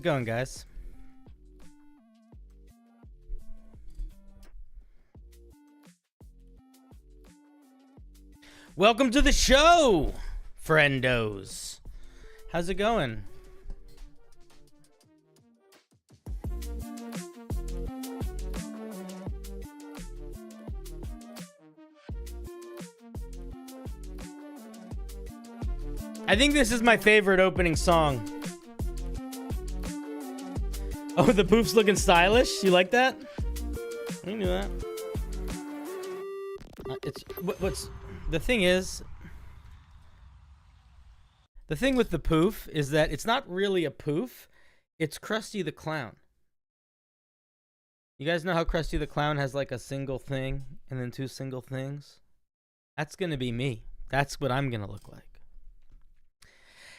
it going, guys? Welcome to the show, friendos. How's it going? I think this is my favorite opening song. Oh, the poof's looking stylish. You like that? I knew that. What's the thing is? The thing with the poof is that it's not really a poof. It's Krusty the Clown. You guys know how Krusty the Clown has like a single thing and then two single things? That's gonna be me. That's what I'm gonna look like.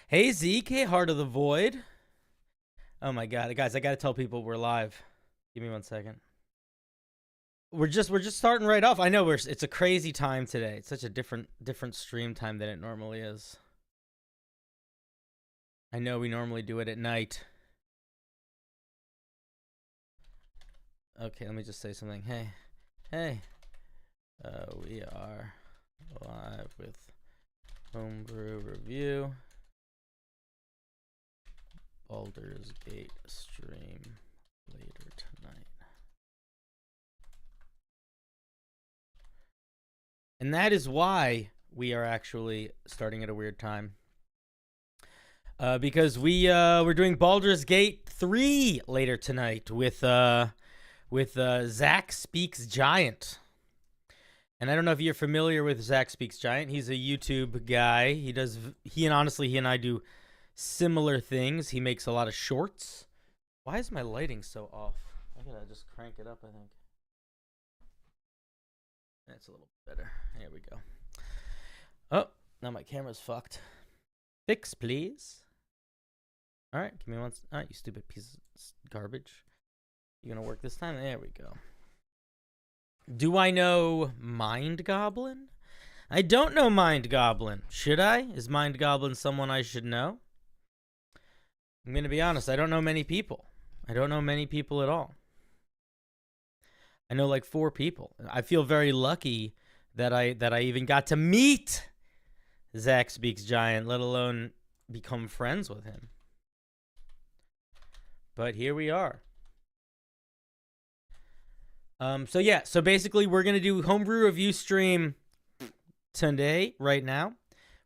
Hey Zeke, hey Heart of the Void. Oh my god, guys, I gotta tell people we're live. Give me 1 second. We're just starting right off. I know it's a crazy time today. It's such a different stream time than it normally is. I know we normally do it at night. Okay, let me just say something. Hey. We are live with Homebrew Review. Baldurs Gate stream later tonight. And that is why we are actually starting at a weird time. Because we're doing Baldur's Gate 3 later tonight with ZacSpeaksGiant. And I don't know if you're familiar with ZacSpeaksGiant. He's a YouTube guy. He and I do similar things. He makes a lot of shorts. Why is my lighting so off? I gotta just crank it up, I think. That's a little better. There we go. Oh, now my camera's fucked. Fix, please. All right, give me one. All right, you stupid piece of garbage. You gonna work this time? There we go. Do I know Mind Goblin? I don't know Mind Goblin. Should I? Is Mind Goblin someone I should know? I'm going to be honest, I don't know many people. I don't know many people at all. I know like 4 people. I feel very lucky that I even got to meet ZacSpeaksGiant, let alone become friends with him. But here we are. So basically we're going to do Homebrew review stream today, right now.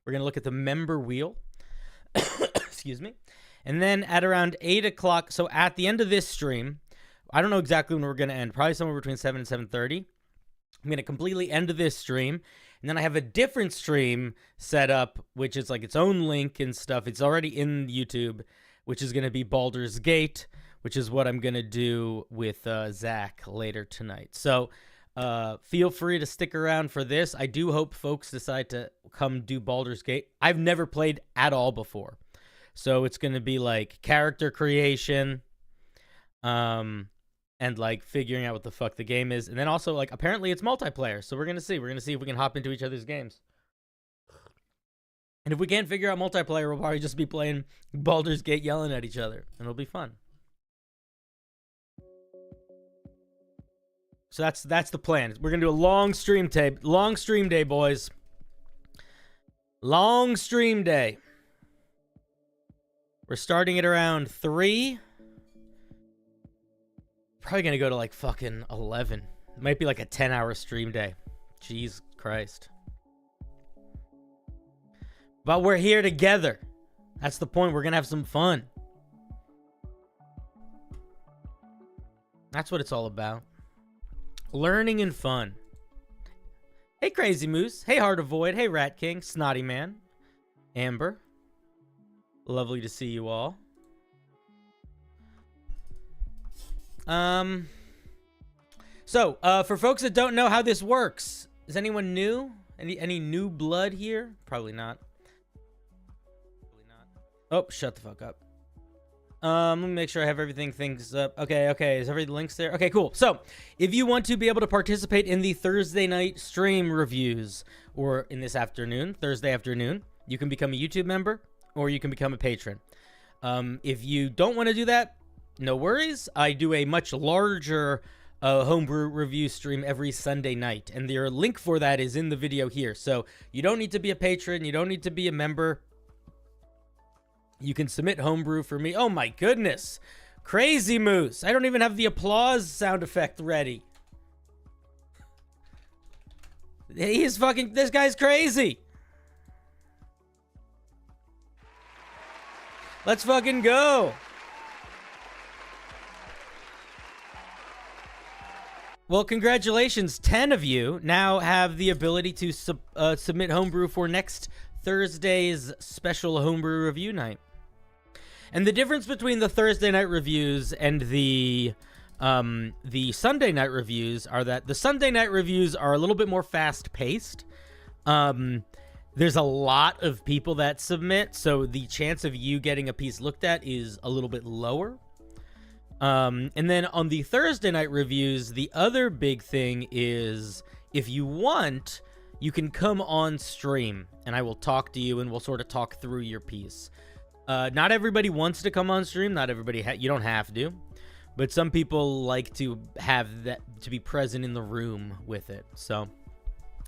We're going to look at the member wheel. Excuse me. And then at around 8 o'clock, so at the end of this stream, I don't know exactly when we're going to end, probably somewhere between 7 and 7:30. I'm going to completely end this stream, and then I have a different stream set up, which is like its own link and stuff. It's already in YouTube, which is going to be Baldur's Gate, which is what I'm going to do with Zach later tonight. So feel free to stick around for this. I do hope folks decide to come do Baldur's Gate. I've never played at all before. So it's going to be like character creation, and like figuring out what the fuck the game is. And then also like apparently it's multiplayer. So we're going to see. We're going to see if we can hop into each other's games. And if we can't figure out multiplayer, we'll probably just be playing Baldur's Gate yelling at each other. And it'll be fun. So that's the plan. We're going to do a long stream tape. Long stream day, boys. Long stream day. We're starting at around 3. Probably going to go to like fucking 11. It might be like a 10-hour stream day. Jeez Christ. But we're here together. That's the point. We're going to have some fun. That's what it's all about. Learning and fun. Hey, Crazy Moose. Hey, Heart of Void. Hey, Rat King. Snotty Man. Amber. Lovely to see you all. So, for folks that don't know how this works, is anyone new? Any new blood here? Probably not. Oh, shut the fuck up. Let me make sure I have things up. Okay. Is every links there? Okay, cool. So, if you want to be able to participate in the Thursday night stream reviews, or in this afternoon, Thursday afternoon, you can become a YouTube member, or you can become a patron. If you don't want to do that, no worries. I do a much larger homebrew review stream every Sunday night, and the link for that is in the video here. So you don't need to be a patron. You don't need to be a member. You can submit homebrew for me. Oh my goodness. Crazy Moose. I don't even have the applause sound effect ready. He's fucking, this guy's crazy. Let's fucking go. Well, congratulations. 10 of you now have the ability to submit homebrew for next Thursday's special homebrew review night. And the difference between the Thursday night reviews and the Sunday night reviews are that the Sunday night reviews are a little bit more fast-paced. There's a lot of people that submit, so the chance of you getting a piece looked at is a little bit lower. And then on the Thursday night reviews, the other big thing is if you want, you can come on stream and I will talk to you and we'll sort of talk through your piece. Not everybody wants to come on stream. Not everybody, you don't have to, but some people like to have that, to be present in the room with it. So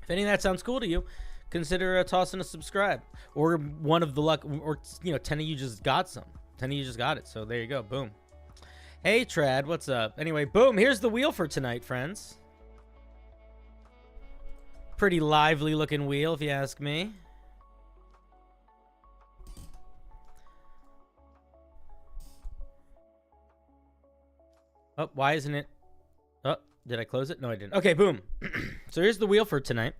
if any of that sounds cool to you, consider tossing a subscribe, or one of the luck, or 10 of you just got some. 10 of you just got it. So there you go. Boom. Hey Trad, what's up? Anyway, boom. Here's the wheel for tonight, friends. Pretty lively looking wheel, if you ask me. Oh, why isn't it? Oh, did I close it? No, I didn't. Okay, boom. So here's the wheel for tonight.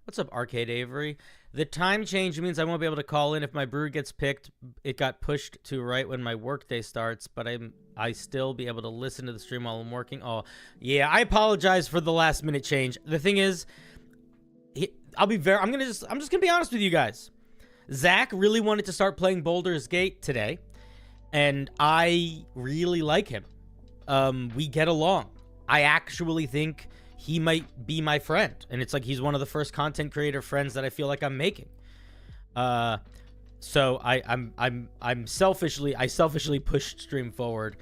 What's up, Arcade Avery? The time change means I won't be able to call in if my brew gets picked. It got pushed to right when my workday starts, but I still be able to listen to the stream while I'm working. Oh, yeah, I apologize for the last minute change. The thing is, I'm just gonna be honest with you guys. Zach really wanted to start playing Baldur's Gate today, and I really like him. We get along. I actually think he might be my friend, and it's like he's one of the first content creator friends that I feel like I'm making. So I selfishly pushed stream forward,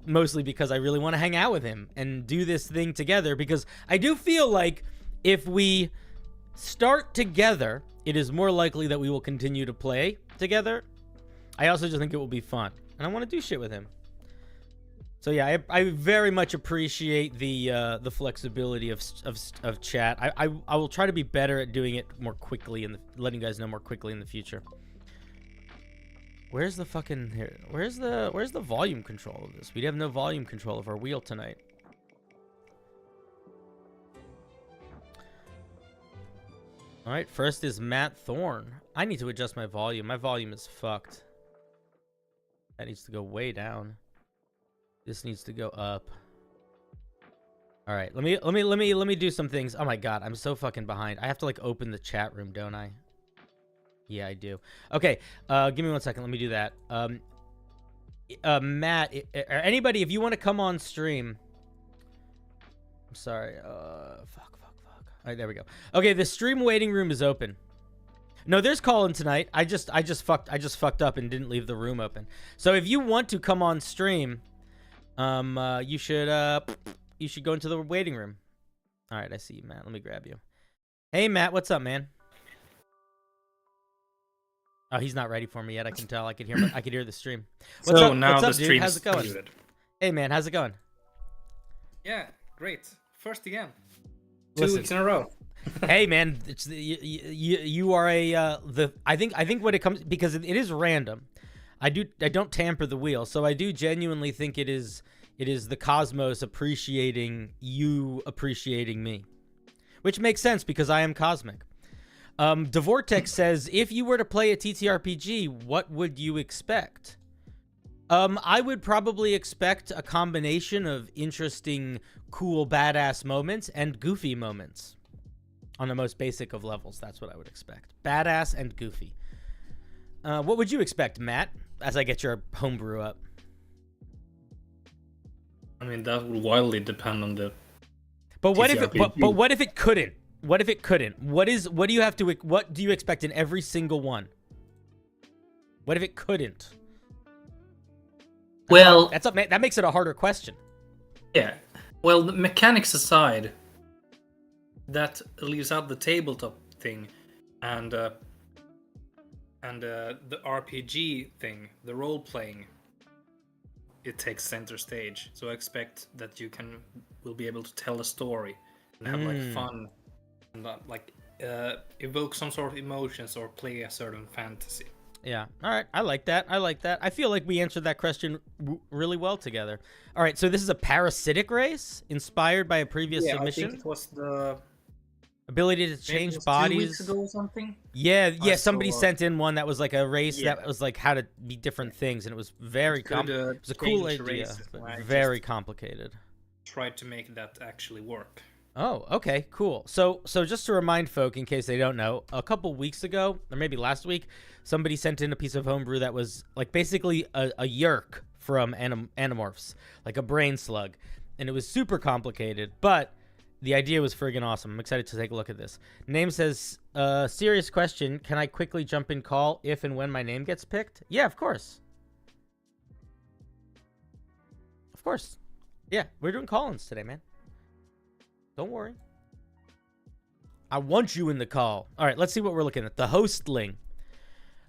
mostly because I really want to hang out with him and do this thing together, because I do feel like if we start together, it is more likely that we will continue to play together. I also just think it will be fun, and I want to do shit with him. So yeah, I very much appreciate the flexibility of chat. I will try to be better at doing it more quickly and letting you guys know more quickly in the future. Where's the fucking here? Where's the volume control of this? We have no volume control of our wheel tonight. All right, first is Matt Thorne. I need to adjust my volume. My volume is fucked. That needs to go way down. This needs to go up. All right, let me do some things. Oh my god, I'm so fucking behind. I have to like open the chat room, don't I? Yeah, I do. Okay, give me 1 second. Let me do that. Matt, or anybody, if you want to come on stream. I'm sorry. Fuck. All right, there we go. Okay, the stream waiting room is open. No, there's calling tonight. I just fucked up and didn't leave the room open. So if you want to come on stream, you should go into the waiting room. All right, I see you, Matt. Let me grab you. Hey, Matt, what's up, man? Oh, he's not ready for me yet. I can tell. I can hear the stream. What's up? Now what's up, the dude? stream How's it going? muted. Hey, man, how's it going? Yeah, great. First again. Listen. 2 weeks in a row. Hey, man, you are I think when it comes, because it is random. I don't tamper the wheel, so I do genuinely think it is the cosmos appreciating you, appreciating me, which makes sense because I am cosmic. Devortex says, if you were to play a TTRPG, what would you expect? I would probably expect a combination of interesting, cool, badass moments and goofy moments. On the most basic of levels, that's what I would expect. Badass and goofy. What would you expect, Matt, as I get your homebrew up? I mean, that would wildly depend on the. But what if it? But what if it couldn't? What if it couldn't? What do you expect in every single one? What if it couldn't? Well, That makes it a harder question. yeah. Well, the mechanics aside, that leaves out the tabletop thing, and the RPG thing, the role playing. It takes center stage, so I expect that you will be able to tell a story and have like fun, and evoke some sort of emotions or play a certain fantasy. Yeah. All right. I like that. I feel like we answered that question really well together. All right. So this is a parasitic race inspired by a previous submission. I think it was the ability to change bodies. 2 weeks ago or something. Yeah. Somebody sent in one that was like a race that was like how to be different things, and it was very complicated. It was a cool idea, but very complicated. Tried to make that actually work. Oh, okay, cool. So just to remind folk, in case they don't know, a couple weeks ago, or maybe last week, somebody sent in a piece of homebrew that was like basically a yerk from Animorphs, like a brain slug, and it was super complicated, but the idea was friggin' awesome. I'm excited to take a look at this. Name says, serious question, can I quickly jump in call if and when my name gets picked? Yeah, of course. Of course. Yeah, we're doing call-ins today, man. Don't worry. I want you in the call. All right, let's see what we're looking at. The hostling.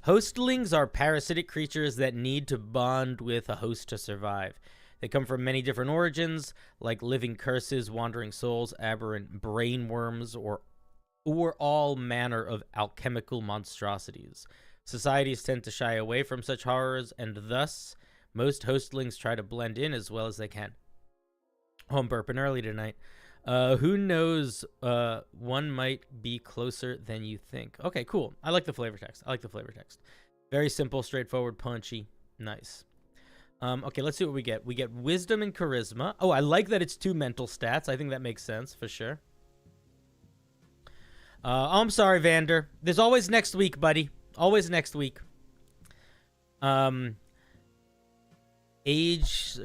Hostlings are parasitic creatures that need to bond with a host to survive. They come from many different origins, like living curses, wandering souls, aberrant brain worms, or all manner of alchemical monstrosities. Societies tend to shy away from such horrors, and thus, most hostlings try to blend in as well as they can. Oh, I'm burping early tonight. Who knows? One might be closer than you think. Okay, cool. I like the flavor text. Very simple, straightforward, punchy. Nice. Okay, let's see what we get. We get wisdom and charisma. Oh, I like that it's 2 mental stats. I think that makes sense for sure. I'm sorry, Vander. There's always next week, buddy. Always next week. Age,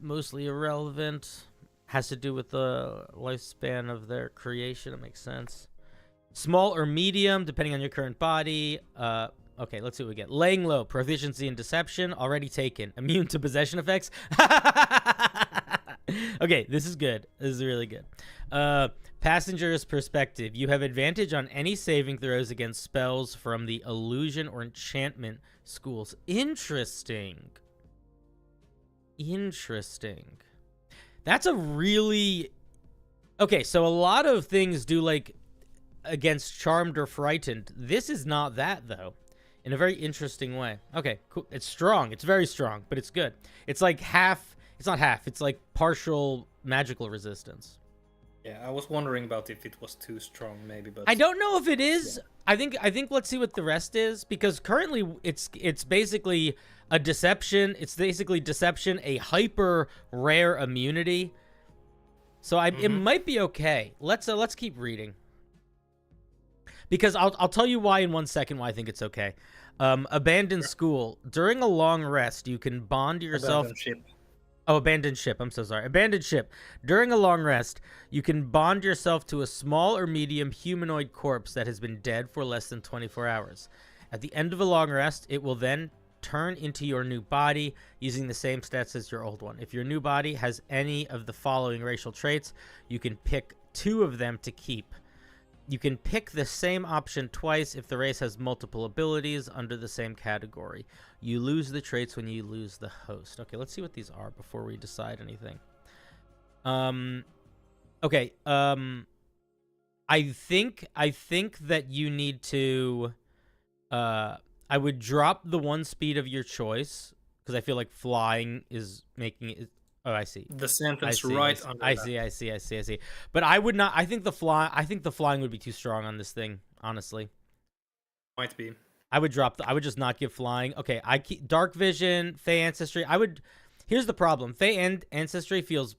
mostly irrelevant. Has to do with the lifespan of their creation. It makes sense. Small or medium, depending on your current body. Okay, let's see what we get. Laying low, proficiency in deception, already taken. Immune to possession effects. Okay, this is good. This is really good. Passenger's perspective. You have advantage on any saving throws against spells from the illusion or enchantment schools. Interesting. That's a really... Okay, so a lot of things do, like, against charmed or frightened. This is not that, though, in a very interesting way. Okay, cool. It's strong. It's very strong, but it's good. It's like half... It's not half. It's like partial magical resistance. Yeah, I was wondering about if it was too strong, maybe, but... I don't know if it is. Yeah. I think let's see what the rest is, because currently it's basically... a deception. It's basically deception, a hyper rare immunity. So it might be okay. Let's keep reading. Because I'll tell you why in 1 second why I think it's okay. Abandoned school. During a long rest, you can bond yourself. Abandoned ship. Oh, abandoned ship. I'm so sorry. Abandoned ship. During a long rest, you can bond yourself to a small or medium humanoid corpse that has been dead for less than 24 hours. At the end of a long rest, it will then turn into your new body using the same stats as your old one. If your new body has any of the following racial traits, you can pick 2 of them to keep. You can pick the same option twice if the race has multiple abilities under the same category. You lose the traits when you lose the host. Okay, let's see what these are before we decide anything. Okay, I think that you need to I would drop the 1 speed of your choice, because I feel like flying is making it... Oh, I see. The sentence right under I see. But I would not... I think the flying would be too strong on this thing, honestly. Might be. I would just not give flying. Okay, I keep dark vision, Fey ancestry. Here's the problem. Fey ancestry feels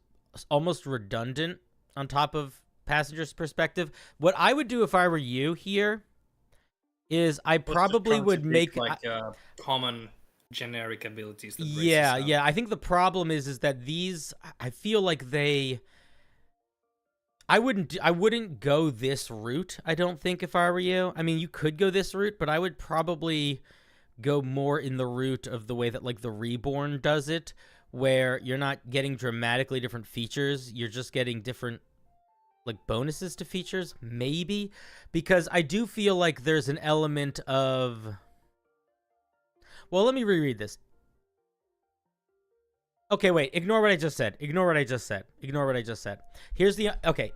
almost redundant on top of passenger's perspective. What I would do if I were you here is I probably would make like common generic abilities. That yeah. I think the problem is that these, I feel like I wouldn't go this route. I don't think if I were you. I mean, you could go this route, but I would probably go more in the route of the way that like the Reborn does it, where you're not getting dramatically different features, you're just getting different like bonuses to features, maybe, because I do feel like there's an element of, well, let me reread this. Okay, wait, ignore what I just said. Here's the, okay,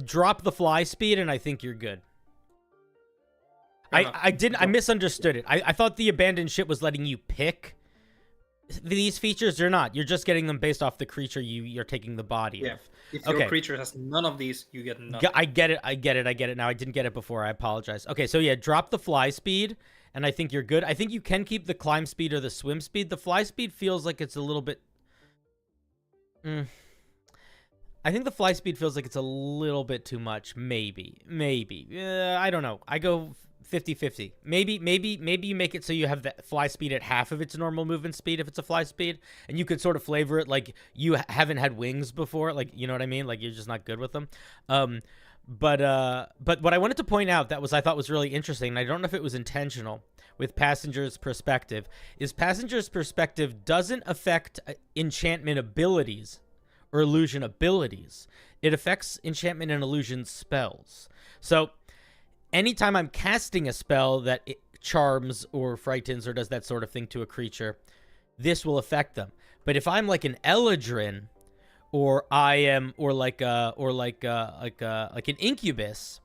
drop the fly speed and I think you're good. I misunderstood it. I thought the abandoned ship was letting you pick these features. You're not. You're just getting them based off the creature you're taking the body of. If your creature has none of these, you get nothing. I get it now. I didn't get it before. I apologize. Okay, so yeah, drop the fly speed, and I think you're good. I think you can keep the climb speed or the swim speed. The fly speed feels like it's a little bit... I think the fly speed feels like it's a little bit too much. Maybe. I don't know. I go 50-50. Maybe you make it so you have the fly speed at half of its normal movement speed if it's a fly speed, and you could sort of flavor it like you haven't had wings before, like, you know what I mean? Like you're just not good with them. But what I wanted to point out I thought was really interesting, and I don't know if it was intentional with Passenger's perspective, is Passenger's perspective doesn't affect enchantment abilities or illusion abilities. It affects enchantment and illusion spells. So anytime I'm casting a spell that it charms or frightens or does that sort of thing to a creature, this will affect them. But if I'm like an Eladrin, or like an Incubus,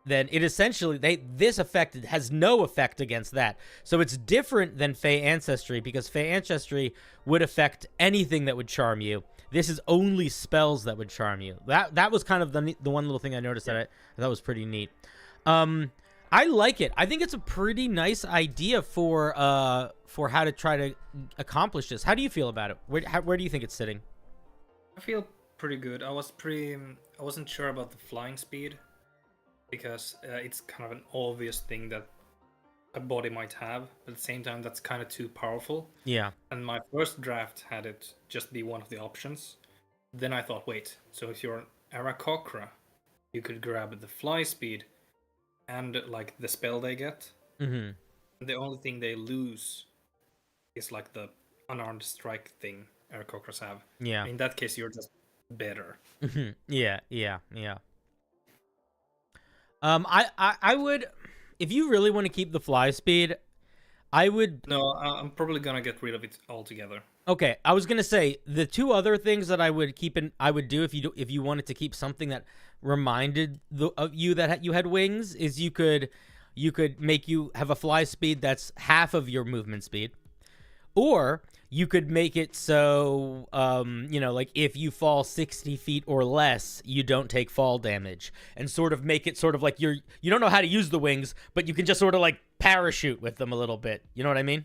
then it essentially this effect has no effect against that. So it's different than Fey Ancestry, because Fey Ancestry would affect anything that would charm you. This is only spells that would charm you. That was kind of the one little thing I noticed that I thought was pretty neat. I like it. I think it's a pretty nice idea for how to try to accomplish this. How do you feel about it? Where do you think it's sitting? I feel pretty good. I wasn't sure about the flying speed, because it's kind of an obvious thing that a body might have, but at the same time that's kind of too powerful. Yeah. And my first draft had it just be one of the options. Then I thought, wait, so if you're an Aarakocra, you could grab the fly speed and like the spell they get. Mm-hmm. The only thing they lose is like the unarmed strike thing Aarakocras have. Yeah. In that case, you're just better. Mm-hmm. Yeah. I would, if you really want to keep the fly speed, I would. No, I'm probably gonna get rid of it altogether. Okay, I was gonna say the two other things that I would do if you wanted to keep something that reminded of you that you had wings, is you could make you have a fly speed that's half of your movement speed, or you could make it so like if you fall 60 feet or less, you don't take fall damage, and sort of make it sort of like you don't know how to use the wings, but you can just sort of like parachute with them a little bit. You know what I mean?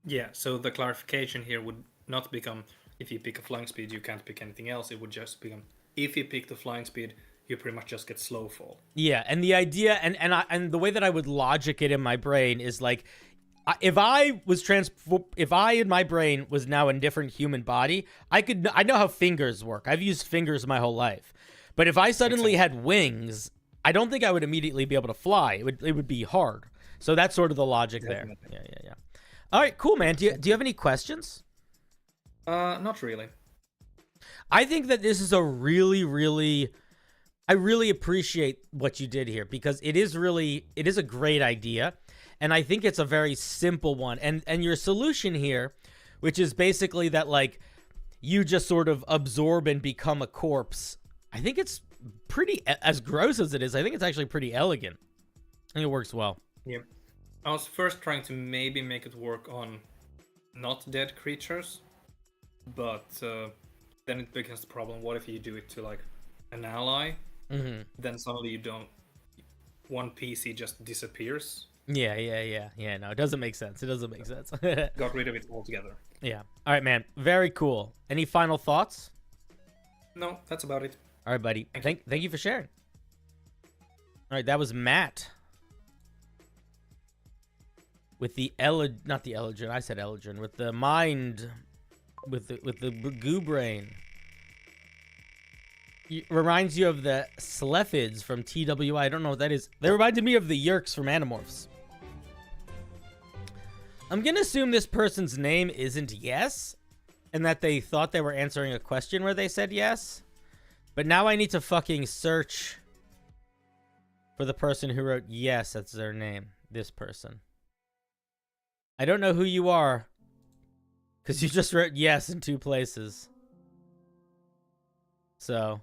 Yeah, so the clarification here would not become if you pick a flying speed, you can't pick anything else. It would just become if you pick the flying speed, you pretty much just get slow fall. Yeah, and the idea and the way that I would logic it in my brain is like, if I in my brain was now a different human body, I know how fingers work. I've used fingers my whole life. But if I suddenly had wings, I don't think I would immediately be able to fly. It would be hard. So that's sort of the logic there. Yeah. All right, cool, man. Do you have any questions? Not really. I think that this is a really I really appreciate what you did here, because it is a great idea. And I think it's a very simple one. And your solution here, which is basically that, like, you just sort of absorb and become a corpse, I think it's pretty, as gross as it is, I think it's actually pretty elegant. I think it works well. Yeah. I was first trying to maybe make it work on not dead creatures, but then it becomes the problem. What if you do it to, like, an ally? Mm-hmm. Then suddenly one PC just disappears. Yeah. No, it doesn't make sense. Got rid of it altogether. Yeah. All right, man. Very cool. Any final thoughts? No, that's about it. All right, buddy. Thank you for sharing. All right, that was Matt with the not the Eladrin. I said Eladrin with the mind, with the goo brain. It reminds you of the Slephids from TWI. I don't know what that is. They reminded me of the Yerks from Animorphs. I'm gonna assume this person's name isn't Yes, and that they thought they were answering a question where they said yes. But now I need to fucking search for the person who wrote yes. That's their name. This person. I don't know who you are, because you just wrote yes in 2 places. So,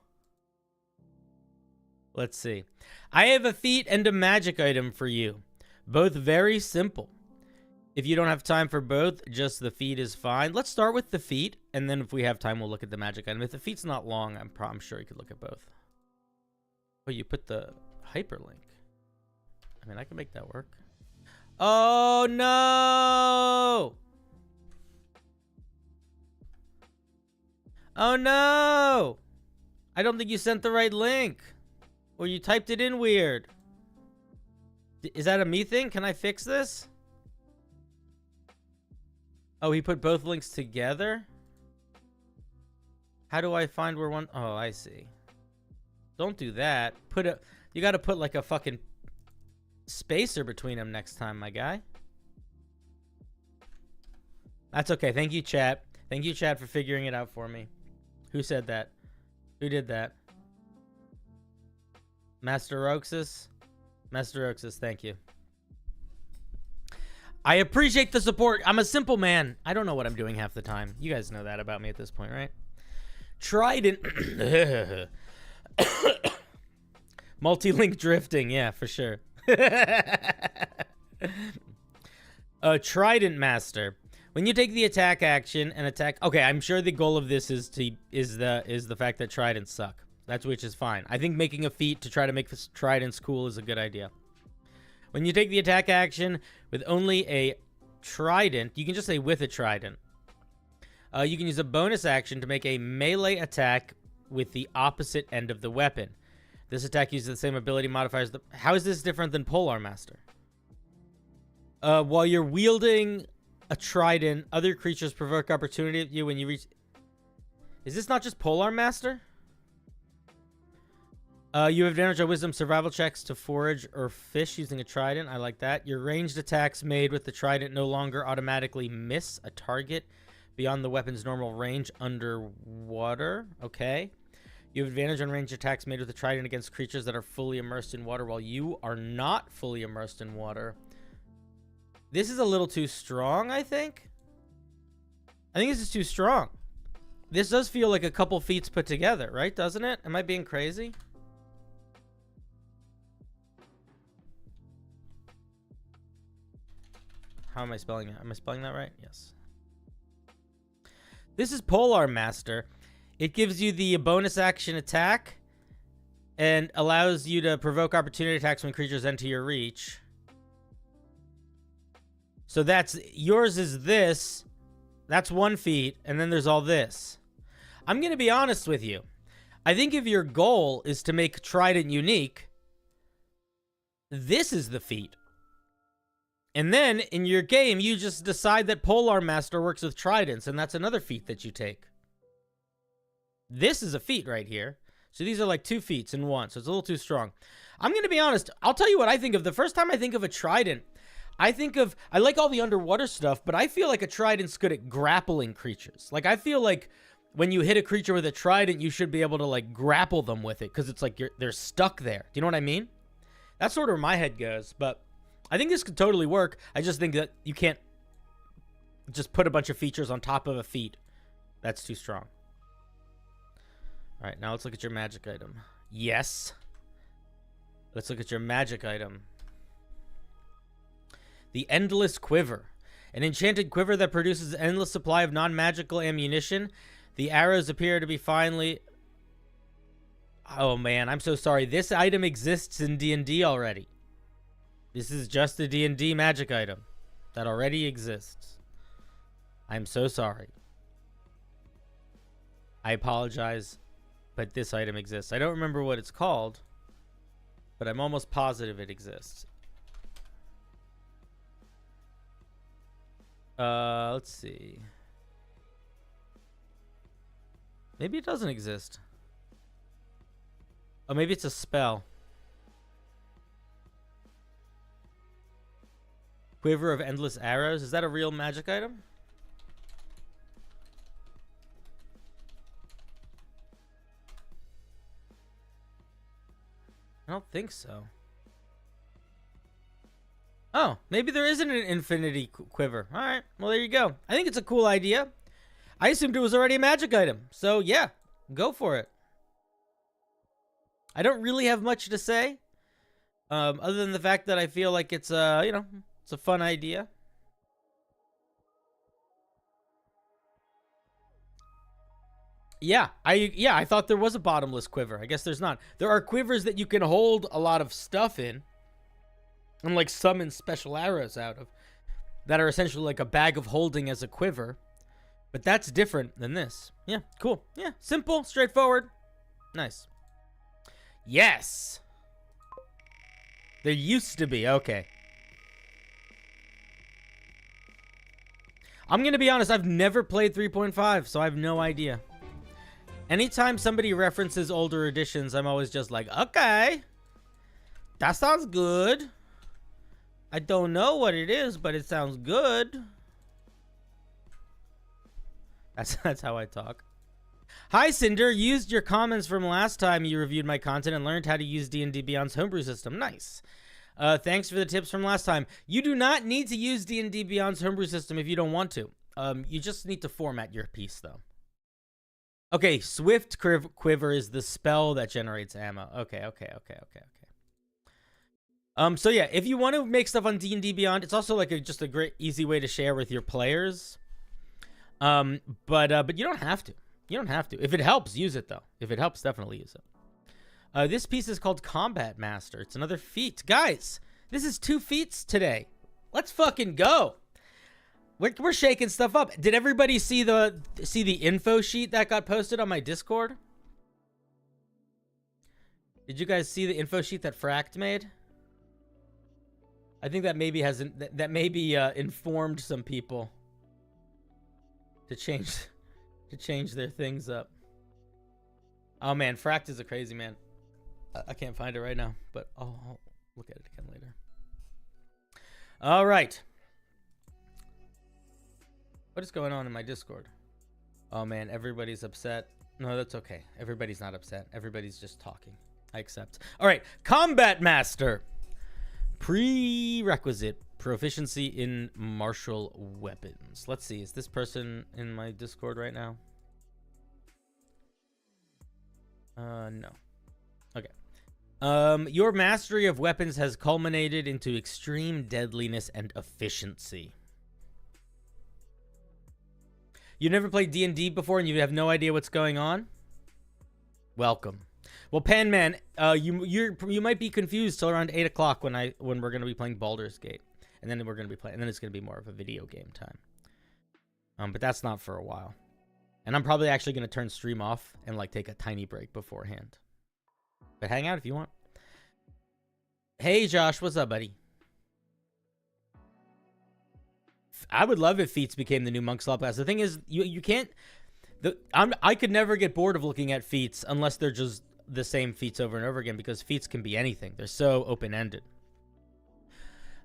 let's see. I have a feat and a magic item for you. Both very simple. If you don't have time for both, just the feat is fine. Let's start with the feat, and then if we have time, we'll look at the magic item. If the feat's not long, I'm sure you could look at both. Oh, you put the hyperlink. I mean, I can make that work. Oh, no! Oh, no! I don't think you sent the right link. Or you typed it in weird. Is that a me thing? Can I fix this? Oh, he put both links together? How do I find where one... Oh, I see. Don't do that. You gotta put like a fucking spacer between them next time, my guy. That's okay. Thank you, chat. Thank you, chat, for figuring it out for me. Who said that? Who did that? Master Roxas? Master Roxas, thank you. I appreciate the support. I'm a simple man. I don't know what I'm doing half the time. You guys know that about me at this point, right? Trident. Multi-link drifting. Yeah, for sure. Trident Master. When you take the attack action and attack... Okay, I'm sure the goal of this is the fact that tridents suck. That's which is fine. I think making a feat to try to make tridents cool is a good idea. When you take the attack action with only a trident, you can just say with a trident. You can use a bonus action to make a melee attack with the opposite end of the weapon. This attack uses the same ability modifiers. How is this different than Polar Master? While you're wielding a trident, other creatures provoke opportunity at you when you reach... Is this not just Polar Master? You have advantage on wisdom survival checks to forage or fish using a trident. I like that. Your ranged attacks made with the trident no longer automatically miss a target beyond the weapon's normal range underwater. Okay. You have advantage on ranged attacks made with the trident against creatures that are fully immersed in water while you are not fully immersed in water. This is a little too strong, I think. I think this is too strong. This does feel like a couple feats put together, right? Doesn't it? Am I being crazy? How am I spelling it? Am I spelling that right? Yes. This is Polar Master. It gives you the bonus action attack and allows you to provoke opportunity attacks when creatures enter your reach. So that's yours is this. That's one feat, and then there's all this. I'm going to be honest with you. I think if your goal is to make Trident unique, this is the feat. And then, in your game, you just decide that Polar Master works with Tridents, and that's another feat that you take. This is a feat right here. So these are like 2 feats in one, so it's a little too strong. I'm going to be honest. I'll tell you what I think of. The first time I think of a Trident, I like all the underwater stuff, but I feel like a Trident's good at grappling creatures. Like, I feel like when you hit a creature with a Trident, you should be able to, like, grapple them with it, because it's like they're stuck there. Do you know what I mean? That's sort of where my head goes, but... I think this could totally work. I just think that you can't just put a bunch of features on top of a feat. That's too strong. All right, now let's look at your magic item. Yes. Let's look at your magic item. The Endless Quiver. An enchanted quiver that produces an endless supply of non-magical ammunition. The arrows appear to be finely... Oh, man, I'm so sorry. This item exists in D&D already. This is just a D&D magic item that already exists. I'm so sorry. I apologize, but this item exists. I don't remember what it's called, but I'm almost positive it exists. Let's see. Maybe it doesn't exist. Oh, maybe it's a spell. Quiver of Endless Arrows. Is that a real magic item? I don't think so. Oh, maybe there isn't an infinity quiver. All right. Well, there you go. I think it's a cool idea. I assumed it was already a magic item. So, yeah, go for it. I don't really have much to say. Other than the fact that I feel like it's, it's a fun idea. Yeah, I thought there was a bottomless quiver. I guess there's not. There are quivers that you can hold a lot of stuff in. And like summon special arrows out of. That are essentially like a bag of holding as a quiver. But that's different than this. Yeah, cool. Yeah, simple, straightforward. Nice. Yes! There used to be, okay. I'm gonna be honest, I've never played 3.5, so I have no idea. Anytime somebody references older editions, I'm always just like, okay. That sounds good. I don't know what it is, but it sounds good. That's how I talk. Hi, Cinder. Used your comments from last time you reviewed my content and learned how to use D&D Beyond's homebrew system. Nice. Thanks for the tips from last time. You do not need to use D&D Beyond's homebrew system if you don't want to. You just need to format your piece, though. Okay, Swift Quiver is the spell that generates ammo. Okay. So yeah, if you want to make stuff on D&D Beyond, it's also like just a great, easy way to share with your players. But you don't have to. You don't have to. If it helps, use it, though. If it helps, definitely use it. This piece is called Combat Master. It's another feat. Guys, this is 2 feats today. Let's fucking go. We're shaking stuff up. Did everybody see the info sheet that got posted on my Discord? Did you guys see the info sheet that Fract made? I think that maybe informed some people to change their things up. Oh man, Fract is a crazy man. I can't find it right now, but I'll look at it again later. All right. What is going on in my Discord? Oh man, everybody's upset. No, that's okay. Everybody's not upset. Everybody's just talking. I accept. All right, Combat Master. Prerequisite proficiency in martial weapons. Let's see. Is this person in my Discord right now? No. Okay. Your mastery of weapons has culminated into extreme deadliness and efficiency. You never played D&D before and you have no idea what's going on? Welcome. Well, Panman, you might be confused till around 8 o'clock when we're gonna be playing Baldur's Gate, and then we're gonna be playing, and then it's gonna be more of a video game time. But that's not for a while, and I'm probably actually gonna turn stream off and like take a tiny break beforehand. But hang out if you want. Hey, Josh, what's up, buddy? I would love if feats became the new monk slot class. The thing is, you can't. I could never get bored of looking at feats unless they're just the same feats over and over again, because feats can be anything. They're so open-ended.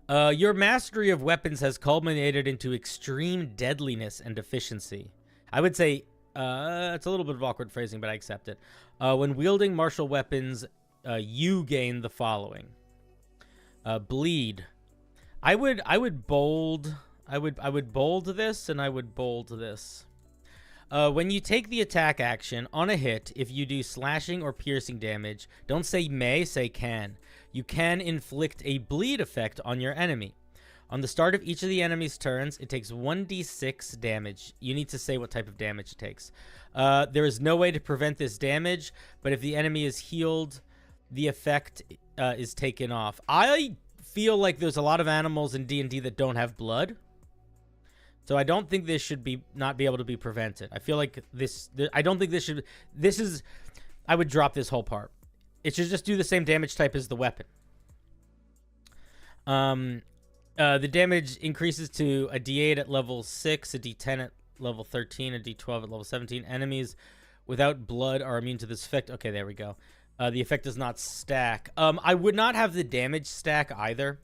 Your mastery of weapons has culminated into extreme deadliness and efficiency. I would say it's a little bit of awkward phrasing, but I accept it. When wielding martial weapons, you gain the following: bleed. I would bold this, and I would bold this. When you take the attack action on a hit, if you do slashing or piercing damage, don't say may, say can. You can inflict a bleed effect on your enemy. On the start of each of the enemy's turns, it takes 1d6 damage. You need to say what type of damage it takes. There is no way to prevent this damage, but if the enemy is healed, the effect is taken off. I feel like there's a lot of animals in D&D that don't have blood. So I don't think this should not be able to be prevented. I feel like I don't think this should. I would drop this whole part. It should just do the same damage type as the weapon. The damage increases to a D8 at level 6, a D10 at level 13, a D12 at level 17. Enemies without blood are immune to this effect. Okay, there we go. The effect does not stack. I would not have the damage stack either.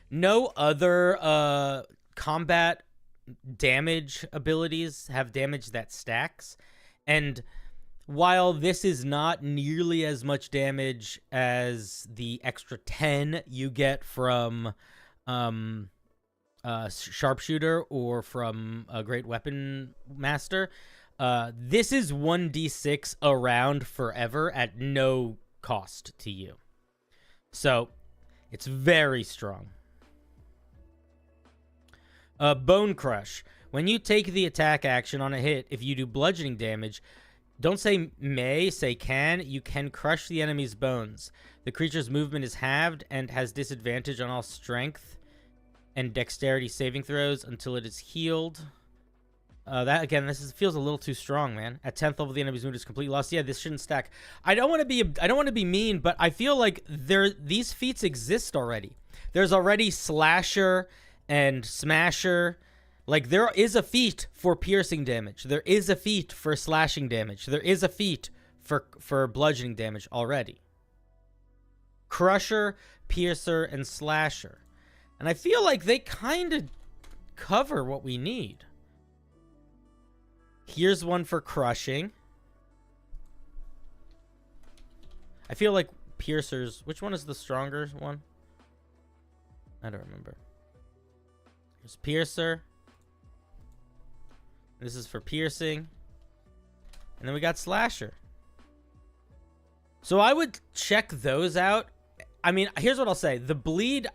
No other combat damage abilities have damage that stacks. And while this is not nearly as much damage as the extra 10 you get from Sharpshooter or from a Great Weapon Master, this is 1d6 around forever at no cost to you. So it's very strong. Bone Crush. When you take the attack action on a hit, if you do bludgeoning damage, don't say may, say can. You can crush the enemy's bones. The creature's movement is halved and has disadvantage on all strength and dexterity saving throws until it is healed. That again, feels a little too strong, man. At 10th level, the enemy's mood is completely lost. Yeah, this shouldn't stack. I don't want to be mean, but I feel like these feats exist already. There's already Slasher and Smasher. Like, there is a feat for piercing damage. There is a feat for slashing damage. There is a feat for bludgeoning damage already. Crusher, Piercer, and Slasher. And I feel like they kind of cover what we need. Here's one for crushing. I feel like Piercers... Which one is the stronger one? I don't remember. Here's Piercer. This is for piercing. And then we got Slasher. So I would check those out. I mean, here's what I'll say. The bleed...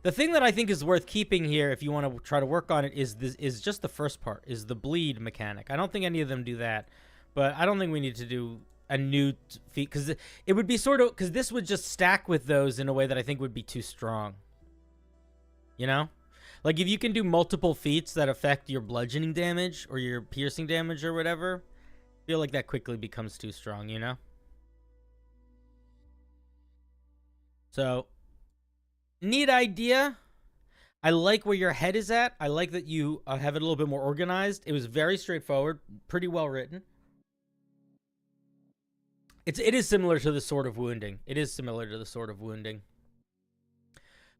The thing that I think is worth keeping here, if you want to try to work on it, is just the first part, is the bleed mechanic. I don't think any of them do that, but I don't think we need to do a new feat, because it would be sort of... Because this would just stack with those in a way that I think would be too strong. You know? Like, if you can do multiple feats that affect your bludgeoning damage or your piercing damage or whatever, I feel like that quickly becomes too strong, you know? So, neat idea. I like where your head is at. I like that you have it a little bit more organized. It was very straightforward, pretty well written. It is similar to the Sword of Wounding. It is similar to the Sword of Wounding.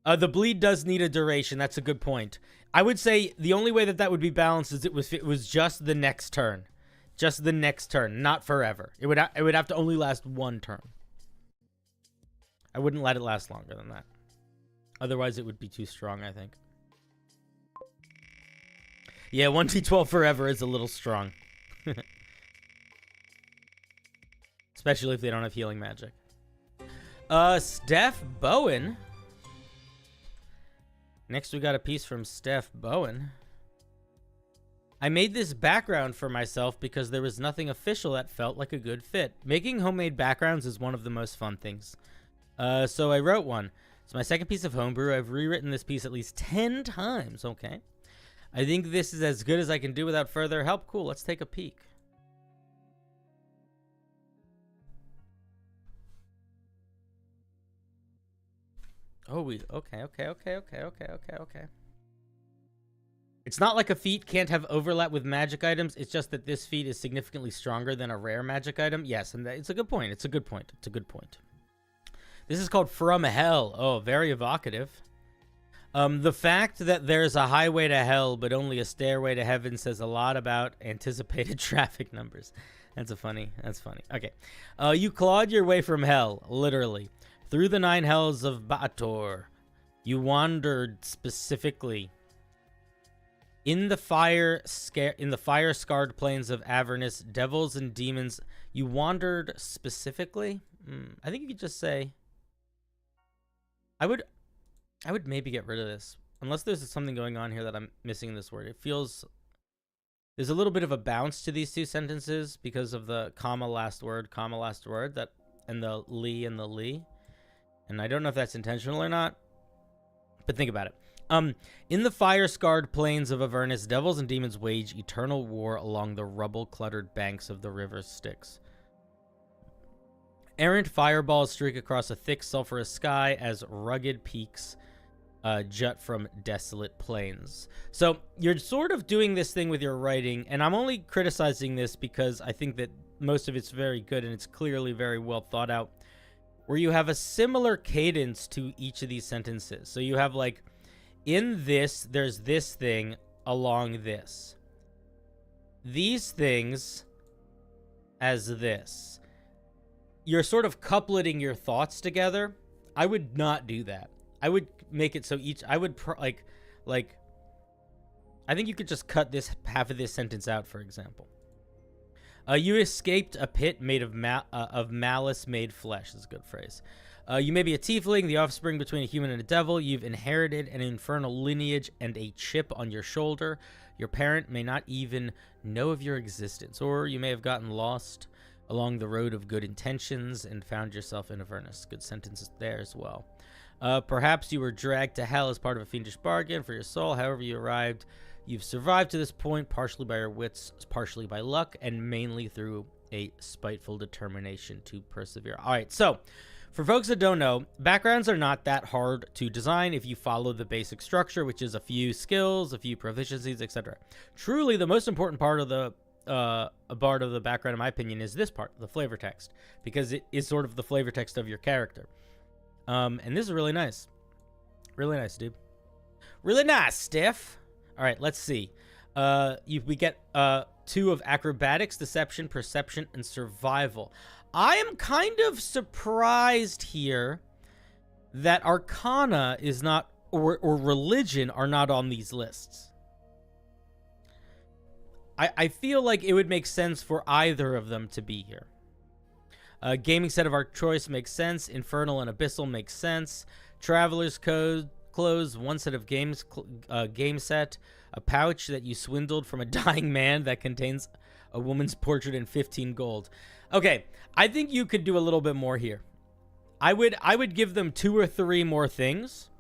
The bleed does need a duration. That's a good point. I would say the only way that would be balanced is it was just the next turn. Just the next turn, not forever. It would have to only last one turn. I wouldn't let it last longer than that. Otherwise, it would be too strong, I think. Yeah, 1d12 forever is a little strong. Especially if they don't have healing magic. Steph Bowen. Next, we got a piece from Steph Bowen. I made this background for myself because there was nothing official that felt like a good fit. Making homemade backgrounds is one of the most fun things. So I wrote one. It's my second piece of homebrew. I've rewritten this piece at least 10 times. Okay. I think this is as good as I can do without further help. Cool. Let's take a peek. Oh, okay. It's not like a feat can't have overlap with magic items. It's just that this feat is significantly stronger than a rare magic item. Yes, and it's a good point. It's a good point. It's a good point. This is called From Hell. Oh, very evocative. The fact that there's a highway to hell but only a stairway to heaven says a lot about anticipated traffic numbers. That's funny. Okay. You clawed your way from hell, literally. Through the 9 hells of Baator, you wandered specifically in the fire-scarred plains of Avernus, devils and demons. You wandered specifically. I think you could just say. I would maybe get rid of this, unless there's something going on here that I'm missing in this word. It feels there's a little bit of a bounce to these two sentences because of the comma last word that and the lee and the lee. And I don't know if that's intentional or not, but think about it. In the fire-scarred plains of Avernus, devils and demons wage eternal war along the rubble-cluttered banks of the river Styx. Errant fireballs streak across a thick, sulphurous sky as rugged peaks jut from desolate plains. So you're sort of doing this thing with your writing, and I'm only criticizing this because I think that most of it's very good and it's clearly very well thought out, where you have a similar cadence to each of these sentences. So you have like In this, there's this thing along this. These things as this. You're sort of coupleting your thoughts together. I would not do that. I would make it so I would I think you could just cut this half of this sentence out, for example. You escaped a pit made of malice made flesh. That's a good phrase. You may be a tiefling, the offspring between a human and a devil. You've inherited an infernal lineage and a chip on your shoulder. Your parent may not even know of your existence, or you may have gotten lost along the road of good intentions and found yourself in Avernus. Good sentences there as well. Perhaps you were dragged to hell as part of a fiendish bargain for your soul. However you arrived, you've survived to this point, partially by your wits, partially by luck, and mainly through a spiteful determination to persevere. All right, so for folks that don't know, backgrounds are not that hard to design if you follow the basic structure, which is a few skills, a few proficiencies, etc. Truly, the most important part of the background, in my opinion, is this part, the flavor text, because it is sort of the flavor text of your character. And this is really nice. Really nice, dude. Really nice, Steph. All right, let's see. We get 2 of acrobatics, deception, perception, and survival. I am kind of surprised here that arcana is not, or religion are not on these lists. I feel like it would make sense for either of them to be here. Gaming set of our choice makes sense. Infernal and Abyssal makes sense. Traveler's clothes, 1 set of game set. A pouch that you swindled from a dying man that contains a woman's portrait and 15 gold. Okay, I think you could do a little bit more here. I would give them 2 or 3 more things,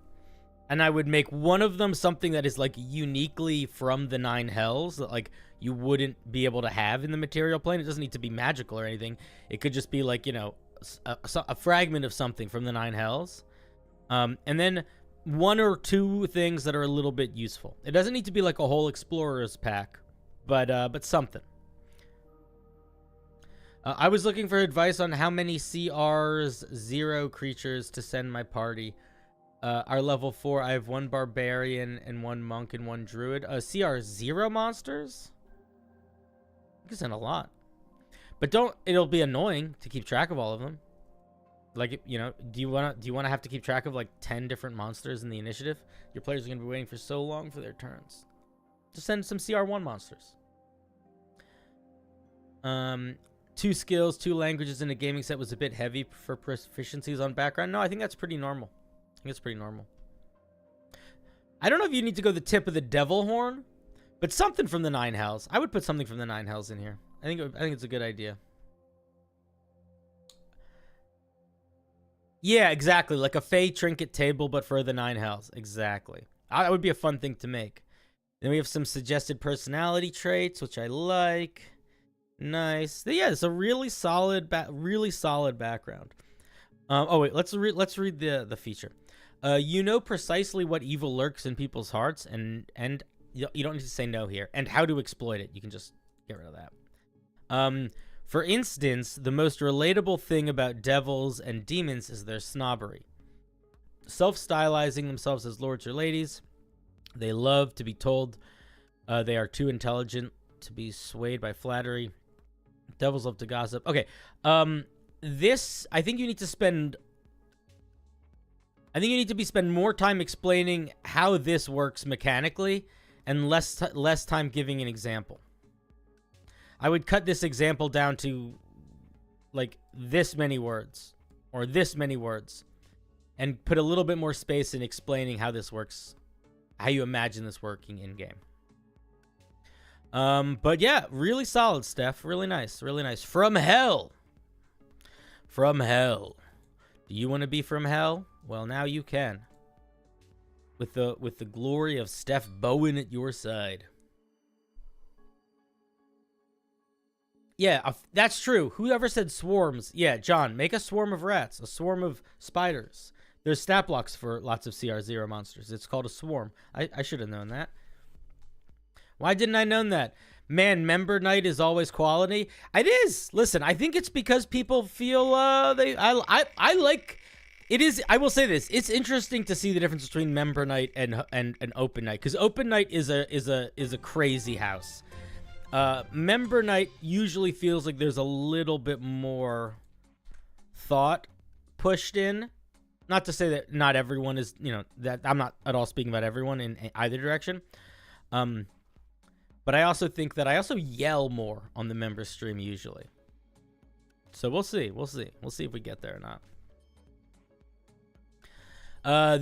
and I would make one of them something that is like uniquely from the 9 hells that like you wouldn't be able to have in the material plane. It doesn't need to be magical or anything. It could just be like, you know, a fragment of something from the 9 hells. And then 1 or 2 things that are a little bit useful. It doesn't need to be like a whole explorer's pack, but something. I was looking for advice on how many CRs 0 creatures to send my party. Our level 4, I have 1 barbarian and 1 monk and 1 druid. CR 0 monsters? You can send a lot, but it'll be annoying to keep track of all of them. Like, you know, do you want to have to keep track of like 10 different monsters in the initiative? Your players are going to be waiting for so long for their turns. Just send some CR1 monsters. 2 skills, 2 languages in a gaming set was a bit heavy for proficiencies on background. No, I think that's pretty normal. I think it's pretty normal. I don't know if you need to go the tip of the devil horn, but something from the 9 hells. I would put something from the 9 hells in here. I think it's a good idea. Yeah, exactly. Like a Fey trinket table, but for the 9 hells. Exactly. That would be a fun thing to make. Then we have some suggested personality traits, which I like. Nice. Yeah, it's a really solid background. Oh wait, let's read the feature. You know precisely what evil lurks in people's hearts, and you don't need to say no here. And how to exploit it. You can just get rid of that. For instance, the most relatable thing about devils and demons is their snobbery. Self-stylizing themselves as lords or ladies. They love to be told they are too intelligent to be swayed by flattery. Devils love to gossip. Okay. This, I think you need to spend more time explaining how this works mechanically and less time giving an example. I would cut this example down to like this many words or this many words and put a little bit more space in explaining how this works, how you imagine this working in game. But yeah, really solid, Steph. Really nice. Really nice. From hell. From hell. Do you want to be from hell? Well, now you can. With the glory of Steph Bowen at your side. Yeah, that's true. Whoever said swarms? Yeah, John, make a swarm of rats, a swarm of spiders. There's stat blocks for lots of CR0 monsters. It's called a swarm. I should have known that. Why didn't I know that? Man, member night is always quality. It is. Listen, I think it's because people feel I like It is. I will say this. It's interesting to see the difference between Member Night and Open Night, because Open Night is a crazy house. Member Night usually feels like there's a little bit more thought pushed in. Not to say that not everyone is, that I'm not at all speaking about everyone in either direction. But I also think that I also yell more on the member stream usually. So we'll see. We'll see if we get there or not.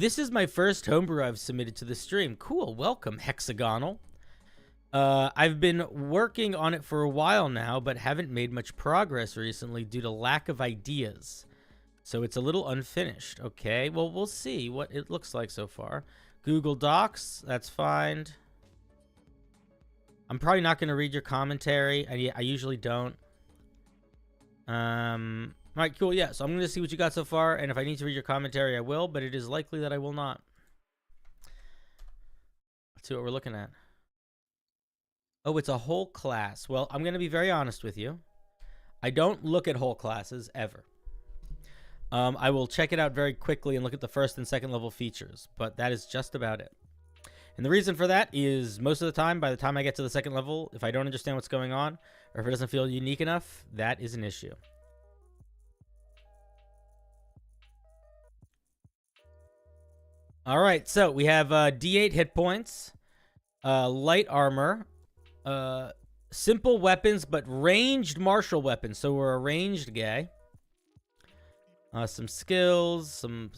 This is my first homebrew I've submitted to the stream. Cool. Welcome, Hexagonal. I've been working on it for a while now, but haven't made much progress recently due to lack of ideas. So it's a little unfinished. Okay, well, we'll see what it looks like so far. Google Docs, that's fine. I'm probably not going to read your commentary. I usually don't. All right, cool. Yeah, so I'm going to see what you got so far, and if I need to read your commentary, I will, but it is likely that I will not. Let's see what we're looking at. Oh, it's a whole class. Well, I'm going to be very honest with you. I don't look at whole classes ever. I will check it out very quickly and look at the first and second level features, but that is just about it. And the reason for that is most of the time, by the time I get to the second level, if I don't understand what's going on, or if it doesn't feel unique enough, that is an issue. All right, so we have D8 hit points, light armor, simple weapons, but ranged martial weapons. So we're a ranged guy. Some skills, some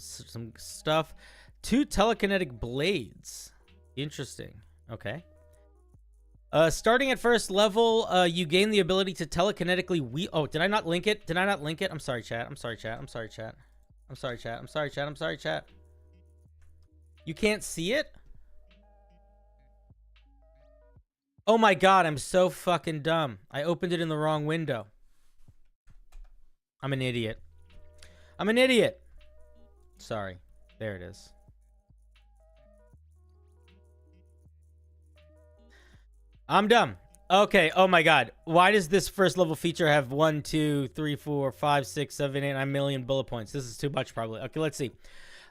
stuff. 2 telekinetic blades. Interesting. Okay. Starting at first level, you gain the ability to telekinetically wield. Oh, did I not link it? Did I not link it? I'm sorry, chat. I'm sorry, chat. I'm sorry, chat. I'm sorry, chat. I'm sorry, chat. I'm sorry, chat. You can't see it? Oh my god, I'm so fucking dumb. I opened it in the wrong window. I'm an idiot. I'm an idiot. Sorry. There it is. I'm dumb. Okay. Oh my god. Why does this first level feature have 1, 2, 3, 4, 5, 6, 7, 8, 9 million bullet points? This is too much probably. Okay, let's see.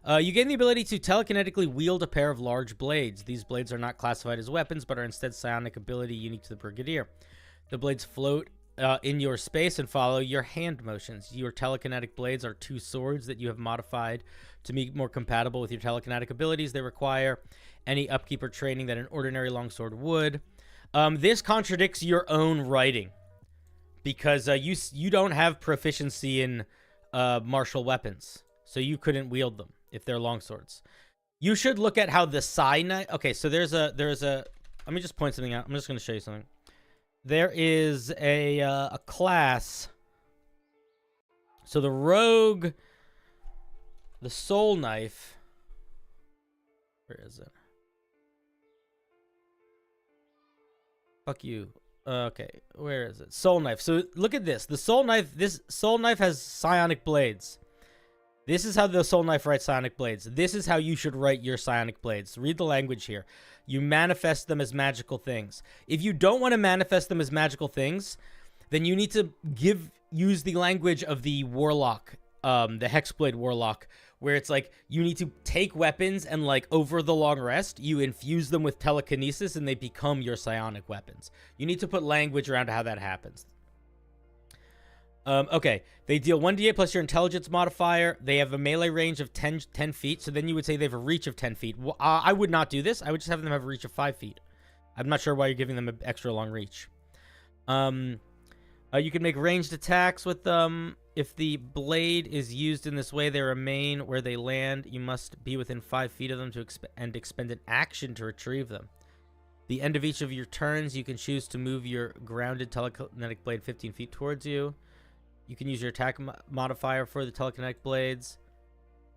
You gain the ability to telekinetically wield a pair of large blades. These blades are not classified as weapons, but are instead psionic ability unique to the Brigadier. The blades float in your space and follow your hand motions. Your telekinetic blades are 2 swords that you have modified to be more compatible with your telekinetic abilities. They require any upkeep or training that an ordinary longsword would. This contradicts your own writing because you don't have proficiency in martial weapons, so you couldn't wield them if they're longswords. You should look at how the Psi Knight. Okay, so there's a. Let me just point something out. I'm just going to show you something. There is a class. So the rogue, the soul knife. Where is it? Fuck you. Okay, where is it? Soul knife. So look at this. The soul knife. This soul knife has psionic blades. This is how the soul knife writes psionic blades. This is how you should write your psionic blades. Read the language here. You manifest them as magical things. If you don't want to manifest them as magical things, then you need to use the language of the warlock, the Hexblade warlock, where it's like you need to take weapons and like over the long rest, you infuse them with telekinesis and they become your psionic weapons. You need to put language around how that happens. Okay, they deal 1d8 plus your intelligence modifier. They have a melee range of 10 feet, so then you would say they have a reach of 10 feet. I would not do this. I would just have them have a reach of 5 feet. I'm not sure why you're giving them an extra long reach. You can make ranged attacks with them. If the blade is used in this way, they remain where they land. You must be within 5 feet of them to expend an action to retrieve them. The end of each of your turns, you can choose to move your grounded telekinetic blade 15 feet towards you. You can use your attack modifier for the telekinetic blades.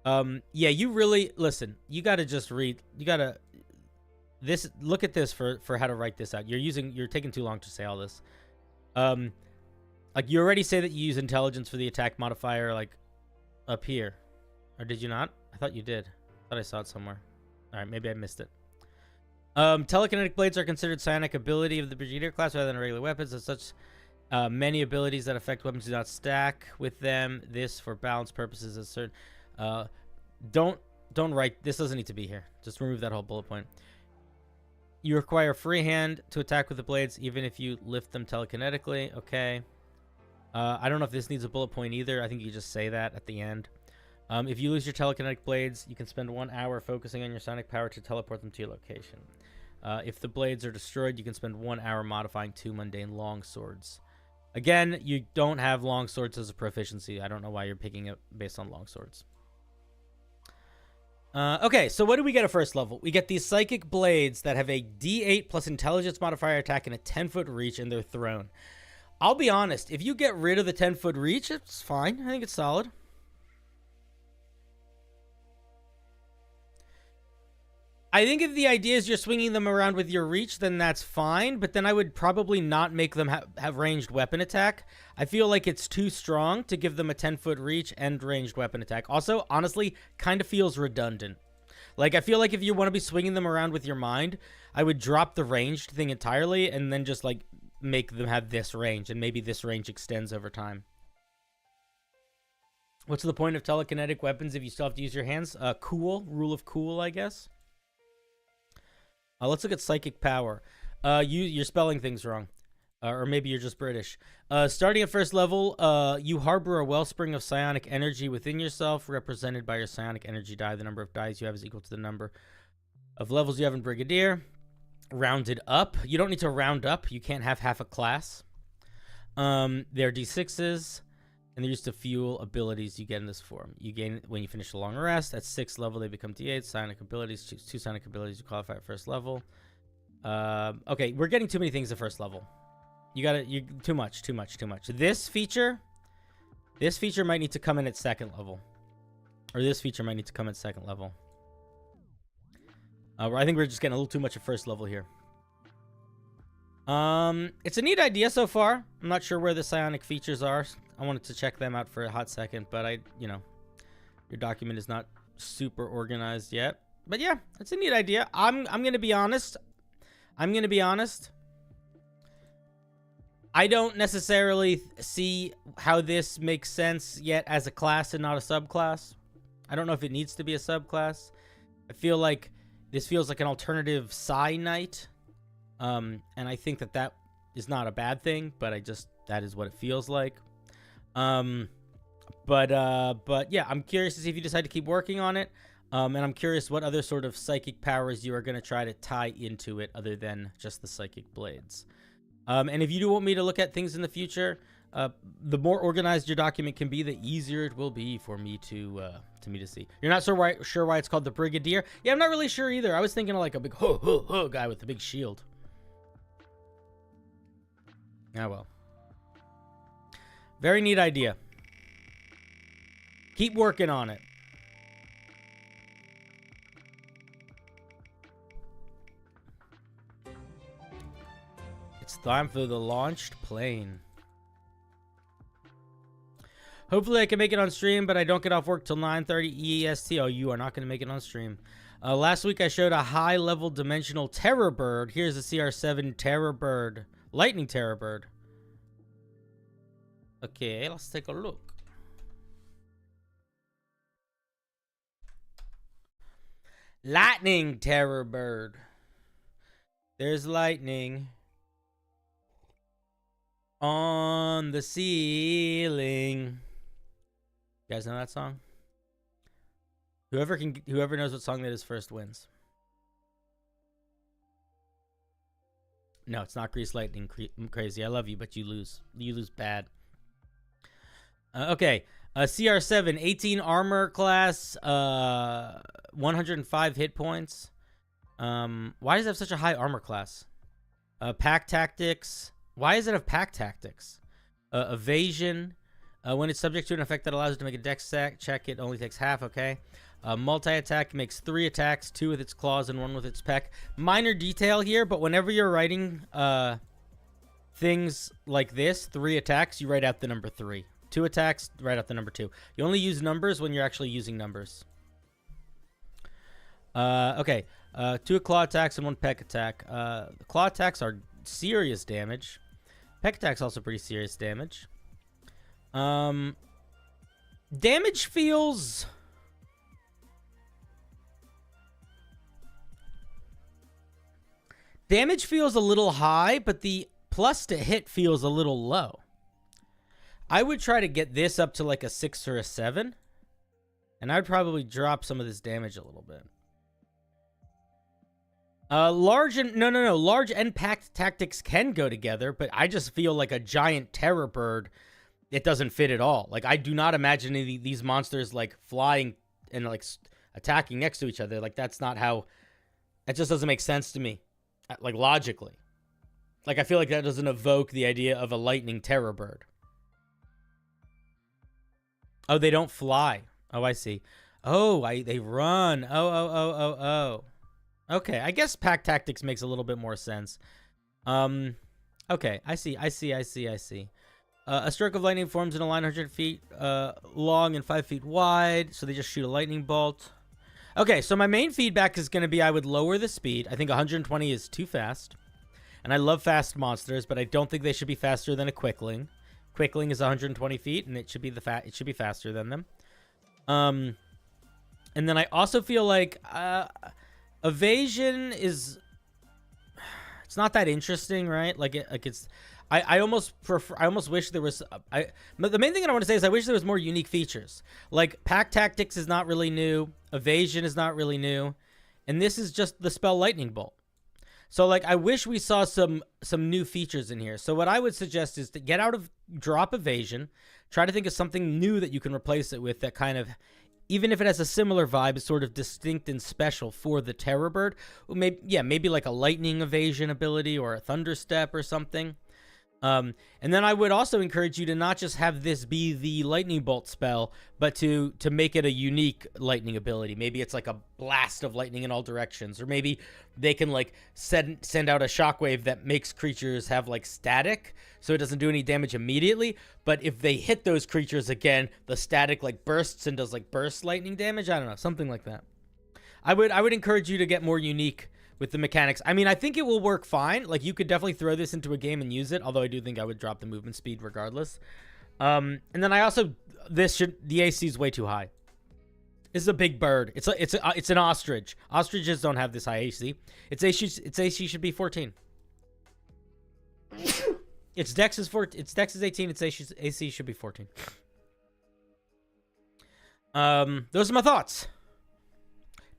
Yeah, you really listen. You got to just read. You got to look at this for how to write this out. You're taking too long to say all this. Like you already say that you use intelligence for the attack modifier, like up here, or did you not? I thought you did. I thought I saw it somewhere. All right, maybe I missed it. Telekinetic blades are considered psionic ability of the Brigadier class rather than regular weapons. As such, many abilities that affect weapons do not stack with them. This, for balance purposes, is certain. Don't write. This doesn't need to be here. Just remove that whole bullet point. You require free hand to attack with the blades, even if you lift them telekinetically. Okay. I don't know if this needs a bullet point either. I think you just say that at the end. If you lose your telekinetic blades, you can spend 1 hour focusing on your sonic power to teleport them to your location. If the blades are destroyed, you can spend 1 hour modifying 2 mundane long swords. Again, you don't have long swords as a proficiency. I don't know why you're picking it based on long swords. Okay, so what do we get at first level? We get these psychic blades that have a D8 plus intelligence modifier attack and a 10-foot reach, and they're thrown. I'll be honest, if you get rid of the 10-foot reach, it's fine. I think it's solid. I think if the idea is you're swinging them around with your reach, then that's fine. But then I would probably not make them have ranged weapon attack. I feel like it's too strong to give them a 10-foot reach and ranged weapon attack. Also, honestly, kind of feels redundant. Like, I feel like if you want to be swinging them around with your mind, I would drop the ranged thing entirely and then just, like, make them have this range. And maybe this range extends over time. What's the point of telekinetic weapons if you still have to use your hands? Cool. Rule of cool, I guess. Let's look at psychic power. You're spelling things wrong. Or maybe you're just British. Starting at first level, you harbor a wellspring of psionic energy within yourself, represented by your psionic energy die. The number of dies you have is equal to the number of levels you have in Brigadier. Rounded up. You don't need to round up. You can't have half a class. They're D6s. And they're used to fuel abilities you get in this form. You gain when you finish a long rest. At 6th level, they become D8. Psionic abilities. Choose 2 psionic abilities you qualify at first level. Okay, we're getting too many things at first level. Too much. This feature might need to come in at 2nd level. Or this feature might need to come at 2nd level. I think we're just getting a little too much at first level here. It's a neat idea so far. I'm not sure where the psionic features are. I wanted to check them out for a hot second, but your document is not super organized yet. But yeah, it's a neat idea. I'm gonna be honest. I don't necessarily see how this makes sense yet as a class and not a subclass. I don't know if it needs to be a subclass. I feel like this feels like an alternative Psi Knight. And I think that is not a bad thing, but that is what it feels like. But yeah, I'm curious to see if you decide to keep working on it. And I'm curious what other sort of psychic powers you are going to try to tie into it other than just the psychic blades. And if you do want me to look at things in the future, the more organized your document can be, the easier it will be for me to see. You're not sure why it's called the Brigadier? Yeah, I'm not really sure either. I was thinking of like a big ho guy with a big shield. Ah, well. Very neat idea. Keep working on it. It's time for the launched plane. Hopefully I can make it on stream, but I don't get off work till 9:30 EST. Oh, you are not going to make it on stream. Last week I showed a high-level dimensional terror bird. Here's the CR7 terror bird. Lightning terror bird. Okay, let's take a look. Lightning terror bird. There's lightning on the ceiling. You guys know that song? Whoever knows what song that is first wins. No, it's not Grease Lightning Crazy. I love you, but you lose. You lose bad. Okay. CR7, 18 armor class, 105 hit points. Why does it have such a high armor class? Pack tactics. Why does it have pack tactics? Evasion. When it's subject to an effect that allows it to make a dex check, it only takes half, okay? Multi-attack makes 3 attacks, 2 with its claws and 1 with its peck. Minor detail here, but whenever you're writing things like this, 3 attacks, you write out the number 3. 2 attacks, write out the number 2. You only use numbers when you're actually using numbers. Okay. 2 claw attacks and 1 peck attack. The claw attacks are serious damage. Peck attack's also pretty serious damage. Damage feels Damage feels a little high, but the plus to hit feels a little low. I would try to get this up to like a 6 or a 7. And I'd probably drop some of this damage a little bit. Large and packed tactics can go together, but I just feel like a giant terror bird, it doesn't fit at all. Like, I do not imagine any of these monsters, like, flying and, like, attacking next to each other. Like, that's not how... That just doesn't make sense to me. Like, logically. Like, I feel like that doesn't evoke the idea of a lightning terror bird. Oh, they don't fly. Oh, I see. Oh, they run. Oh. Okay, I guess pack tactics makes a little bit more sense. Okay, I see. A stroke of lightning forms in a line 100 feet long and 5 feet wide, so they just shoot a lightning bolt. Okay, so my main feedback is going to be I would lower the speed. I think 120 is too fast. And I love fast monsters, but I don't think they should be faster than a Quickling. Quickling is 120 feet, and it should be faster than them. And then I also feel like evasion is, it's not that interesting, right? I almost wish there was but the main thing I want to say is I wish there was more unique features. Like, pack tactics is not really new, evasion is not really new, and this is just the spell lightning bolt. So, like, I wish we saw some new features in here. So what I would suggest is to get out of drop evasion, try to think of something new that you can replace it with that kind of, even if it has a similar vibe, is sort of distinct and special for the terror bird. Maybe like a lightning evasion ability or a thunder step or something. And then I would also encourage you to not just have this be the lightning bolt spell, but to make it a unique lightning ability. Maybe it's like a blast of lightning in all directions, or maybe they can like send out a shockwave that makes creatures have like static, so it doesn't do any damage immediately. But if they hit those creatures again, the static like bursts and does like burst lightning damage. I don't know, something like that. I would encourage you to get more unique with the mechanics. I mean, I think it will work fine. Like, you could definitely throw this into a game and use it, although I do think I would drop the movement speed regardless. And then I also, the AC is way too high. This is a big bird. It's an ostrich. Ostriches don't have this high AC. Its AC should be 14. Its Dex is 14. Its Dex is 18. Its AC should be 14. Those are my thoughts.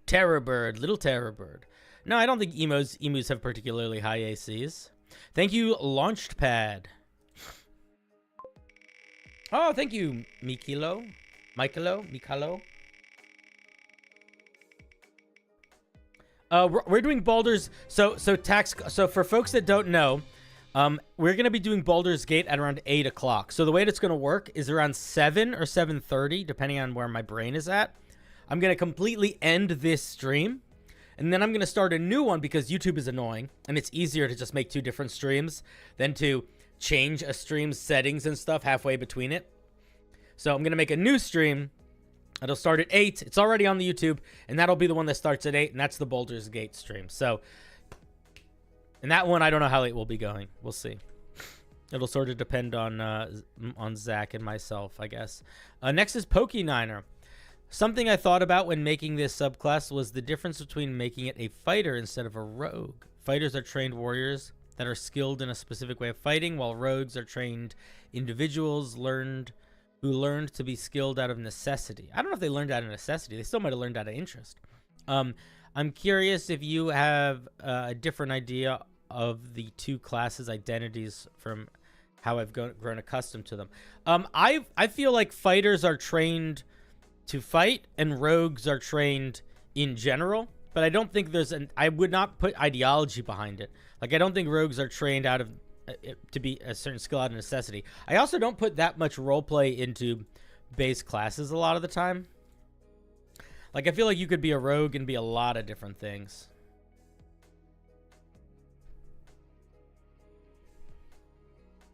Terror bird, little terror bird. No, I don't think emus have particularly high ACs. Thank you, Launchpad. Oh, thank you, Mikalo. We're doing Baldurs. So for folks that don't know, we're gonna be doing Baldur's Gate at around 8 o'clock. So the way it's gonna work is around 7 or 7:30, depending on where my brain is at. I'm gonna completely end this stream. And then I'm going to start a new one because YouTube is annoying. And it's easier to just make 2 different streams than to change a stream's settings and stuff halfway between it. So I'm going to make a new stream. It'll start at 8. It's already on the YouTube. And that'll be the one that starts at 8. And that's the Baldur's Gate stream. So, and that one, I don't know how late we'll be going. We'll see. It'll sort of depend on Zach and myself, I guess. Next is Pokeniner. Something I thought about when making this subclass was the difference between making it a fighter instead of a rogue. Fighters are trained warriors that are skilled in a specific way of fighting, while rogues are trained individuals who learned to be skilled out of necessity. I don't know if they learned out of necessity. They still might have learned out of interest. I'm curious if you have a different idea of the 2 classes' identities from how I've grown accustomed to them. I feel like fighters are trained to fight and rogues are trained in general, but I don't think I would not put ideology behind it. Like, I don't think rogues are trained out of to be a certain skill out of necessity. I also don't put that much roleplay into base classes a lot of the time. Like, I feel like you could be a rogue and be a lot of different things.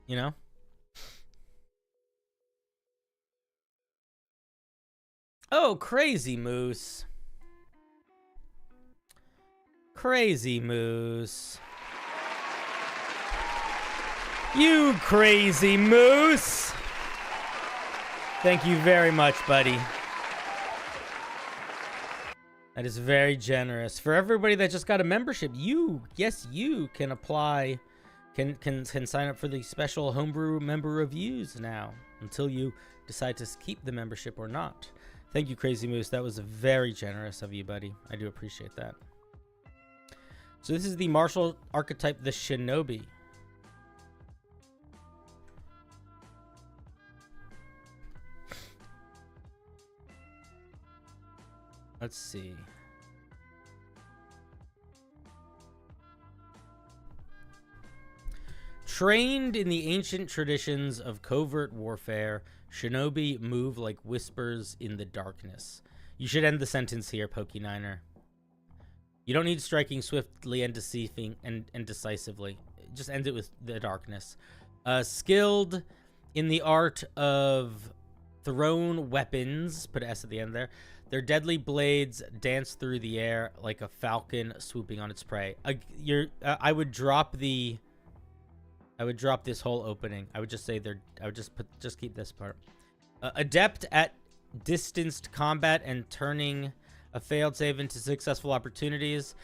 You know? Oh, Crazy Moose. Crazy Moose. You Crazy Moose. Thank you very much, buddy. That is very generous. For everybody that just got a membership, you can apply, can sign up for the special Homebrew member reviews now until you decide to keep the membership or not. Thank you, Crazy Moose. That was very generous of you, buddy. I do appreciate that. So this is the martial archetype, the Shinobi. Let's see. Trained in the ancient traditions of covert warfare, Shinobi move like whispers in the darkness. You should end the sentence here, Pokeniner. You don't need striking swiftly and deceiving and decisively. Just end it with the darkness. Skilled in the art of thrown weapons. Put an S at the end there. Their deadly blades dance through the air like a falcon swooping on its prey. I would drop this whole opening. I would just say I would just keep this part. Adept at distanced combat and turning a failed save into successful opportunities.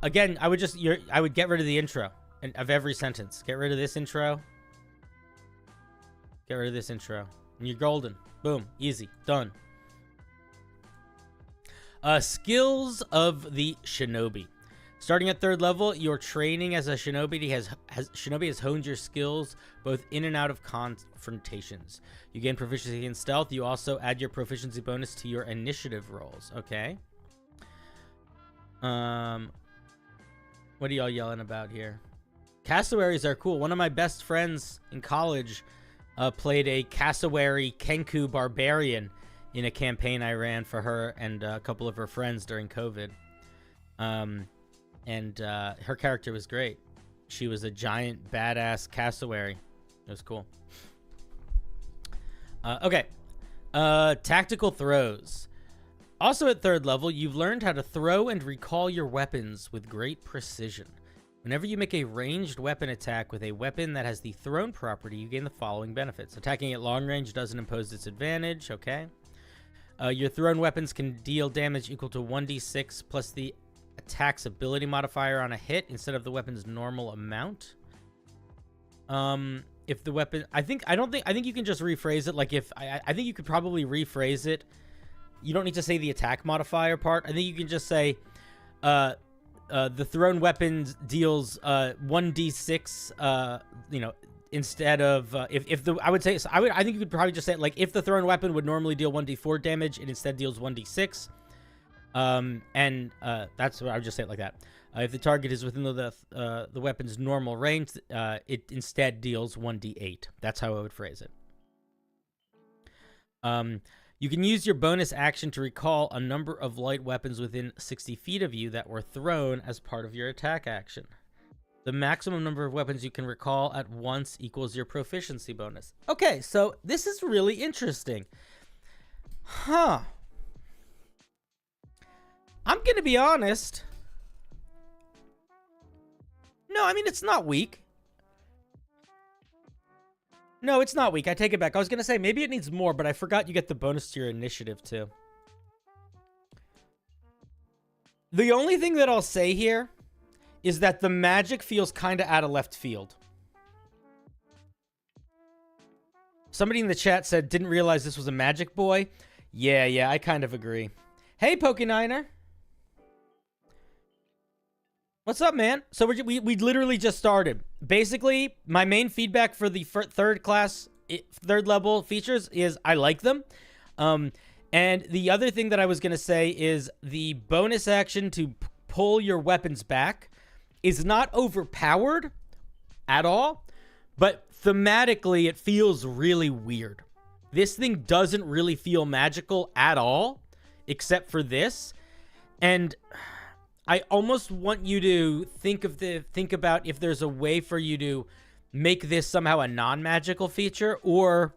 Again, I would get rid of the intro of every sentence. Get rid of this intro. Get rid of this intro. And you're golden. Boom. Easy. Done. Skills of the Shinobi. Starting at 3rd level, your training as a Shinobi has honed your skills both in and out of confrontations. You gain proficiency in stealth. You also add your proficiency bonus to your initiative rolls. Okay. What are y'all yelling about here? Cassowaries are cool. One of my best friends in college played a cassowary Kenku barbarian in a campaign I ran for her and a couple of her friends during COVID. And her character was great. She was a giant badass cassowary. It was cool. Okay. Tactical throws. Also at 3rd level, you've learned how to throw and recall your weapons with great precision. Whenever you make a ranged weapon attack with a weapon that has the thrown property, you gain the following benefits. Attacking at long range doesn't impose disadvantage. Okay. Your thrown weapons can deal damage equal to 1d6 plus the attack's ability modifier on a hit instead of the weapon's normal amount. If the weapon, I think you can just rephrase it. Like I think you could probably rephrase it. You don't need to say the attack modifier part. I think you can just say, the thrown weapon deals 1d6. Instead of I think you could probably just say like if the thrown weapon would normally deal 1d4 damage, it instead deals 1d6. That's what I would just say it like that. If the target is within the weapon's normal range, it instead deals 1d8. That's how I would phrase it. You can use your bonus action to recall a number of light weapons within 60 feet of you that were thrown as part of your attack action. The maximum number of weapons you can recall at once equals your proficiency bonus. Okay, so this is really interesting. Huh. I'm going to be honest. No, I mean, it's not weak. No, it's not weak. I take it back. I was going to say maybe it needs more, but I forgot you get the bonus to your initiative too. The only thing that I'll say here is that the magic feels kind of out of left field. Somebody in the chat said, didn't realize this was a magic boy. Yeah, I kind of agree. Hey, Pokeniner. What's up, man? So we literally just started. Basically, my main feedback for the third level features is I like them. And the other thing that I was going to say is the bonus action to pull your weapons back is not overpowered at all, but thematically it feels really weird. This thing doesn't really feel magical at all, except for this. And I almost want you to think about if there's a way for you to make this somehow a non-magical feature, or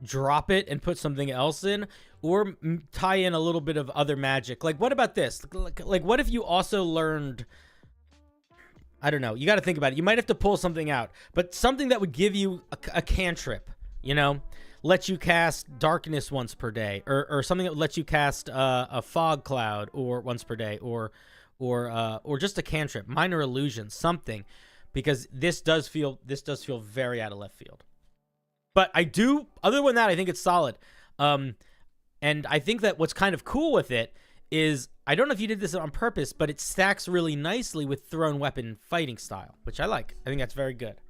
drop it and put something else in, or tie in a little bit of other magic. Like, what about this? Like, what if you also learned, I don't know, you got to think about it. You might have to pull something out, but something that would give you a cantrip, you know? lets you cast darkness once per day, or something that lets you cast a fog cloud or once per day, or just a cantrip, minor illusion, something, because this does feel very out of left field. But other than that, I think it's solid. And I think that what's kind of cool with it is, I don't know if you did this on purpose, but it stacks really nicely with thrown weapon fighting style, which I like. I think that's very good.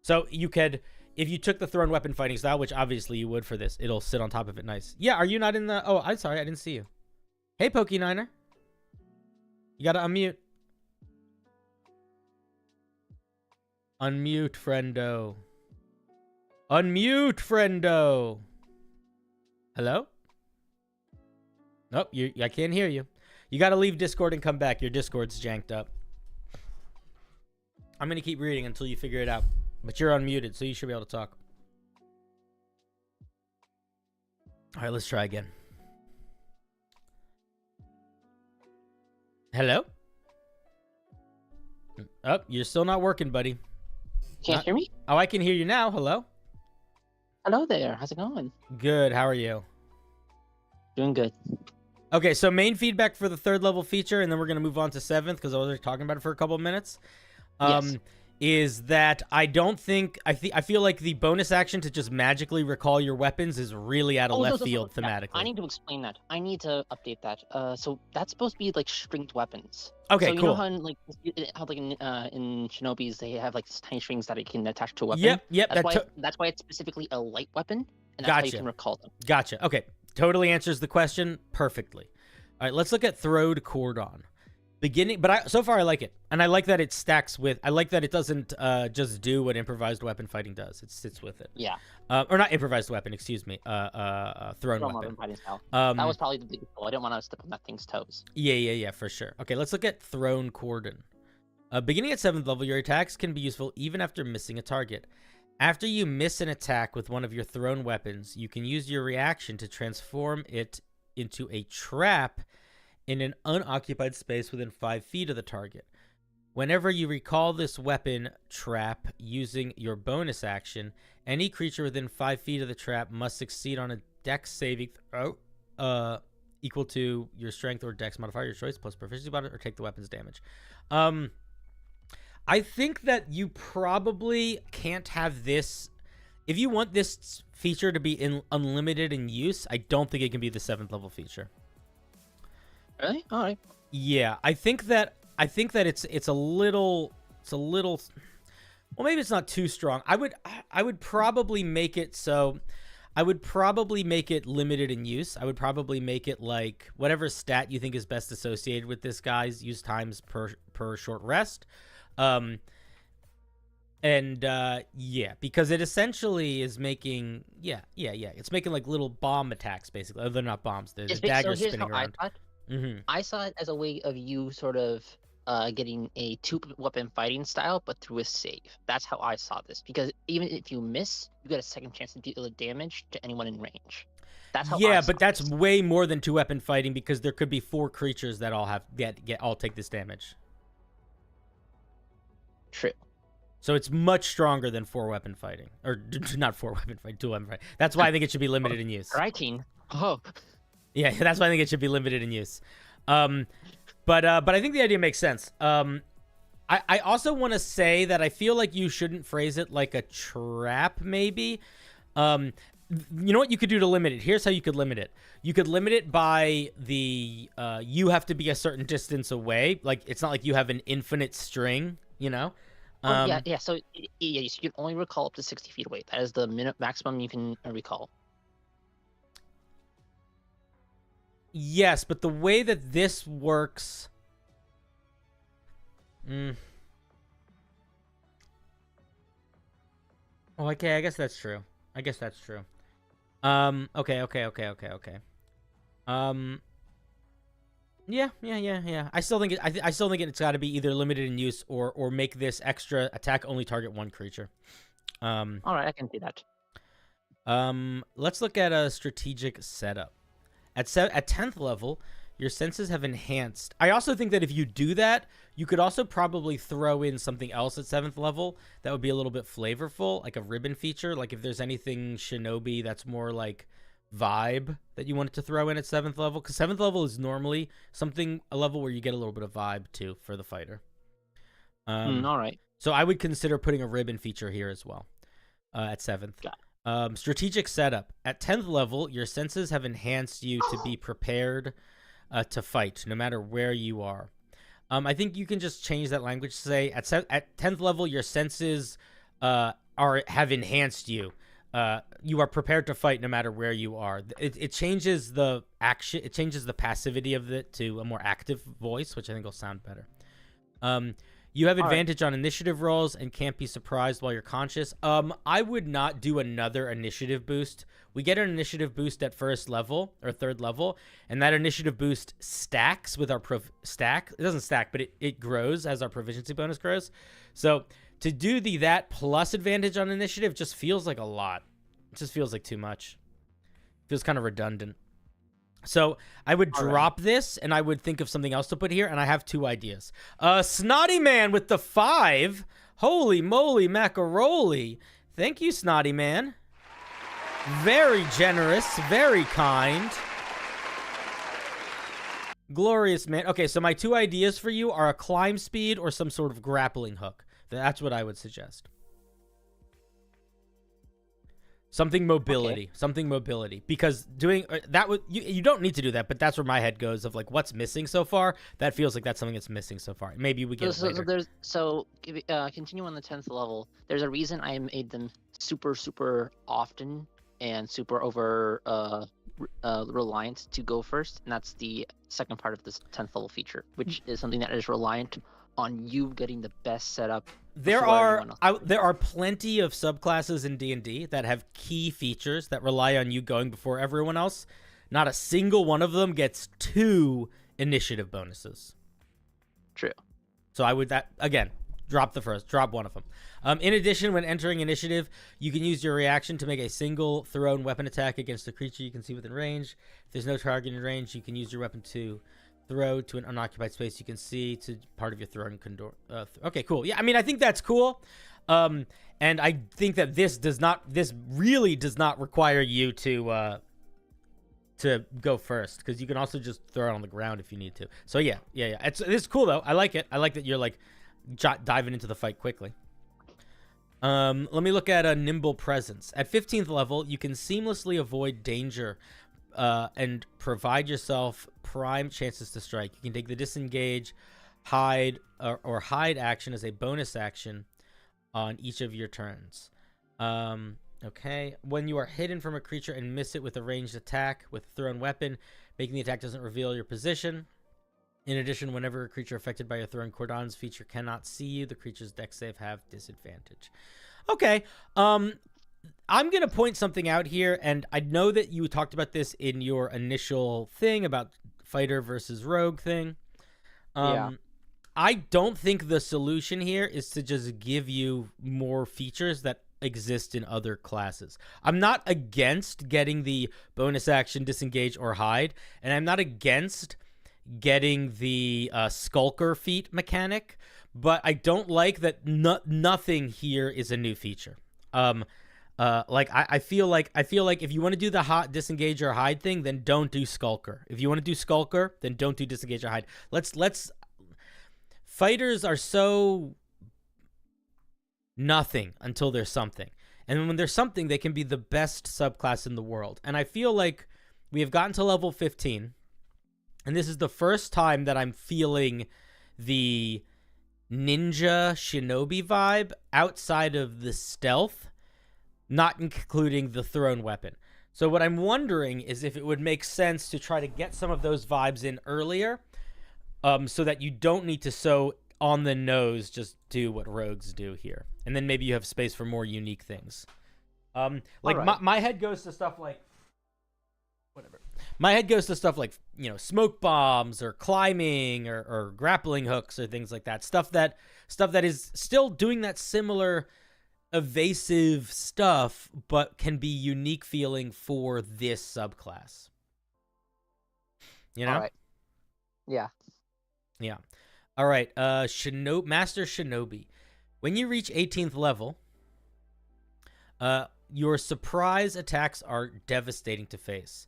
So you could, if you took the thrown weapon fighting style, which obviously you would for this, it'll sit on top of it nice. Yeah, are you not in the... Oh, I'm sorry, I didn't see you. Hey, Pokey9er. You gotta unmute. Unmute, friendo. Unmute, friendo. Hello? Nope, I can't hear you. You gotta leave Discord and come back. Your Discord's janked up. I'm gonna keep reading until you figure it out. But you're unmuted, so you should be able to talk. All right, let's try again. Hello? Oh, you're still not working, buddy. Can't hear me? Oh, I can hear you now. Hello? Hello there. How's it going? Good. How are you? Doing good. Okay, so main feedback for the 3rd level feature, and then we're going to move on to 7th, because I was already talking about it for a couple of minutes. Yes. Is that I don't think... I feel like the bonus action to just magically recall your weapons is really out of left field thematically. I need to explain that. I need to update that. So that's supposed to be like stringed weapons. Okay, so you cool. know how in, in Shinobis they have like tiny strings that it can attach to a weapon? Yep. That's why it's specifically a light weapon, and that's Gotcha. how you can recall them. Gotcha. Okay. Totally answers the question perfectly. All right, let's look at Throwed Cordon. But so far I like it, and I like that it stacks with. I like that it doesn't just do what improvised weapon fighting does. It sits with it. Yeah. Or not improvised weapon. Excuse me. Thrown weapon. Fighting style. That was probably the biggest goal. I didn't want to step on that thing's toes. Yeah, for sure. Okay, let's look at Thrown Cordon. Beginning at 7th level, your attacks can be useful even after missing a target. After you miss an attack with one of your thrown weapons, you can use your reaction to transform it into a trap in an unoccupied space within 5 feet of the target. Whenever you recall this weapon trap using your bonus action, any creature within 5 feet of the trap must succeed on a dex saving throw equal to your strength or dex modifier, your choice, plus proficiency bonus, or take the weapon's damage. I think that you probably can't have this... If you want this feature to be unlimited in use, I don't think it can be the 7th level feature. Really? All right. Yeah, I think that it's a little well, maybe it's not too strong. I would probably make it so I would probably make it limited in use. I would probably make it like whatever stat you think is best associated with this guy's use times per short rest. Yeah, because it essentially is making it's making like little bomb attacks basically. They're not bombs, they're daggers spinning around. I saw it as a way of you sort of getting a 2-weapon fighting style, but through a save. That's how I saw this, because even if you miss, you get a second chance to deal damage to anyone in range. That's how. Yeah, but that's way more than 2-weapon fighting, because there could be 4 creatures that all have all take this damage. True. So it's much stronger than 4-weapon fighting, or not 4-weapon fighting, 2-weapon fighting. That's why I think it should be limited in use. Writing. Oh. Yeah, that's why I think it should be limited in use. But I think the idea makes sense. I also want to say that I feel like you shouldn't phrase it like a trap, maybe. You know what you could do to limit it? Here's how you could limit it. You could limit it by the you have to be a certain distance away. Like, it's not like you have an infinite string, you know? Yeah. So you can only recall up to 60 feet away. That is the maximum you can recall. Yes, but the way that this works... Oh, okay, I guess that's true. Okay. Yeah. I still think it's got to be either limited in use or make this extra attack only target 1 creature. All right, I can do that. Let's look at a strategic setup. At 10th level, your senses have enhanced. I also think that if you do that, you could also probably throw in something else at 7th level that would be a little bit flavorful, like a ribbon feature. Like if there's anything shinobi that's more like vibe that you wanted to throw in at 7th level, because 7th level is normally a level where you get a little bit of vibe too for the fighter. All right. So I would consider putting a ribbon feature here as well at 7th. Strategic setup. At 10th level, your senses have enhanced you to be prepared to fight, no matter where you are. I think you can just change that language to say, at 10th level, your senses have enhanced you. You are prepared to fight no matter where you are. It changes the action. It changes the passivity of it to a more active voice, which I think will sound better. You have advantage on initiative rolls and can't be surprised while you're conscious. I would not do another initiative boost. We get an initiative boost at 1st level or 3rd level, and that initiative boost stacks with our stack. It doesn't stack, but it grows as our proficiency bonus grows. So to do that plus advantage on initiative just feels like a lot. It just feels like too much. Feels kind of redundant. So I would drop this, and I would think of something else to put here, and I have 2 ideas. Snotty Man with the 5. Holy moly macaroli. Thank you, Snotty Man. Very generous, very kind. Glorious, man. Okay, so my 2 ideas for you are a climb speed or some sort of grappling hook. That's what I would suggest. Something mobility, because doing that would you don't need to do that, but that's where my head goes of like what's missing so far. That feels like that's something that's missing so far. Maybe we get it later. Continue on the 10th level. There's a reason I made them super often and super over reliant to go first, and that's the second part of this 10th level feature, which is something that is reliant on you getting the best setup. There are plenty of subclasses in D&D that have key features that rely on you going before everyone else. Not a single one of them gets 2 initiative bonuses. True. So I would drop one of them. In addition, when entering initiative, you can use your reaction to make a single thrown weapon attack against a creature you can see within range. If there's no target in range, you can use your weapon to throw to an unoccupied space you can see to part of your thrown condor. Okay, cool. Yeah, I mean, I think that's cool. And I think that this really does not require you to go first, because you can also just throw it on the ground if you need to. So yeah. It's cool though. I like it. I like that you're like diving into the fight quickly. Let me look at a nimble presence. At 15th level, you can seamlessly avoid danger and provide yourself prime chances to strike. You can take the disengage, hide, or hide action as a bonus action on each of your turns. Okay. When you are hidden from a creature and miss it with a ranged attack with a thrown weapon, making the attack doesn't reveal your position. In addition, whenever a creature affected by your thrown cordons feature cannot see you, the creature's dex save have disadvantage. Okay. I'm going to point something out here, and I know that you talked about this in your initial thing about fighter versus rogue thing. I don't think the solution here is to just give you more features that exist in other classes. I'm not against getting the bonus action, disengage, or hide, and I'm not against getting the skulker feat mechanic, but I don't like that nothing here is a new feature. I feel like if you want to do the hot disengage or hide thing, then don't do skulker. If you want to do skulker, then don't do disengage or hide. Let's fighters are so nothing until there's something. And when there's something, they can be the best subclass in the world. And I feel like we have gotten to level 15, and this is the first time that I'm feeling the ninja shinobi vibe outside of the stealth, not including the thrown weapon. So what I'm wondering is if it would make sense to try to get some of those vibes in earlier, so that you don't need to so on the nose just do what rogues do here. And then maybe you have space for more unique things. My head goes to stuff like whatever. My head goes to stuff like, smoke bombs or climbing or grappling hooks or things like that. Stuff that is still doing that similar evasive stuff, but can be unique feeling for this subclass. All right. Yeah. Yeah. All right. Master Shinobi. When you reach 18th level, your surprise attacks are devastating to face.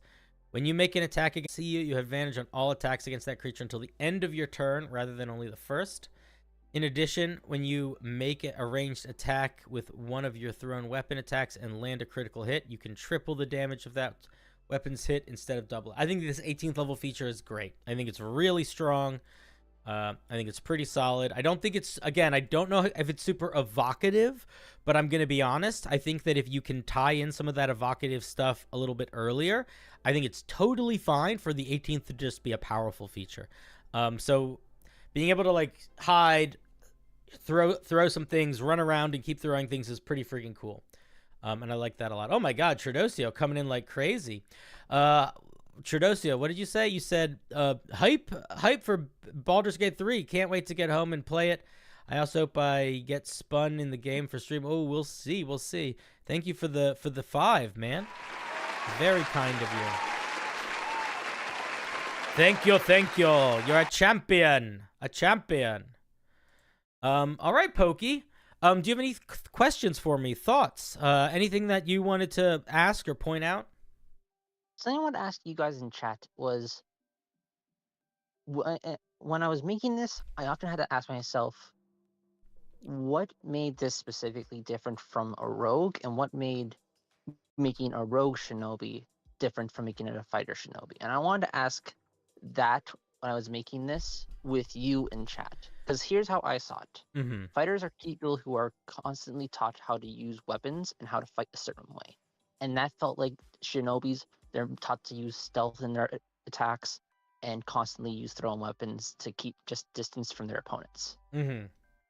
When you make an attack against you, you have advantage on all attacks against that creature until the end of your turn, rather than only the first. In addition, when you make a ranged attack with one of your thrown weapon attacks and land a critical hit, you can triple the damage of that weapon's hit instead of double. I think this 18th level feature is great. I think it's really strong. I think it's pretty solid. I don't think it's, again, I don't know if it's super evocative, but I'm going to be honest. I think that if you can tie in some of that evocative stuff a little bit earlier, I think it's totally fine for the 18th to just be a powerful feature. So being able to like hide, throw some things, run around and keep throwing things is pretty freaking cool. And I like that a lot. Oh my God, Tradosio coming in like crazy. Tradosio, what did you say? You said hype for Baldur's Gate 3. Can't wait to get home and play it. I also hope I get spun in the game for stream. Oh, we'll see. We'll see. Thank you for the 5, man. Very kind of you. Thank you, thank you. You're a champion. A champion. All right, Pokey. Do you have any questions for me? Thoughts? Anything that you wanted to ask or point out? Something I wanted to ask you guys in chat was, when I was making this, I often had to ask myself, what made this specifically different from a rogue, and what made making a rogue shinobi different from making it a fighter shinobi? And I wanted to ask that when I was making this with you in chat, because here's how I saw it. Mm-hmm. Fighters are people who are constantly taught how to use weapons and how to fight a certain way, and that felt like shinobis. They're taught to use stealth in their attacks and constantly use thrown weapons to keep just distance from their opponents. Mm-hmm.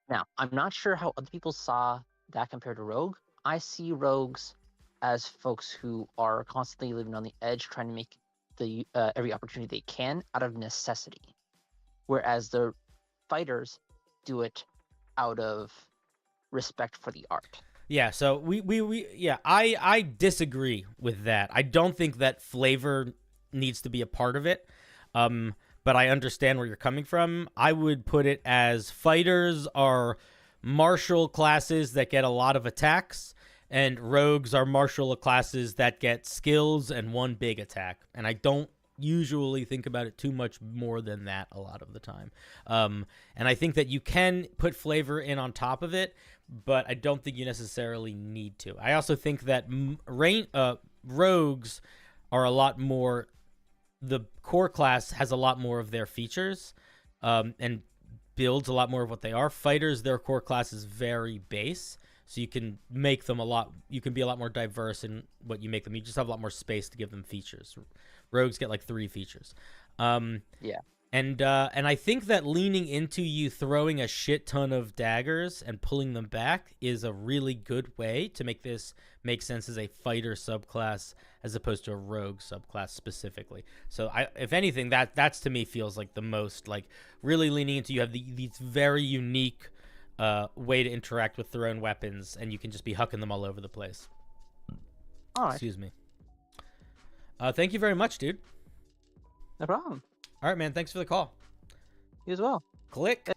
Now, I'm not sure how other people saw that compared to rogue. I see rogues as folks who are constantly living on the edge, trying to make the every opportunity they can out of necessity, whereas the fighters do it out of respect for the art. Yeah, so I disagree with that. I don't think that flavor needs to be a part of it. But I understand where you're coming from. I would put it as fighters are martial classes that get a lot of attacks, and rogues are martial classes that get skills and one big attack. And I don't usually think about it too much more than that a lot of the time. And I think that you can put flavor in on top of it, but I don't think you necessarily need to. I also think that rogues are a lot more, the core class has a lot more of their features and builds a lot more of what they are. Fighters, their core class is very base, so you can make them you can be a lot more diverse in what you make them. You just have a lot more space to give them features. Rogues get like 3 features. Yeah. And I think that leaning into you throwing a shit ton of daggers and pulling them back is a really good way to make this make sense as a fighter subclass as opposed to a rogue subclass specifically. So if anything, that's to me feels like the most like really leaning into you have these very unique way to interact with thrown weapons, and you can just be hucking them all over the place. All right. Excuse me. Thank you very much, dude. No problem. All right, man. Thanks for the call. You as well. Click.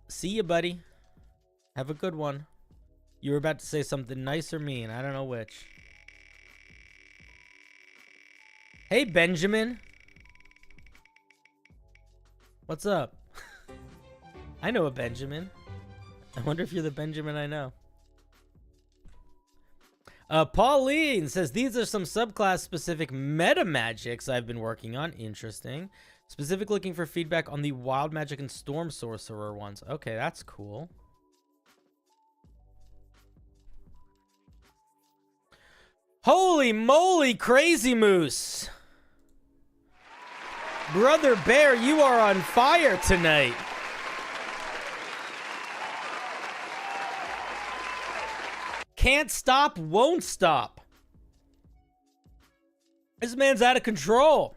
See you, buddy. Have a good one. You were about to say something nice or mean. I don't know which. Hey, Benjamin. What's up? I know a Benjamin. I wonder if you're the Benjamin I know. Pauline says, these are some subclass-specific meta magics I've been working on. Interesting. Specific looking for feedback on the Wild Magic and Storm Sorcerer ones. Okay, that's cool. Holy moly, Crazy Moose! Brother Bear, you are on fire tonight. Can't stop, won't stop. This man's out of control.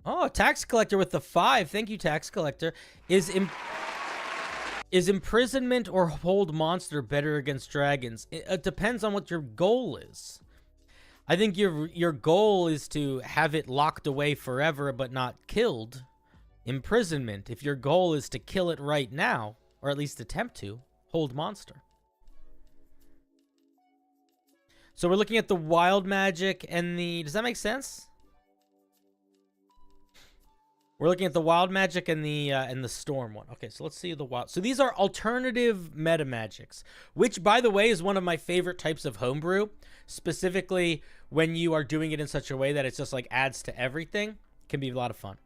Oh, Tax Collector with the 5. Thank you, Tax Collector. Is imprisonment or hold monster better against dragons? It depends on what your goal is. I think your goal is to have it locked away forever but not killed. Imprisonment. If your goal is to kill it right now, or at least attempt to, hold monster. So we're looking at the wild magic and the... Does that make sense? We're looking at the wild magic and the storm one. Okay, so let's see the wild. So these are alternative meta magics, which, by the way, is one of my favorite types of homebrew. Specifically, when you are doing it in such a way that it's just like adds to everything, it can be a lot of fun.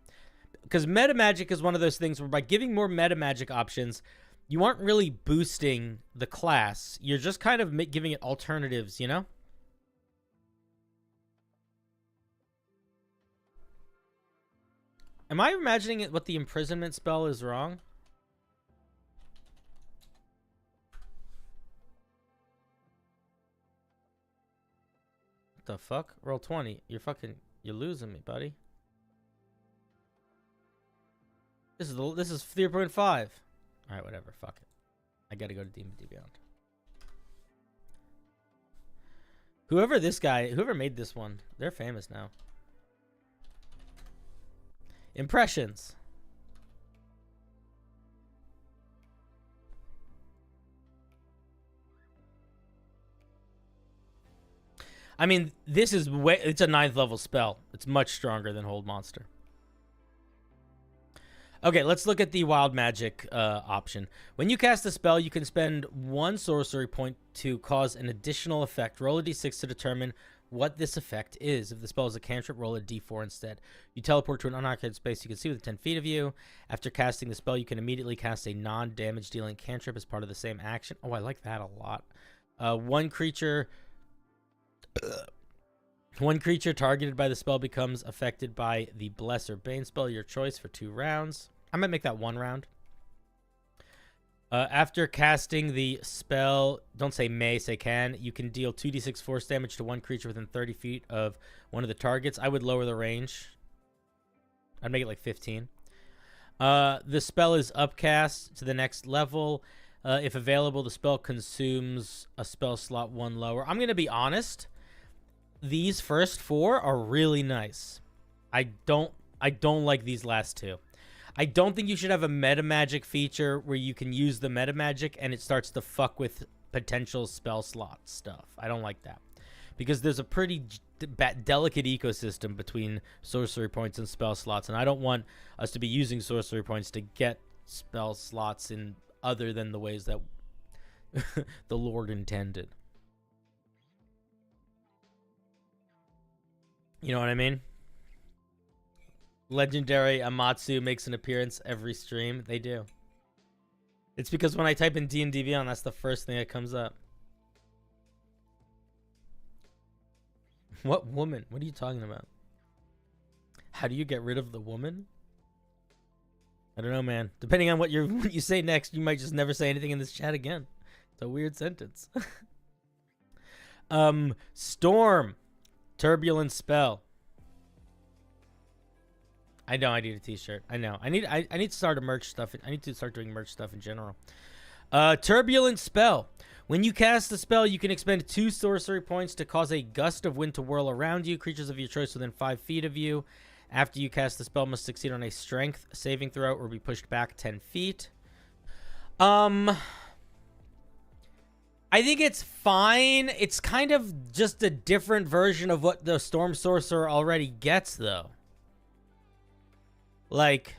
Because meta magic is one of those things where by giving more meta magic options, you aren't really boosting the class. You're just kind of giving it alternatives, you know? Am I imagining it what the imprisonment spell is wrong? What the fuck? Roll 20. You're losing me, buddy. This is 3.5. All right, whatever. Fuck it. I got to go to D&D Beyond. Whoever made this one, they're famous now. Impressions. I mean, this is it's a 9th level spell. It's much stronger than Hold Monster. Okay, let's look at the wild magic option. When you cast a spell, you can spend 1 sorcery point to cause an additional effect. Roll a d6 to determine what this effect is. If the spell is a cantrip, roll a d4 instead. You teleport to an unoccupied space you can see within 10 feet of you. After casting the spell, you can immediately cast a non-damage dealing cantrip as part of the same action. Oh, I like that a lot. One creature targeted by the spell becomes affected by the Bless or Bane spell, your choice, for 2 rounds. I might make that 1 round. After casting the spell, don't say may, say can, you can deal 2d6 force damage to 1 creature within 30 feet of one of the targets. I would lower the range. I'd make it like 15. The spell is upcast to the next level. If available, the spell consumes a spell slot 1 lower. I'm going to be honest. These first 4 are really nice. I don't like these last 2. I don't think you should have a meta magic feature where you can use the meta magic and it starts to fuck with potential spell slot stuff. I don't like that. Because there's a pretty delicate ecosystem between sorcery points and spell slots, and I don't want us to be using sorcery points to get spell slots in other than the ways that the Lord intended. You know what I mean? Legendary Amatsu makes an appearance every stream. They do. It's because when I type in D&D Beyond, that's the first thing that comes up. What woman? What are you talking about? How do you get rid of the woman? I don't know, man. Depending on what you say next, you might just never say anything in this chat again. It's a weird sentence. Storm. Turbulent spell. I know I need a t-shirt. I know. I need to start a merch stuff. I need to start doing merch stuff in general. Turbulent spell. When you cast the spell, you can expend 2 sorcery points to cause a gust of wind to whirl around you. Creatures of your choice within 5 feet of you. After you cast the spell, must succeed on a strength saving throw or be pushed back 10 feet. I think it's fine. It's kind of just a different version of what the Storm Sorcerer already gets, though. Like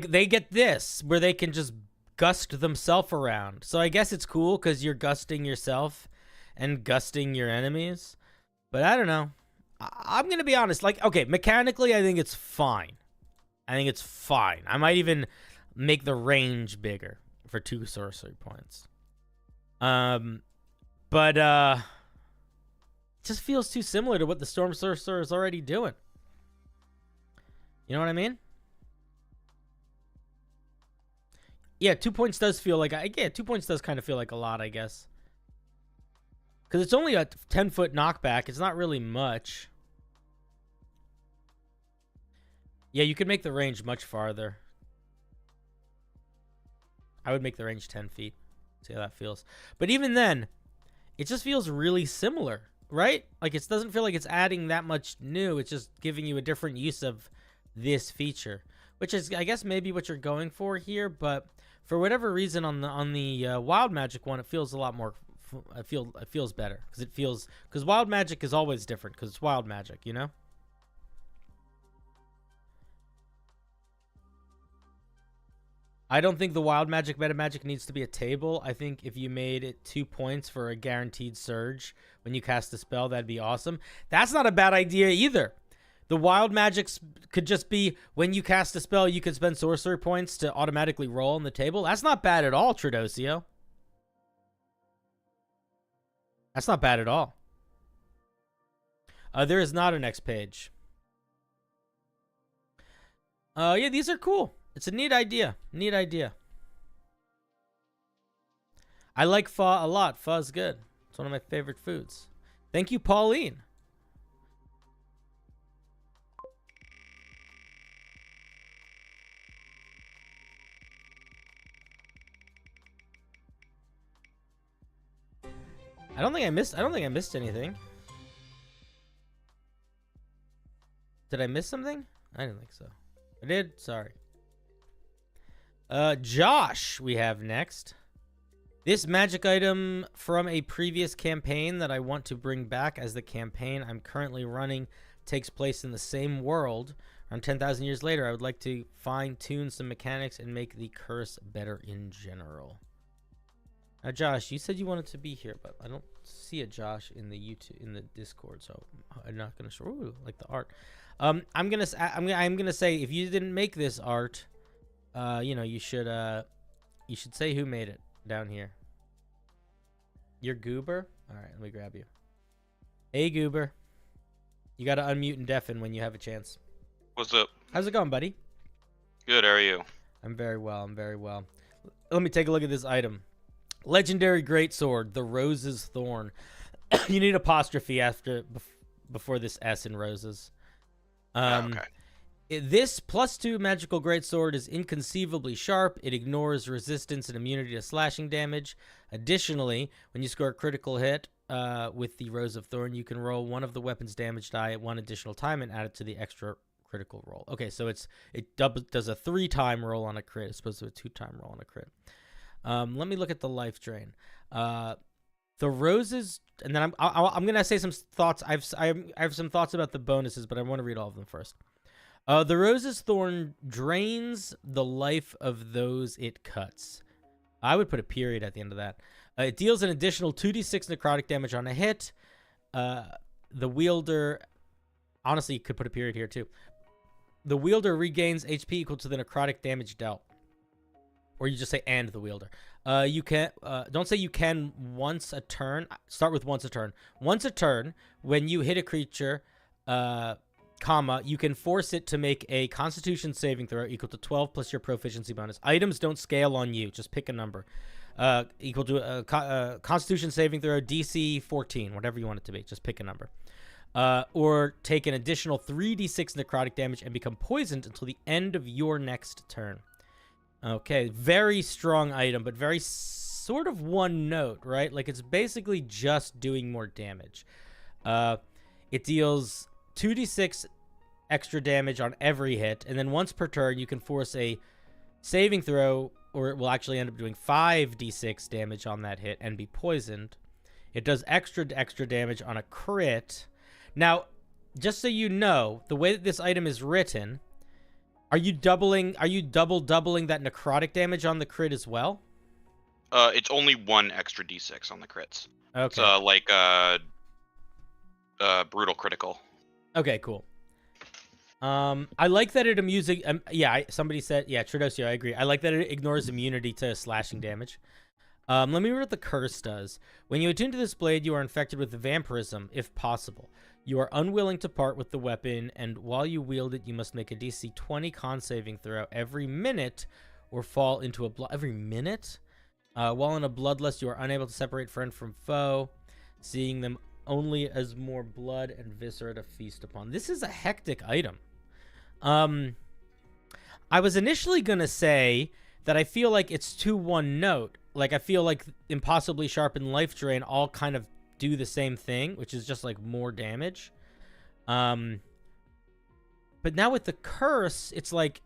they get this, where they can just gust themselves around. So I guess it's cool because you're gusting yourself and gusting your enemies. But I don't know. I'm going to be honest. Like, okay, mechanically, I think it's fine. I might even make the range bigger for 2 sorcery points. But it just feels too similar to what the Storm Sorcerer is already doing. You know what I mean? Yeah, 2 points does feel like... 2 points does kind of feel like a lot, I guess. Because it's only a 10-foot knockback. It's not really much. Yeah, you could make the range much farther. I would make the range 10 feet. See how that feels. But even then, it just feels really similar, right? Like, it doesn't feel like it's adding that much new. It's just giving you a different use of this feature, which is, I guess, maybe what you're going for here. But for whatever reason, on the Wild Magic one, it feels a lot more. It feels better because Wild Magic is always different because it's Wild Magic, you know. I don't think the Wild Magic Meta Magic needs to be a table. I think if you made it 2 points for a guaranteed surge when you cast a spell, that'd be awesome. That's not a bad idea either. The Wild Magics could just be when you cast a spell, you could spend sorcery points to automatically roll on the table. That's not bad at all, Tradosio. That's not bad at all. There is not a next page. Yeah, these are cool. It's a neat idea. Neat idea. I like pho a lot. Pho's good. It's one of my favorite foods. Thank you, Pauline. I don't think I missed anything. Did I miss something? I didn't think so. I did. Sorry. Josh, we have next. This magic item from a previous campaign that I want to bring back, as the campaign I'm currently running takes place in the same world. Around 10,000 years later, I would like to fine-tune some mechanics and make the curse better in general. Now, Josh, you said you wanted to be here, but I don't see a Josh in the Discord, so I'm not gonna show. Ooh, like the art. I'm gonna say if you didn't make this art, you should say who made it down here. You're Goober? All right, let me grab you. Hey, Goober. You got to unmute and deafen when you have a chance. What's up? How's it going, buddy? Good, how are you? I'm very well. I'm very well. Let me take a look at this item. Legendary Greatsword, the Rose's Thorn. You need apostrophe before this S in Roses. Okay. This +2 magical greatsword is inconceivably sharp. It ignores resistance and immunity to slashing damage. Additionally, when you score a critical hit with the Rose of Thorn, you can roll one of the weapon's damage die at one additional time and add it to the extra critical roll. Okay, so it does a 3-time roll on a crit as opposed to a 2-time roll on a crit. Let me look at the life drain. The roses, and then I'm gonna say some thoughts. I have some thoughts about the bonuses, but I want to read all of them first. The Rose's Thorn drains the life of those it cuts. I would put a period at the end of that. It deals an additional 2d6 necrotic damage on a hit. The wielder, honestly, you could put a period here too. The wielder regains HP equal to the necrotic damage dealt. Or you just say and the wielder. You can don't say you can once a turn. Start with once a turn. Once a turn, when you hit a creature, you can force it to make a Constitution saving throw equal to 12 plus your proficiency bonus. Items don't scale on you. Just pick a number. Equal to a Constitution saving throw DC 14, whatever you want it to be. Just pick a number. Or take an additional 3d6 necrotic damage and become poisoned until the end of your next turn. Okay, very strong item, but very sort of one note, right? Like, it's basically just doing more damage. It deals 2d6 extra damage on every hit, and then once per turn, you can force a saving throw, or it will actually end up doing 5d6 damage on that hit and be poisoned. It does extra damage on a crit. Now, just so you know, the way that this item is written, are you doubling that necrotic damage on the crit as well? It's only one extra d6 on the crits. Okay. It's like brutal critical. Okay, cool. I like that it somebody said, Tradosio, I agree. I like that it ignores immunity to slashing damage. Let me read what the curse does. When you attune to this blade, you are infected with vampirism, if possible. You are unwilling to part with the weapon, and while you wield it, you must make a DC 20 con saving throw every minute, or fall into a every minute. While in a bloodlust, you are unable to separate friend from foe, seeing them only as more blood and viscera to feast upon. This is a hectic item. I was initially gonna say that I feel like it's too one note. Like I feel like Impossibly Sharp and Life Drain all kind of do the same thing, which is just like more damage. But now with the curse, it's like,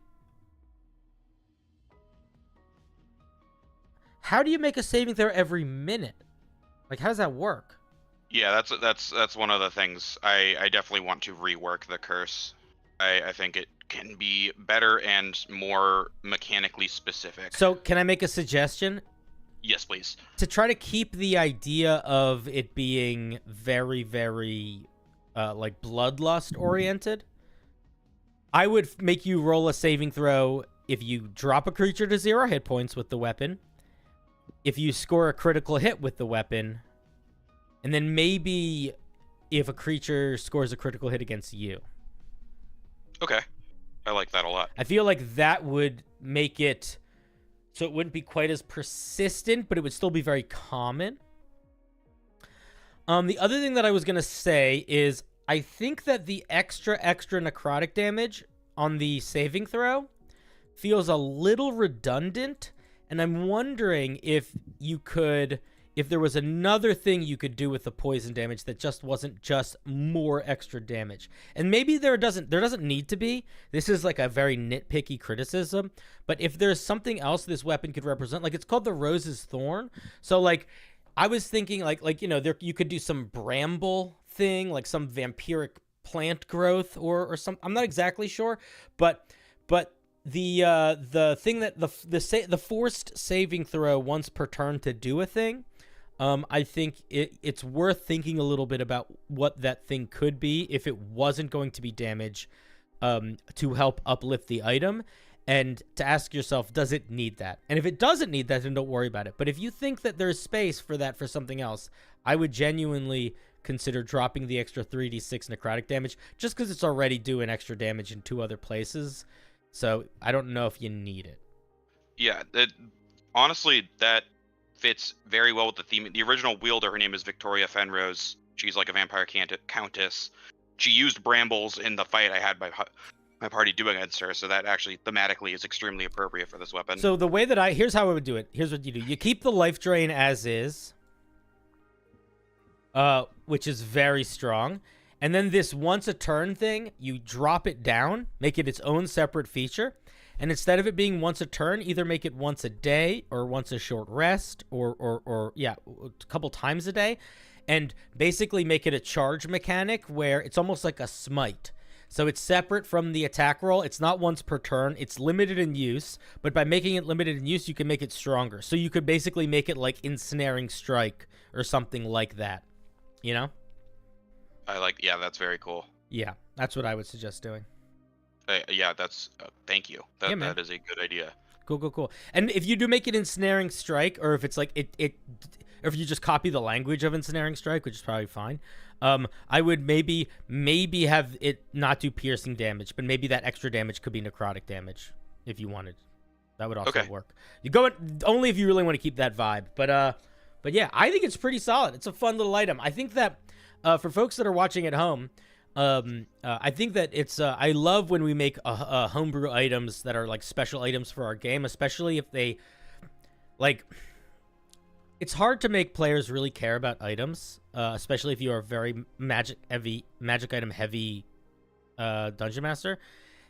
how do you make a saving throw every minute? Like, how does that work? Yeah, that's one of the things. I definitely want to rework the curse. I think it can be better and more mechanically specific. So, can I make a suggestion? Yes, please. To try to keep the idea of it being very, very, like, bloodlust oriented, I would make you roll a saving throw if you drop a creature to 0 hit points with the weapon, if you score a critical hit with the weapon, and then maybe if a creature scores a critical hit against you. Okay. I like that a lot. I feel like that would make it so it wouldn't be quite as persistent, but it would still be very common. The other thing that I was going to say is I think that the extra necrotic damage on the saving throw feels a little redundant, and I'm wondering if you could, if there was another thing you could do with the poison damage that just wasn't just more extra damage. And maybe there doesn't need to be. This is like a very nitpicky criticism, but if there's something else this weapon could represent, like it's called the Rose's Thorn. So like I was thinking like you know, there you could do some bramble thing, like some vampiric plant growth or some, I'm not exactly sure, but the thing that the forced saving throw once per turn to do a thing, I think it's worth thinking a little bit about what that thing could be if it wasn't going to be damage, to help uplift the item, and to ask yourself, does it need that? And if it doesn't need that, then don't worry about it. But if you think that there's space for that for something else, I would genuinely consider dropping the extra 3d6 necrotic damage, just because it's already doing extra damage in 2 other places. So I don't know if you need it. Yeah, honestly, that fits very well with the theme. The original wielder, her name is Victoria Fenrose. She's like a vampire countess. She used brambles in the fight I had my party doing against her, so that actually thematically is extremely appropriate for this weapon. So the way that here's how I would do it. Here's what you do. You keep the life drain as is, which is very strong. And then this once a turn thing, you drop it down, make it its own separate feature. And instead of it being once a turn, either make it once a day or once a short rest or yeah, a couple times a day. And basically make it a charge mechanic where it's almost like a smite. So it's separate from the attack roll. It's not once per turn. It's limited in use. But by making it limited in use, you can make it stronger. So you could basically make it like Ensnaring Strike or something like that. You know? Yeah, that's very cool. Yeah, that's what I would suggest doing. Yeah, that's thank you. That is a good idea. Cool. And if you do make it Ensnaring Strike, or if it's like or if you just copy the language of Ensnaring Strike, which is probably fine, I would maybe have it not do piercing damage, but maybe that extra damage could be necrotic damage if you wanted. That would also work. You go only if you really want to keep that vibe, but yeah, I think it's pretty solid. It's a fun little item. I think that for folks that are watching at home, I think that it's I love when we make homebrew items that are like special items for our game, especially if they like. It's hard to make players really care about items, especially if you are a very magic item heavy dungeon master.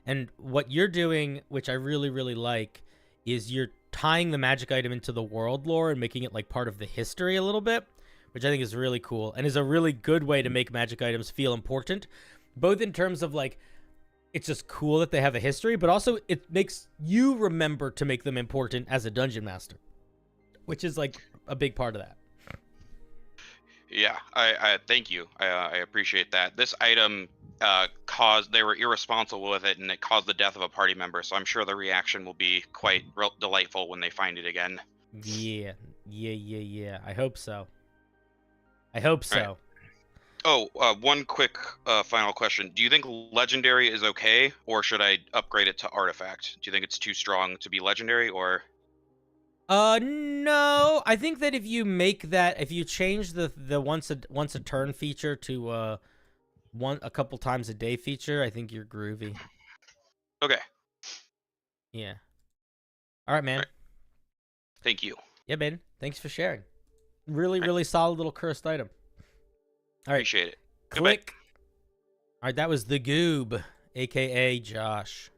And what you're doing, which I really, really like, is you're tying the magic item into the world lore and making it like part of the history a little bit, which I think is really cool and is a really good way to make magic items feel important, both in terms of like, it's just cool that they have a history, but also it makes you remember to make them important as a dungeon master, which is like a big part of that. Yeah, I thank you. I appreciate that. This item they were irresponsible with it, and it caused the death of a party member. So I'm sure the reaction will be quite delightful when they find it again. Yeah. I hope so. Right. Oh, one quick final question. Do you think legendary is okay, or should I upgrade it to artifact? Do you think it's too strong to be legendary, or? No. I think that if you change the once a turn feature to a couple times a day feature, I think you're groovy. Okay. Yeah. All right, man. All right. Thank you. Yeah, man. Thanks for sharing. Really solid little cursed item. All right. Appreciate it. Click. All right, that was the Goob, aka Josh.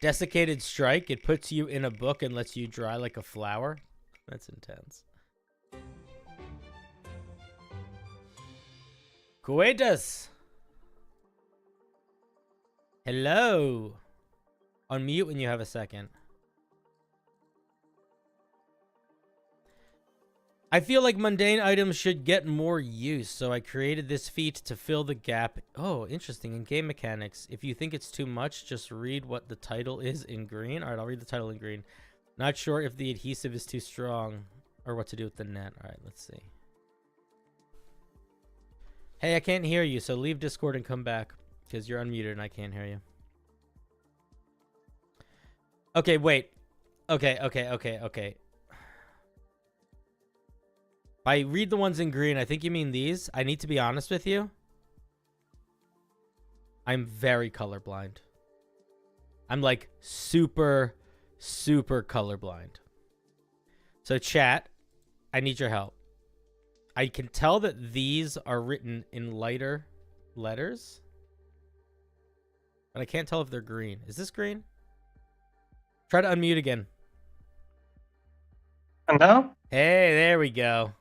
Desiccated Strike. It puts you in a book and lets you dry like a flower. That's intense. Cuetas. Hello. Unmute when you have a second. I feel like mundane items should get more use, so I created this feat to fill the gap. Oh, interesting. In game mechanics, if you think it's too much, just read what the title is in green. All right, I'll read the title in green. Not sure if the adhesive is too strong or what to do with the net. All right, let's see. Hey, I can't hear you, so leave Discord and come back because you're unmuted and I can't hear you. Okay, wait. Okay. By read the ones in green, I think you mean these. I need to be honest with you. I'm very colorblind. I'm like super colorblind. So chat, I need your help. I can tell that these are written in lighter letters, but I can't tell if they're green. Is this green? Try to unmute again. And now? Hey, there we go.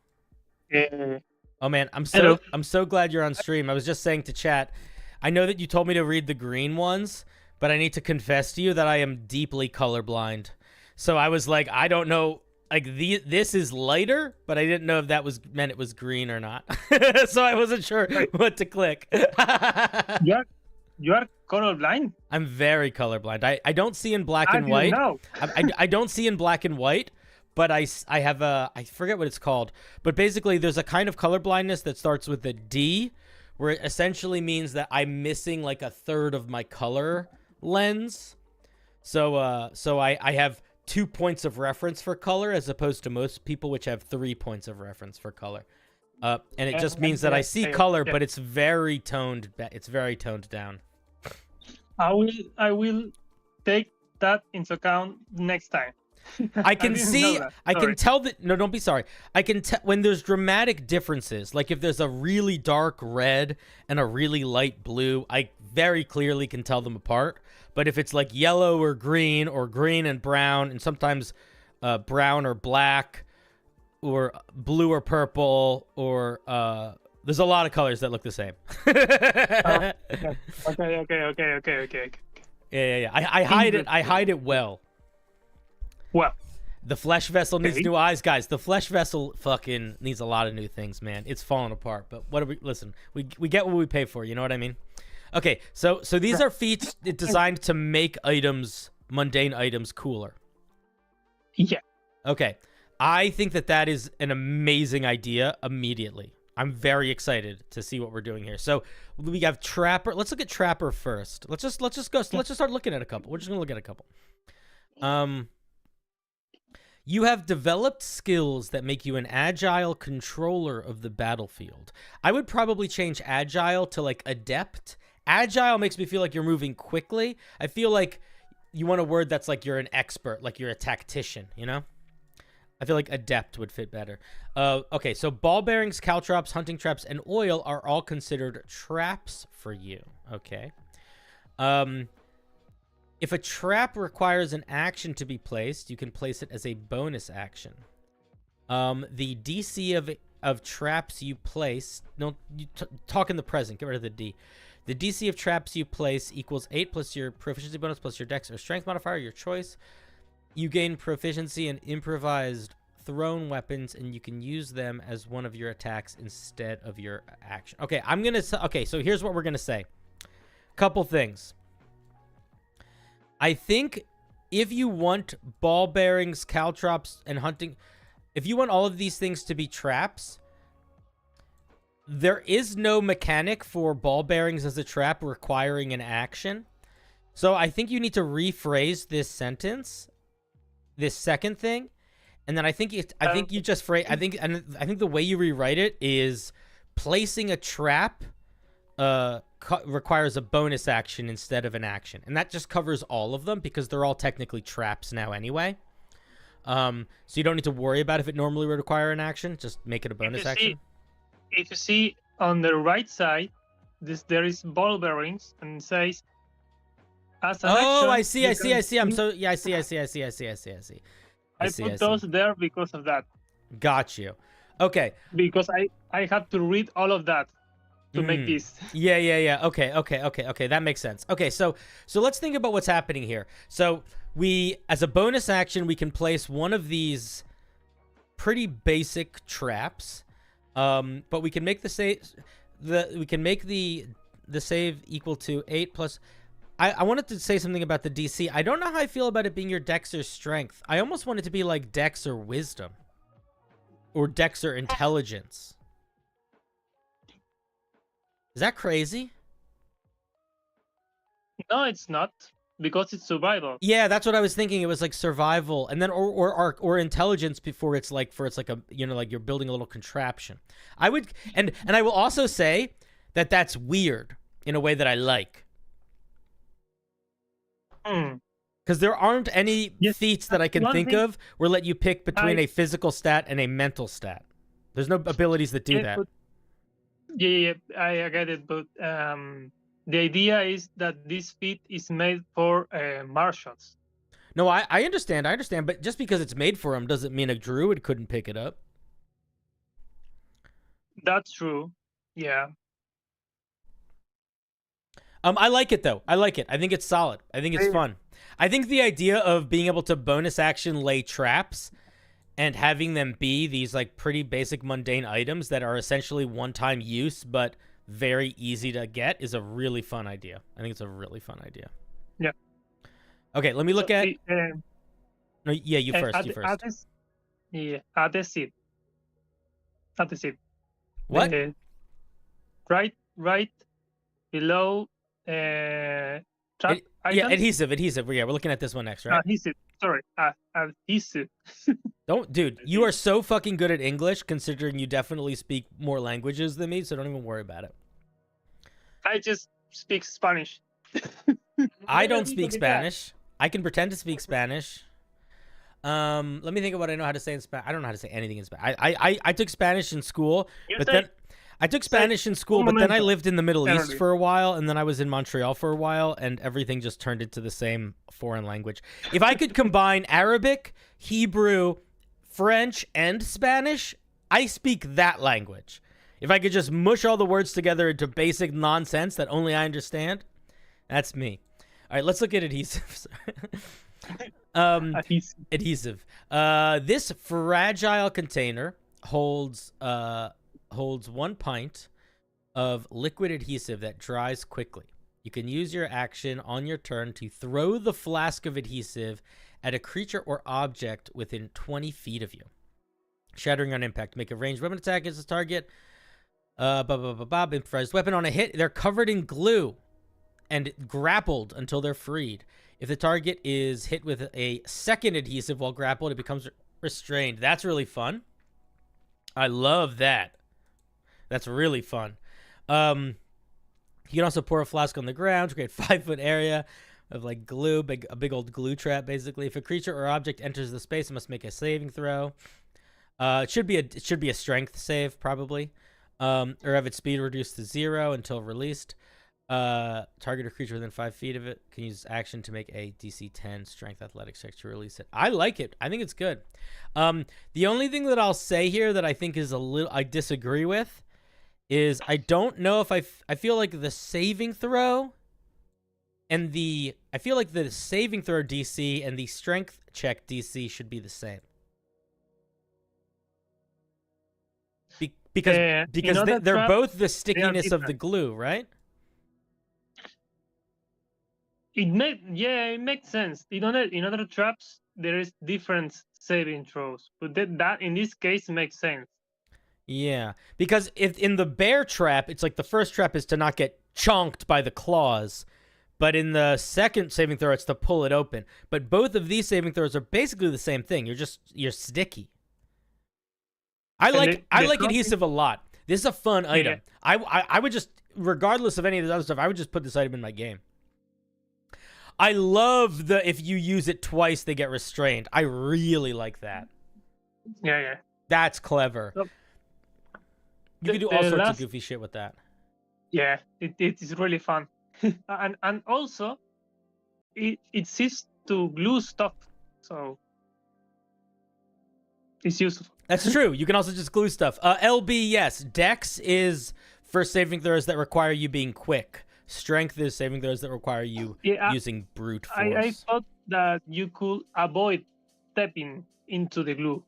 Oh man, I'm so glad you're on stream. I was just saying to chat, I know that you told me to read the green ones, but I need to confess to you that I am deeply colorblind. So I was like, I don't know, like this is lighter, but I didn't know if that meant it was green or not. So I wasn't sure what to click. You are colorblind? I'm very colorblind. I don't see in black and white. I don't see in black and white. But I have I forget what it's called. But basically, there's a kind of colorblindness that starts with a D, where it essentially means that I'm missing like a third of my color lens. So I have 2 points of reference for color as opposed to most people, which have 3 points of reference for color. And it just means that I see color, but it's very toned. It's very toned down. I will take that into account next time. I can see, I can tell that, no, don't be sorry. I can tell when there's dramatic differences, like if there's a really dark red and a really light blue, I very clearly can tell them apart. But if it's like yellow or green and brown, and sometimes brown or black or blue or purple, or there's a lot of colors that look the same. Okay. Yeah. I hide it. I hide it well. Well, the flesh vessel needs new eyes, guys. The flesh vessel fucking needs a lot of new things, man. It's falling apart. But what do we listen? We get what we pay for. You know what I mean? Okay, so these are feats designed to make items, mundane items, cooler. Yeah. Okay, I think that is an amazing idea. Immediately, I'm very excited to see what we're doing here. So we have Trapper. Let's look at Trapper first. Let's just start looking at a couple. We're just gonna look at a couple. You have developed skills that make you an agile controller of the battlefield. I would probably change agile to like adept. Agile makes me feel like you're moving quickly. I feel like you want a word that's like you're an expert, like you're a tactician, you know? I feel like adept would fit better. Okay, so ball bearings, caltrops, hunting traps, and oil are all considered traps for you. Okay. If a trap requires an action to be placed, you can place it as a bonus action. The DC of traps you place... No, talk in the present. Get rid of the D. The DC of traps you place equals 8 plus your proficiency bonus plus your dex or strength modifier, your choice. You gain proficiency in improvised thrown weapons, and you can use them as one of your attacks instead of your action. Okay, okay, so here's what we're going to say. Couple things. I think if you want ball bearings, caltrops, and hunting, if you want all of these things to be traps, there is no mechanic for ball bearings as a trap requiring an action. So I think you need to rephrase this sentence, this second thing, and then I think you just phrase. I think the way you rewrite it is placing a trap requires a bonus action instead of an action, and that just covers all of them because they're all technically traps now anyway. So you don't need to worry about if it normally would require an action. Just make it a bonus action. If you see on the right side, there is ball bearings and it says as an action. Oh, I see. you I see. can I see. I'm use- so yeah. I see. I put those there because of that. Got you. Okay. Because I had to read all of that to make this. Yeah. Okay. That makes sense. Okay, so let's think about what's happening here. So we, as a bonus action, we can place one of these pretty basic traps, but we can make the save equal to 8 plus. I wanted to say something about the DC. I don't know how I feel about it being your Dex or Strength. I almost want it to be like Dex or Wisdom, or Dex or Intelligence. Is that crazy? No, it's not, because it's survival. Yeah, that's what I was thinking. It was like survival, and then or intelligence before it's like a like you're building a little contraption. I would and I will also say that that's weird in a way that I like, because there aren't any feats that I can one think thing of where let you pick between a physical stat and a mental stat. There's no abilities that do that. But, yeah, I get it, but the idea is that this feat is made for martials. No, I understand, but just because it's made for him doesn't mean a druid couldn't pick it up. That's true. Yeah. I like it though. I like it. I think it's solid. I think it's fun. I think the idea of being able to bonus action lay traps and having them be these like pretty basic mundane items that are essentially one-time use but very easy to get is a really fun idea. I think it's a really fun idea. Yeah. Okay, let me look at. No, yeah, you first. Add the seed. What? Right below trap items. Yeah, adhesive. Yeah, we're looking at this one next, right? Adhesive. Sorry, adhesive. Don't, dude. You are so fucking good at English, considering you definitely speak more languages than me. So don't even worry about it. I just speak Spanish. I don't speak Spanish. I can pretend to speak Spanish. Let me think of what I know how to say in Spanish. I don't know how to say anything in Spanish. I took Spanish in school, but then I took Spanish in school, but then I lived in the Middle East for a while, and then I was in Montreal for a while, and everything just turned into the same foreign language. If I could combine Arabic, Hebrew, French, and Spanish, I speak that language. If I could just mush all the words together into basic nonsense that only I understand, that's me. All right, let's look at adhesives. Adhesive. This fragile container holds 1 pint of liquid adhesive that dries quickly. You can use your action on your turn to throw the flask of adhesive at a creature or object within 20 feet of you. Shattering on impact. Make a ranged weapon attack against the target. Improvised weapon on a hit. They're covered in glue and grappled until they're freed. If the target is hit with a second adhesive while grappled, it becomes restrained. That's really fun. I love that. That's really fun. You can also pour a flask on the ground to create a 5-foot area of like glue, a big old glue trap, basically. If a creature or object enters the space, it must make a saving throw. It should be a strength save, probably. Or have its speed reduced to 0 until released. Target or creature within 5 feet of it can use action to make a DC 10 strength athletics check to release it. I like it. I think it's good. The only thing that I'll say here that I think is I disagree with is I don't know if I feel like the saving throw and I feel like the saving throw DC and the strength check DC should be the same. Because they're both the stickiness of the glue, right? It makes sense. In other traps, there is different saving throws, but that in this case makes sense. Yeah, because if in the bear trap, it's like the first trap is to not get chonked by the claws, but in the second saving throw, it's to pull it open. But both of these saving throws are basically the same thing. You're sticky. I like adhesive a lot. This is a fun item. I would just regardless of any of the other stuff, I would just put this item in my game. I love the if you use it twice, they get restrained. I really like that. Yeah. That's clever. So, You can do all sorts of goofy shit with that. Yeah, it is really fun. and also, it seems to glue stuff, so it's useful. That's true. You can also just glue stuff. LB, yes. Dex is for saving throws that require you being quick. Strength is saving throws that require you using brute force. I thought that you could avoid stepping into the glue.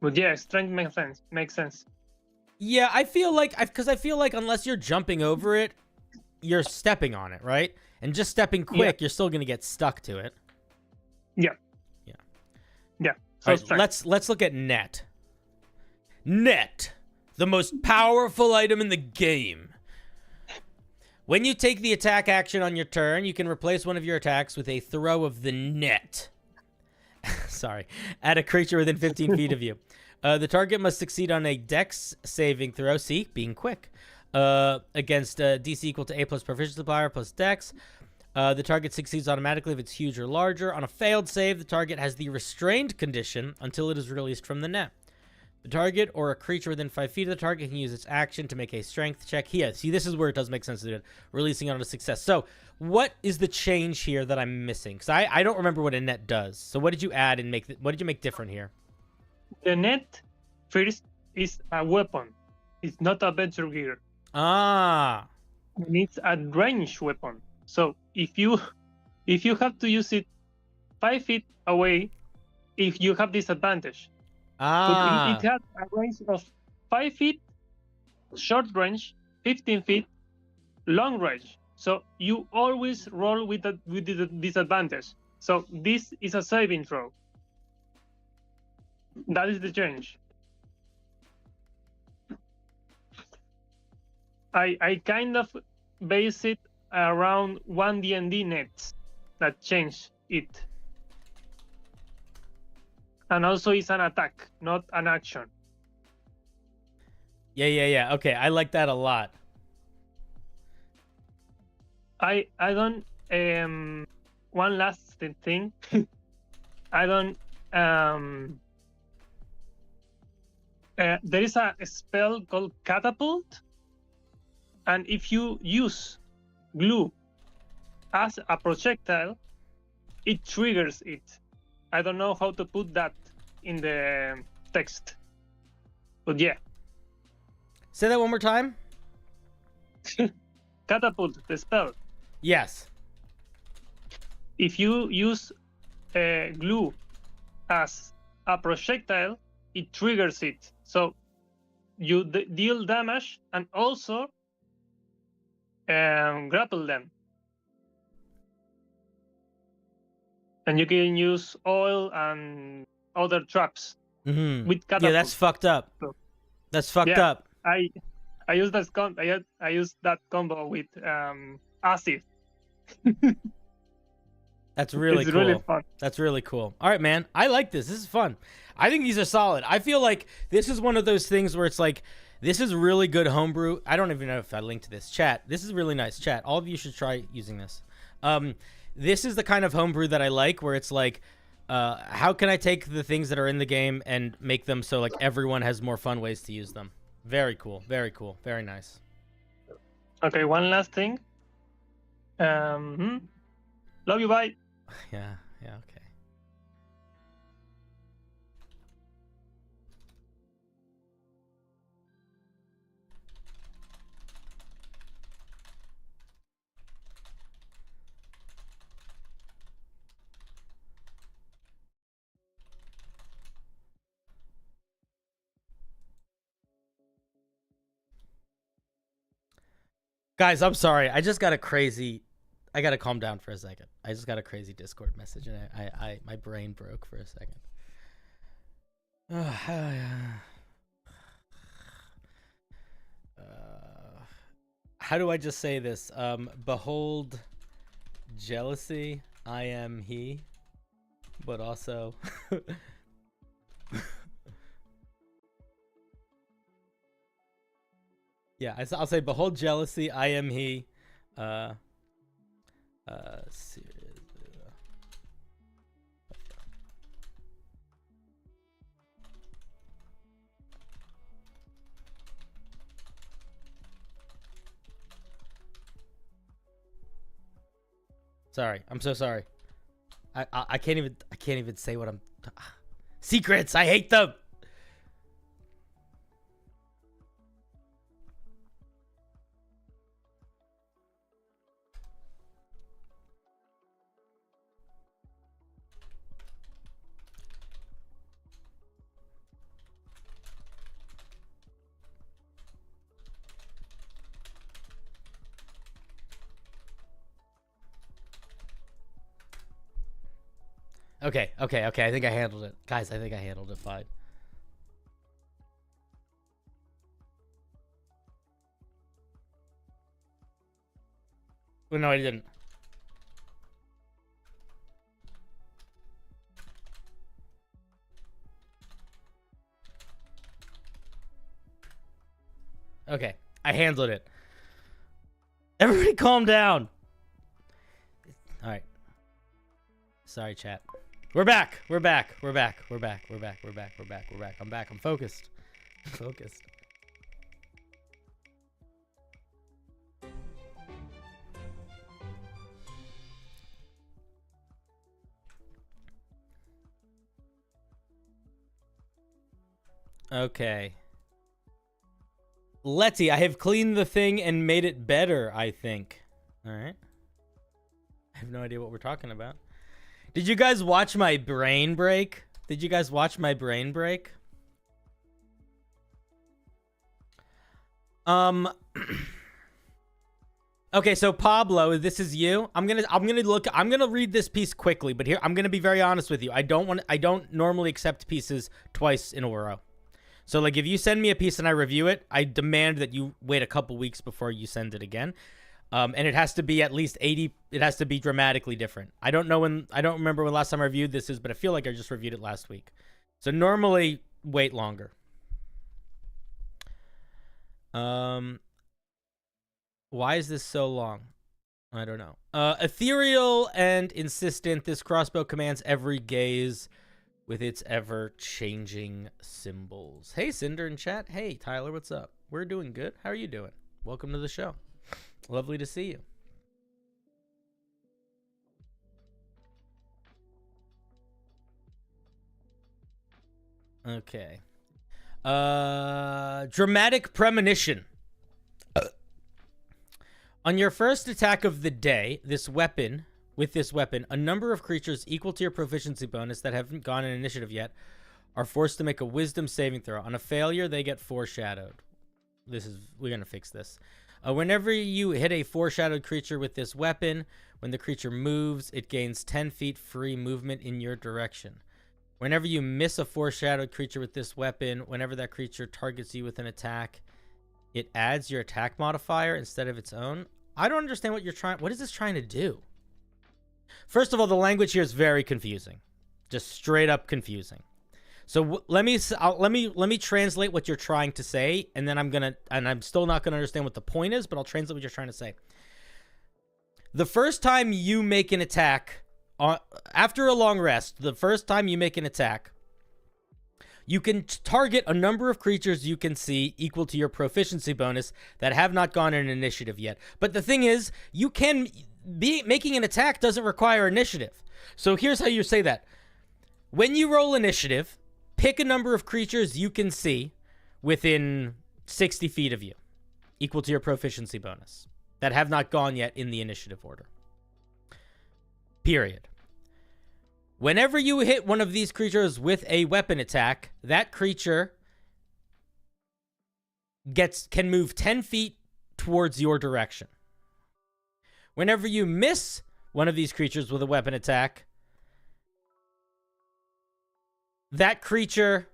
But yeah, strength makes sense. Yeah, I feel like unless you're jumping over it, you're stepping on it, right? And just stepping quick, you're still gonna get stuck to it. Yeah. So All right, let's look at net. Net, the most powerful item in the game. When you take the attack action on your turn, you can replace one of your attacks with a throw of the net. Sorry, at a creature within 15 feet of you. The target must succeed on a Dex saving throw. See, being quick. Against DC equal to A plus proficiency modifier plus Dex. The target succeeds automatically if it's huge or larger. On a failed save, the target has the restrained condition until it is released from the net. The target or a creature within 5 feet of the target can use its action to make a strength check. Here, see, this is where it does make sense to do it. Releasing it on a success. So, what is the change here that I'm missing? Because I don't remember what a net does. So, what did you add and make? What did you make different here? The net first is a weapon. It's not a adventure gear. Ah. And it's a ranged weapon. So if you have to use it 5 feet away, if you have disadvantage. Ah. But it has a range of 5 feet, short range, 15 feet, long range. So you always roll with the disadvantage. So this is a saving throw. That is the change. I kind of base it around 1 D&D nets that change it. And also it's an attack, not an action. Yeah. Okay, I like that a lot. I don't one last thing. I don't there is a spell called Catapult, and if you use glue as a projectile, it triggers it. I don't know how to put that in the text, but yeah. Say that one more time. Catapult, the spell. Yes. If you use glue as a projectile, it triggers it. So you deal damage and also grapple them. And you can use oil and other traps with catapult. Yeah, that's fucked up. That's fucked up. I use that I use that combo with acid. That's really it's cool. really fun. That's really cool. All right, man. I like this. This is fun. I think these are solid. I feel like this is one of those things where it's like, this is really good homebrew. I don't even know if I linked to this. Chat. This is really nice. Chat. All of you should try using this. This is the kind of homebrew that I like, where it's like, how can I take the things that are in the game and make them so like everyone has more fun ways to use them? Very cool. Very cool. Very nice. Okay, one last thing. Love you, bye. Yeah, okay. Guys, I'm sorry. I gotta calm down for a second. I just got a crazy Discord message and my brain broke for a second. How do I just say this? Behold jealousy, I am he, but also Yeah, I'll say, behold jealousy, I am he. Sorry, I'm so sorry. I can't even say what I'm. Secrets, I hate them. Okay. I think I handled it. Guys, I think I handled it fine. Well, no, I didn't. Okay, I handled it. Everybody calm down. All right. Sorry, chat. We're back. I'm back. I'm focused. Okay. Letty, I have cleaned the thing and made it better, I think. All right. I have no idea what we're talking about. Did you guys watch my brain break? Okay, so Pablo, this is you. I'm gonna read this piece quickly, but here I'm gonna be very honest with you. I don't normally accept pieces twice in a row. So like if you send me a piece and I review it, I demand that you wait a couple weeks before you send it again. And it has to be at least 80. It has to be dramatically different. I don't remember when last time I reviewed this is, but I feel like I just reviewed it last week. So normally wait longer. Why is this so long? I don't know. Ethereal and insistent, this crossbow commands every gaze with its ever-changing symbols. Hey, Cinder in chat. Hey, Tyler, what's up? We're doing good. How are you doing? Welcome to the show. Lovely to see you. Okay. Dramatic premonition. On your first attack of the day, with this weapon, a number of creatures equal to your proficiency bonus that haven't gone in initiative yet are forced to make a wisdom saving throw. On a failure, they get foreshadowed. We're going to fix this. Whenever you hit a foreshadowed creature with this weapon, when the creature moves, it gains 10 feet free movement in your direction. Whenever you miss a foreshadowed creature with this weapon, whenever that creature targets you with an attack, it adds your attack modifier instead of its own. I don't understand what is this trying to do? First of all, the language here is very confusing. Just straight up confusing. So let me translate what you're trying to say, and then I'm still not gonna understand what the point is, but I'll translate what you're trying to say. The first time you make an attack, after a long rest, the first time you make an attack, you can target a number of creatures you can see equal to your proficiency bonus that have not gone in initiative yet. But the thing is, making an attack doesn't require initiative. So here's how you say that. When you roll initiative, pick a number of creatures you can see within 60 feet of you, equal to your proficiency bonus, that have not gone yet in the initiative order. Period. Whenever you hit one of these creatures with a weapon attack, that creature can move 10 feet towards your direction. Whenever you miss one of these creatures with a weapon attack, that creature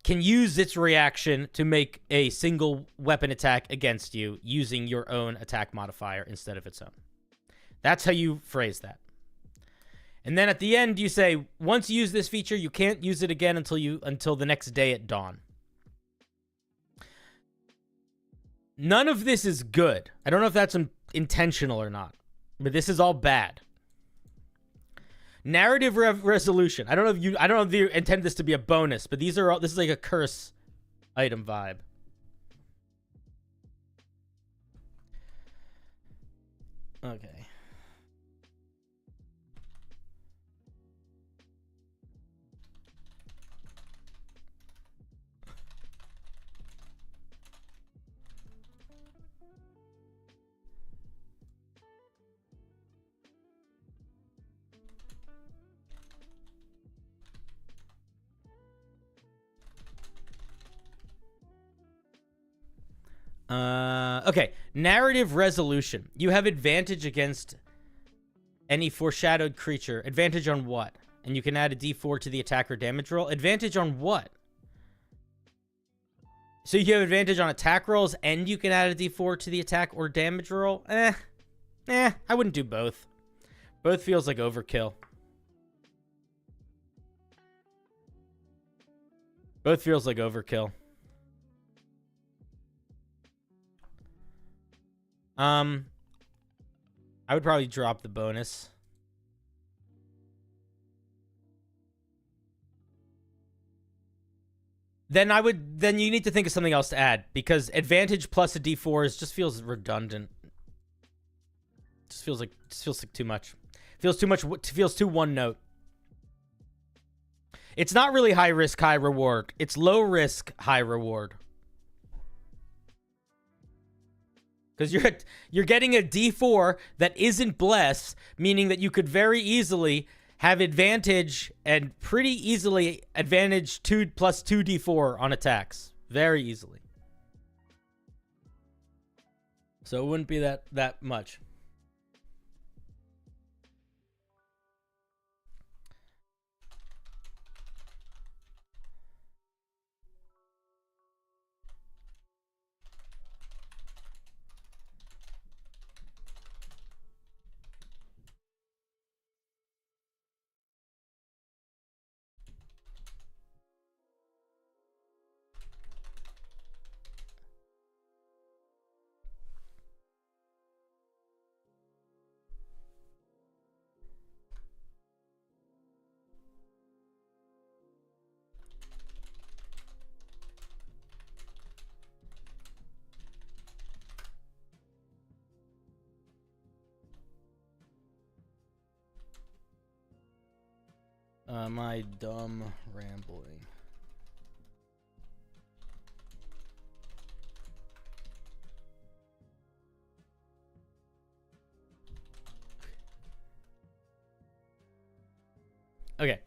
can use its reaction to make a single weapon attack against you using your own attack modifier instead of its own. That's how you phrase that. And then at the end, you say, once you use this feature, you can't use it again until the next day at dawn. None of this is good. I don't know if that's intentional or not, but this is all bad. Narrative resolution. I don't know if you intend this to be a bonus, but this is like a curse item vibe. Okay. Okay. Narrative resolution. You have advantage against any foreshadowed creature. Advantage on what? And you can add a d4 to the attack or damage roll. Advantage on what? So you have advantage on attack rolls and you can add a d4 to the attack or damage roll? I wouldn't do both. Both feels like overkill. Both feels like overkill. I would probably drop the bonus. Then you need to think of something else to add, because advantage plus a d4 just feels redundant. Just feels like too much. Feels too one note. It's not really high risk, high reward. It's low risk, high reward. Because you're getting a d4 that isn't bless, meaning that you could very easily have advantage and pretty easily advantage 2 plus 2d4 on attacks. Very easily. So it wouldn't be that much. My dumb rambling. Okay.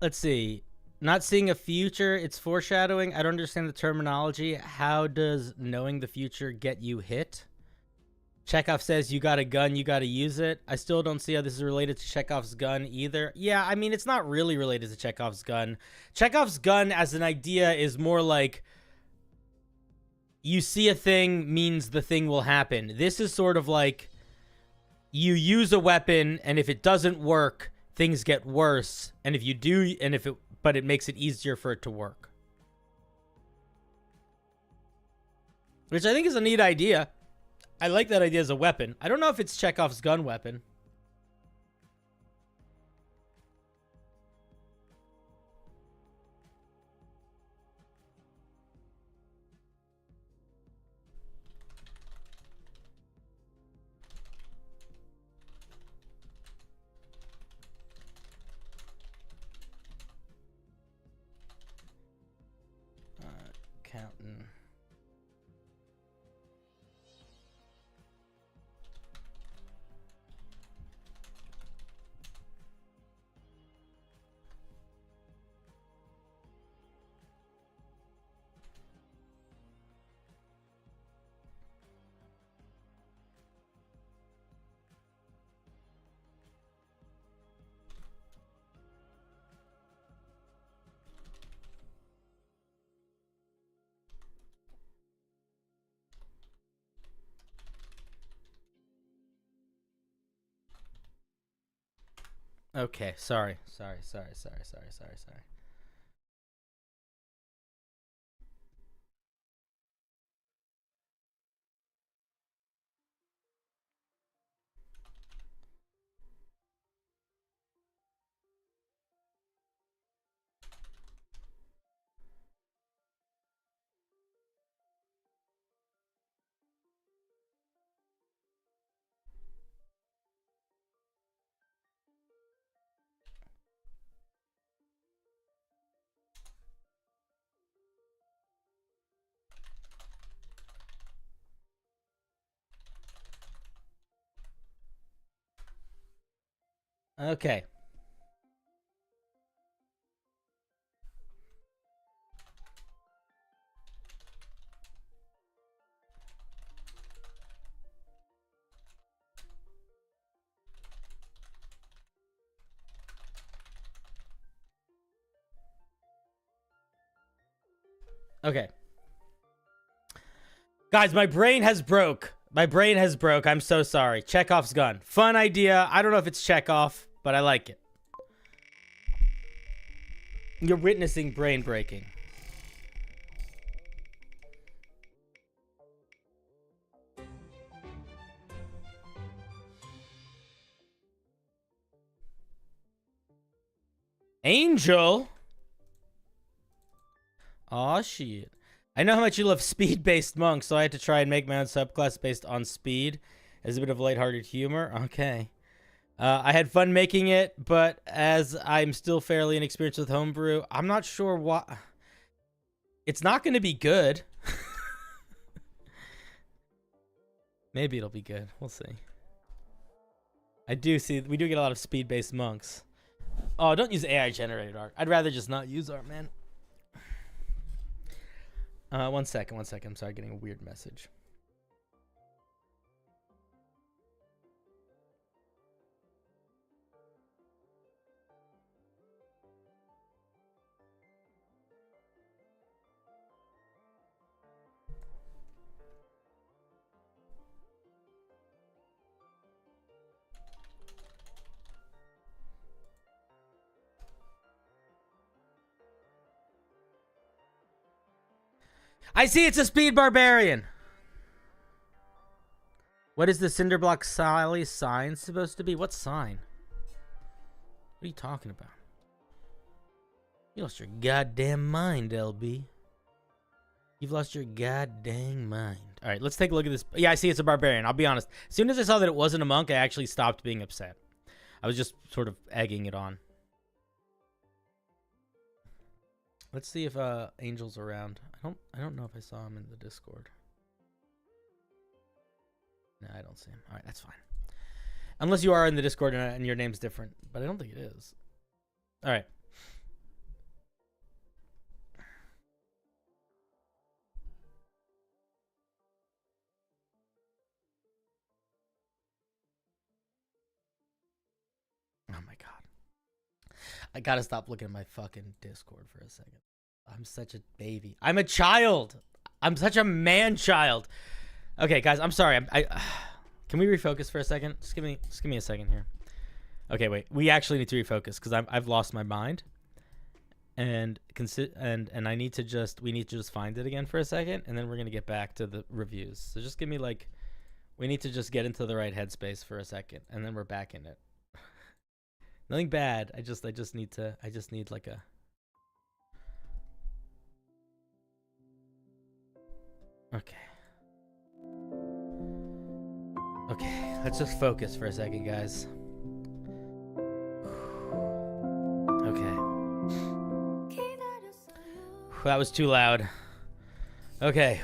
Let's see. Not seeing a future, it's foreshadowing. I don't understand the terminology. How does knowing the future get you hit? Chekhov says you got a gun, you got to use it. I still don't see how this is related to Chekhov's gun either. Yeah, I mean, it's not really related to Chekhov's gun. Chekhov's gun as an idea is more like you see a thing means the thing will happen. This is sort of like you use a weapon and if it doesn't work, things get worse. And if you do, but it makes it easier for it to work. Which I think is a neat idea. I like that idea as a weapon. I don't know if it's Chekhov's gun weapon. Counting. Okay, sorry. Okay. Okay. Guys, my brain has broke. My brain has broke. I'm so sorry. Chekhov's gun. Fun idea. I don't know if it's Chekhov, but I like it. You're witnessing brain breaking. Angel? Aw, shit. I know how much you love speed-based monks, so I had to try and make my own subclass based on speed as a bit of lighthearted humor. Okay. I had fun making it, but as I'm still fairly inexperienced with homebrew, I'm not sure what... It's not going to be good. Maybe it'll be good. We'll see. I do see... We do get a lot of speed-based monks. Oh, don't use AI-generated art. I'd rather just not use art, man. One second. I'm sorry, getting a weird message. I see it's a speed barbarian. What is the CinderBlocksally sign supposed to be? What sign? What are you talking about? You lost your goddamn mind, LB. You've lost your goddamn mind. All right, let's take a look at this. Yeah, I see it's a barbarian. I'll be honest. As soon as I saw that it wasn't a monk, I actually stopped being upset. I was just sort of egging it on. Let's see if Angel's around. I don't know if I saw him in the Discord. No, I don't see him. All right, that's fine. Unless you are in the Discord and your name's different, but I don't think it is. All right. Oh my God. I gotta stop looking at my fucking Discord for a second. I'm such a baby. I'm a child. I'm such a man-child. Okay, guys, I'm sorry. Can we refocus for a second? Just give me a second here. Okay, wait. We actually need to refocus because I've lost my mind, and I need to just find it again for a second, and then we're gonna get back to the reviews. So just give me like, we need to just get into the right headspace for a second, and then we're back in it. Nothing bad. I just need like a. Okay. Okay, let's just focus for a second, guys. Okay. That was too loud. Okay.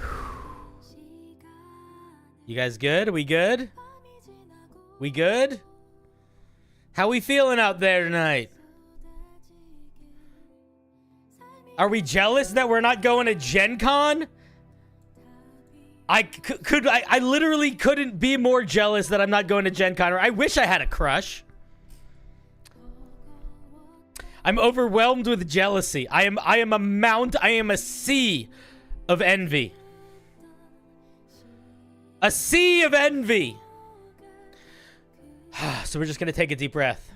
You guys good? We good? We good? How we feeling out there tonight? Are we jealous that we're not going to Gen Con? I literally couldn't be more jealous that I'm not going to Gen Con. I wish I had a crush. I'm overwhelmed with jealousy. I am a sea of envy. A sea of envy. So we're just gonna take a deep breath.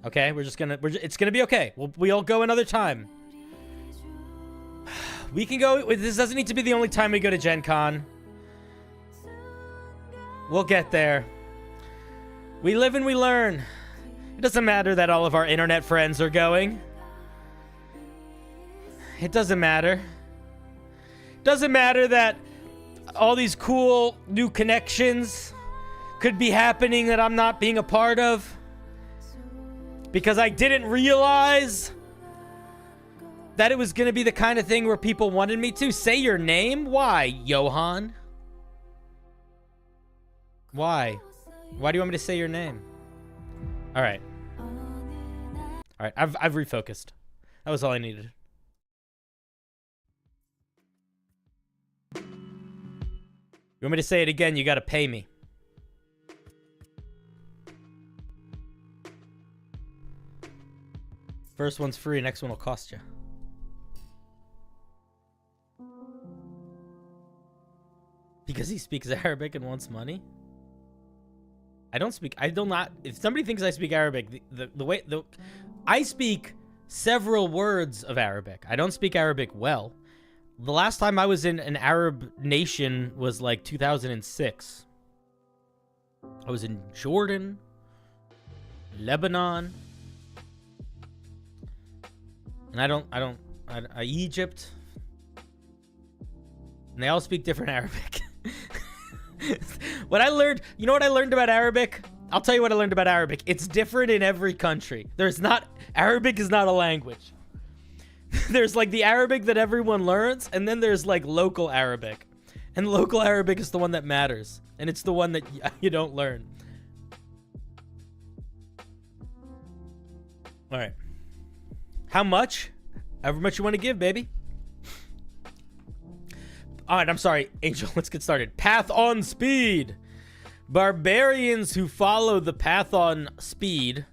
Okay, it's gonna be okay. We'll go another time. We can go. This doesn't need to be the only time we go to Gen Con. We'll get there. We live and we learn. It doesn't matter that all of our internet friends are going. It doesn't matter. It doesn't matter that all these cool new connections could be happening that I'm not being a part of. Because I didn't realize that it was going to be the kind of thing where people wanted me to say your name. Why, Johan? Why? Why do you want me to say your name? All right. All right, I've refocused. That was all I needed. You want me to say it again? You got to pay me. First one's free, next one will cost you. Because he speaks Arabic and wants money? I do not. If somebody thinks I speak Arabic, I speak several words of Arabic. I don't speak Arabic well. The last time I was in an Arab nation was like 2006. I was in Jordan, Lebanon, and Egypt. And they all speak different Arabic. What I learned, you know what I learned about Arabic? I'll tell you what I learned about Arabic. It's different in every country. Arabic is not a language. There's like the Arabic that everyone learns, and then there's like local Arabic. And local Arabic is the one that matters. And it's the one that you don't learn. All right. How much? However much you want to give, baby. All right, I'm sorry, Angel, let's get started. Path on speed. Barbarians who follow the path of speed.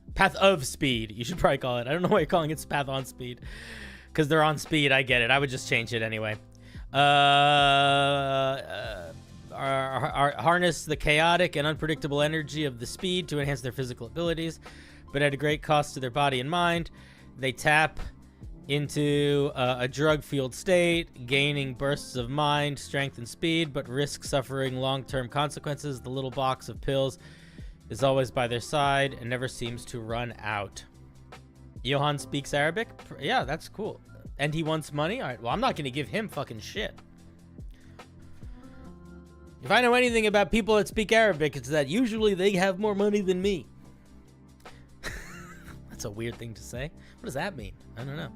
You should probably call it. I don't know why you're calling it path on speed. Because they're on speed, I get it. I would just change it anyway. Harness the chaotic and unpredictable energy of the speed to enhance their physical abilities, but at a great cost to their body and mind. They tap into a drug-fueled state, gaining bursts of mind, strength, and speed, but risk suffering long-term consequences. The little box of pills is always by their side and never seems to run out. Johan speaks Arabic? Yeah, that's cool. And he wants money? All right, well, I'm not going to give him fucking shit. If I know anything about people that speak Arabic, it's that usually they have more money than me. That's a weird thing to say. What does that mean? I don't know.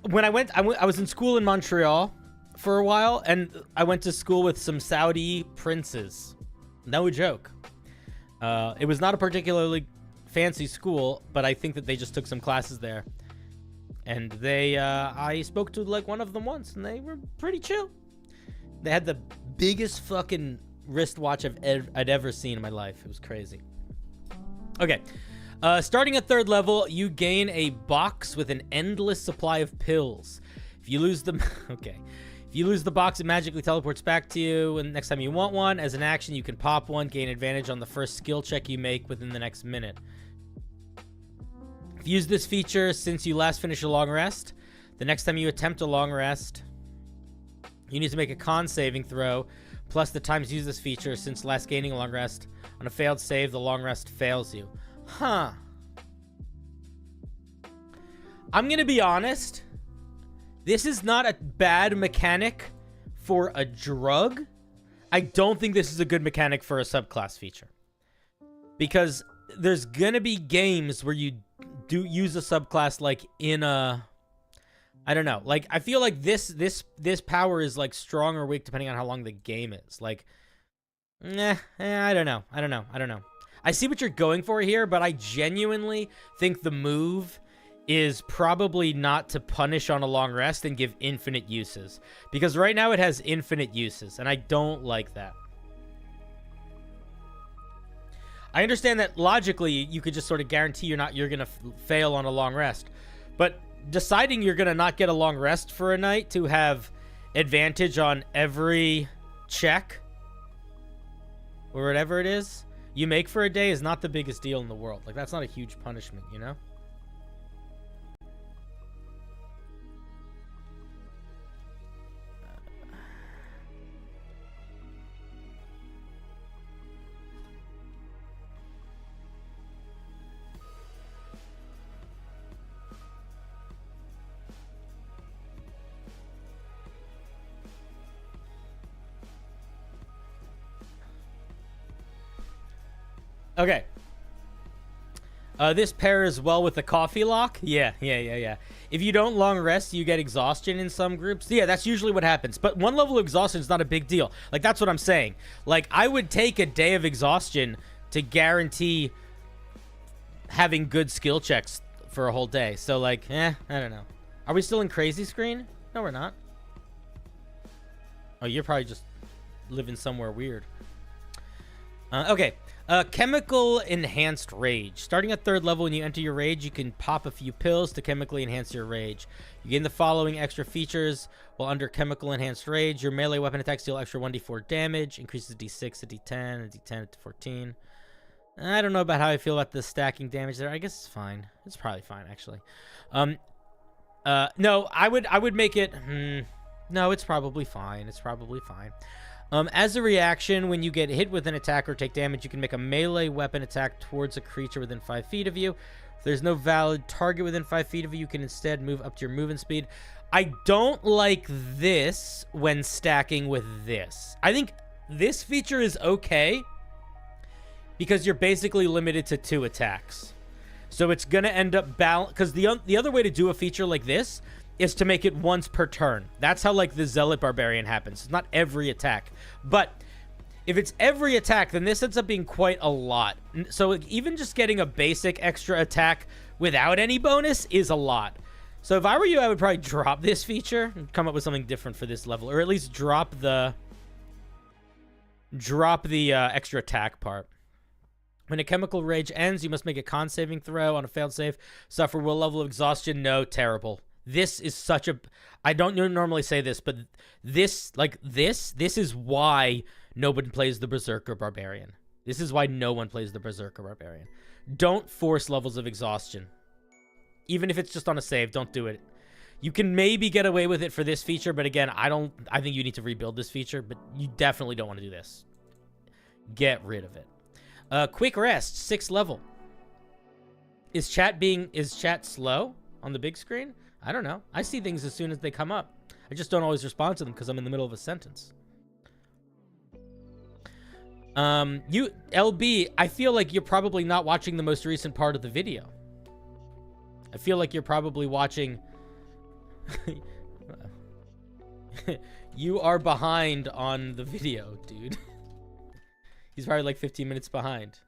When I was in school in Montreal for a while, and I went to school with some Saudi princes. No joke. It was not a particularly fancy school, but I think that they just took some classes there. And I spoke to like one of them once, and they were pretty chill. They had the biggest fucking wristwatch I'd ever seen in my life. It was crazy. Okay. Starting at 3rd level, you gain a box with an endless supply of pills. If you lose them, okay. If you lose the box, it magically teleports back to you, and next time you want one, as an action, you can pop one, gain advantage on the first skill check you make within the next minute. If you use this feature since you last finished a long rest, the next time you attempt a long rest, you need to make a con saving throw, plus the times use this feature since last gaining a long rest. On a failed save, the long rest fails you. Huh. I'm gonna be honest. This is not a bad mechanic for a drug. I don't think this is a good mechanic for a subclass feature. Because there's gonna be games where you do use a subclass like in a... I don't know. Like, I feel like this power is like strong or weak depending on how long the game is. Like, I don't know. I see what you're going for here, but I genuinely think the move is probably not to punish on a long rest and give infinite uses. Because right now it has infinite uses, and I don't like that. I understand that logically you could just sort of guarantee you're going to fail on a long rest. But deciding you're going to not get a long rest for a night to have advantage on every check or whatever it is you make for a day is not the biggest deal in the world. Like, that's not a huge punishment, you know? Okay. This pairs well with the coffee lock. Yeah. If you don't long rest, you get exhaustion in some groups. Yeah, that's usually what happens. But one level of exhaustion is not a big deal. Like, that's what I'm saying. Like, I would take a day of exhaustion to guarantee having good skill checks for a whole day. So like, I don't know. Are we still in crazy screen? No, we're not. Oh, you're probably just living somewhere weird. Okay. Chemical enhanced rage. Starting at 3rd level, when you enter your rage, you can pop a few pills to chemically enhance your rage. You gain the following extra features while under chemical enhanced rage. Your melee weapon attacks deal extra 1d4 damage, increases d6 to d10 and d10 to 14. I don't know about how I feel about the stacking damage there. I guess it's fine. It's probably fine, actually. No, I would make it. No, it's probably fine. It's probably fine. As a reaction, when you get hit with an attack or take damage, you can make a melee weapon attack towards a creature within 5 feet of you. If there's no valid target within 5 feet of you, you can instead move up to your movement speed. I don't like this when stacking with this. I think this feature is okay because you're basically limited to 2 attacks. So it's going to end up because the other way to do a feature like this is to make it once per turn. That's how like the Zealot Barbarian happens. It's not every attack. But if it's every attack, then this ends up being quite a lot. So even just getting a basic extra attack without any bonus is a lot. So if I were you, I would probably drop this feature and come up with something different for this level. Or at least drop the extra attack part. When a chemical rage ends, you must make a con saving throw on a failed save. Suffer will level of exhaustion. No, terrible. This is such a... I don't normally say this, but this is why nobody plays the Berserker Barbarian. This is why no one plays the Berserker Barbarian. Don't force levels of exhaustion. Even if it's just on a save, don't do it. You can maybe get away with it for this feature, but again, I think you need to rebuild this feature, but you definitely don't want to do this. Get rid of it. Quick rest, 6th level. Is chat slow on the big screen? I don't know. I see things as soon as they come up. I just don't always respond to them because I'm in the middle of a sentence. LB, I feel like you're probably not watching the most recent part of the video. I feel like you're probably watching... You are behind on the video, dude. He's probably like 15 minutes behind.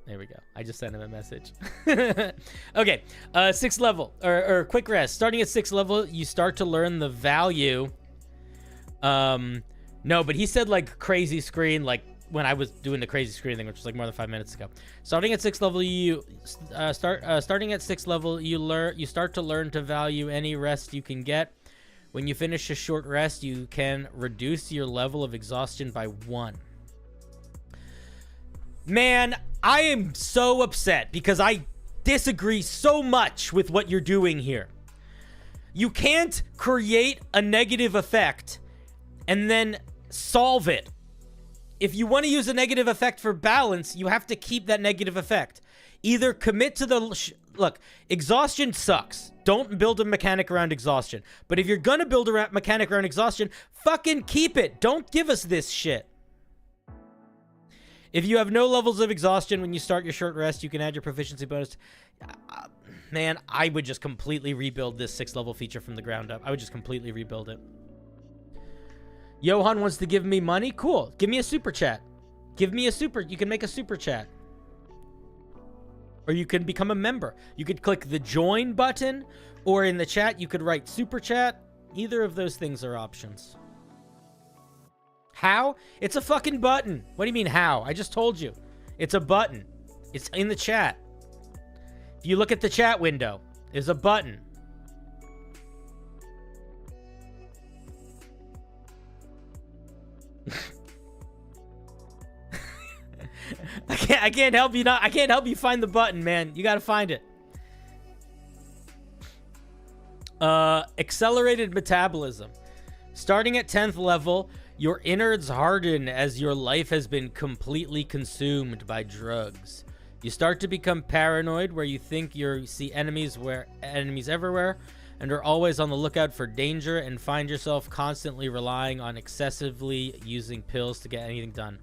There we go. I just sent him a message. Okay. 6th level. Or quick rest. Starting at 6th level, you start to learn the value. No, but he said like crazy screen, like when I was doing the crazy screen thing, which was like more than 5 minutes ago. Starting at 6th level, starting at 6th level, you start to learn to value any rest you can get. When you finish a short rest, you can reduce your level of exhaustion by 1. Man, I am so upset because I disagree so much with what you're doing here. You can't create a negative effect and then solve it. If you want to use a negative effect for balance, you have to keep that negative effect. Either commit to the... Look, exhaustion sucks. Don't build a mechanic around exhaustion. But if you're going to build a mechanic around exhaustion, fucking keep it. Don't give us this shit. If you have no levels of exhaustion when you start your short rest, you can add your proficiency bonus. Man, I would just completely rebuild this 6th level feature from the ground up. I would just completely rebuild it. Johan wants to give me money? Cool. Give me a super chat. Give me a super... You can make a super chat. Or you can become a member. You could click the join button, or in the chat, you could write super chat. Either of those things are options. How? It's a fucking button. What do you mean how? I just told you. It's a button. It's in the chat. If you look at the chat window, there's a button. I can't help you not. I can't help you find the button, man. You gotta find it. Accelerated metabolism. Starting at 10th level, your innards harden as your life has been completely consumed by drugs. You start to become paranoid, where you think you see enemies everywhere and are always on the lookout for danger, and find yourself constantly relying on excessively using pills to get anything done.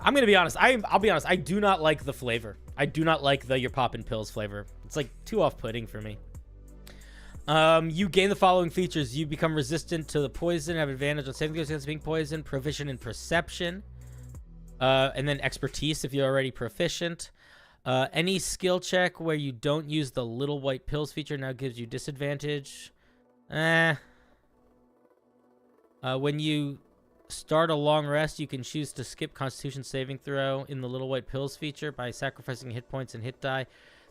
I'm gonna be honest. I'll be honest. I do not like the flavor. I do not like the you're popping pills flavor. It's like too off-putting for me. You gain the following features. You become resistant to the poison, have advantage on saving throws against being poisoned, proficient in perception. And then expertise if you're already proficient. Any skill check where you don't use the little white pills feature now gives you disadvantage. When you start a long rest, you can choose to skip Constitution saving throw in the little white pills feature by sacrificing hit points and hit die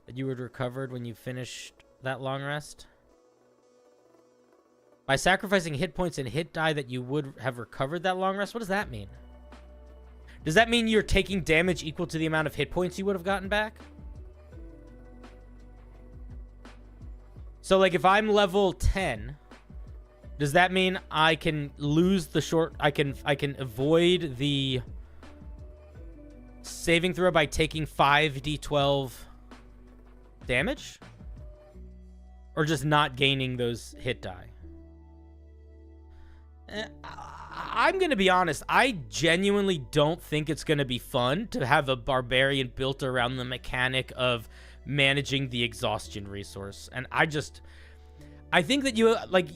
that you would have recovered when you finished that long rest. By sacrificing hit points and hit die that you would have recovered that long rest? What does that mean? Does that mean you're taking damage equal to the amount of hit points you would have gotten back? So, like, if I'm level 10, does that mean I can lose the short... I can avoid the saving throw by taking 5d12 damage? Or just not gaining those hit die? I'm going to be honest. I genuinely don't think it's going to be fun to have a barbarian built around the mechanic of managing the exhaustion resource. And I think that you, like,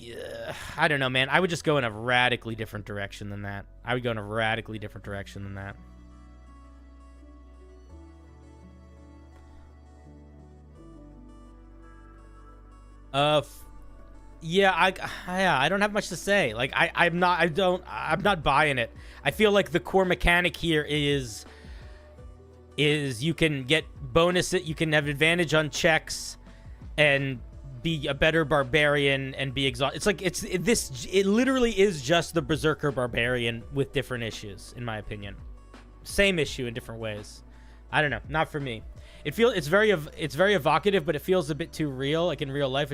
I don't know, man. I would just go in a radically different direction than that. I would go in a radically different direction than that. Yeah, I don't have much to say. Like, I'm not buying it. I feel like the core mechanic here is you can get bonuses, you can have advantage on checks, and be a better barbarian and be exhausted. It's like it literally is just the berserker barbarian with different issues, in my opinion. Same issue in different ways. I don't know, not for me. It's very evocative, but it feels a bit too real, like in real life.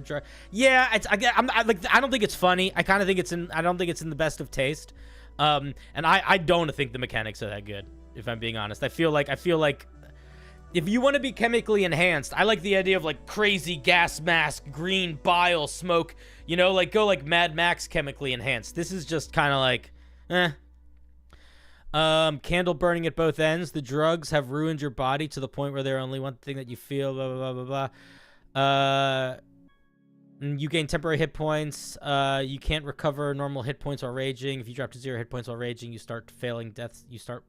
Yeah, I don't think it's funny. I kind of think I don't think it's in the best of taste. And I don't think the mechanics are that good, if I'm being honest. I feel like if you want to be chemically enhanced, I like the idea of like crazy gas mask, green bile, smoke, you know, like go like Mad Max chemically enhanced. This is just kind of like, candle burning at both ends. The drugs have ruined your body to the point where they're only one thing that you feel, blah, blah, blah, blah, blah. You gain temporary hit points. You can't recover normal hit points while raging. If you drop to 0 hit points while raging, you start failing death. You start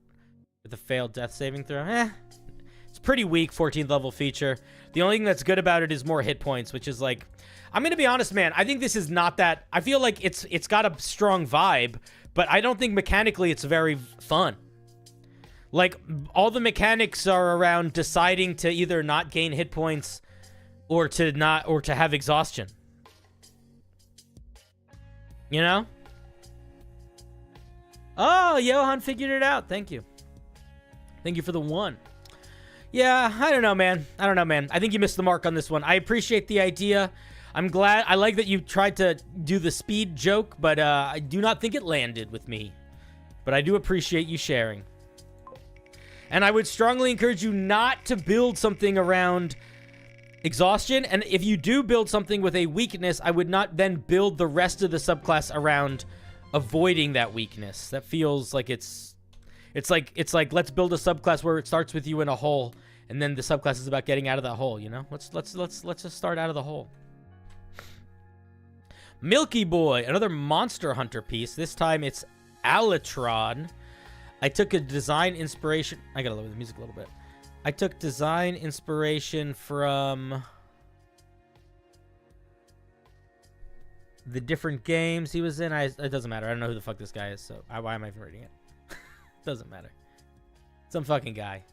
with a failed death saving throw. It's pretty weak, 14th level feature. The only thing that's good about it is more hit points, which is like, I'm going to be honest, man. I think this is not that, I feel like it's got a strong vibe, but I don't think mechanically it's very fun. Like, all the mechanics are around deciding to either not gain hit points or to have exhaustion. You know? Oh, Johan figured it out. Thank you. Thank you for the 1. Yeah, I don't know, man. I think you missed the mark on this one. I appreciate the idea. I'm glad. I like that you tried to do the speed joke, but I do not think it landed with me. But I do appreciate you sharing. And I would strongly encourage you not to build something around exhaustion. And if you do build something with a weakness, I would not then build the rest of the subclass around avoiding that weakness. That feels like it's like let's build a subclass where it starts with you in a hole, and then the subclass is about getting out of that hole, you know? Let's just start out of the hole. Milky Boy, another Monster Hunter piece. This time it's Alatron. I took a design inspiration. I gotta lower the music a little bit. I took design inspiration from the different games he was in. It doesn't matter. I don't know who the fuck this guy is, so why am I even reading it? Doesn't matter. Some fucking guy.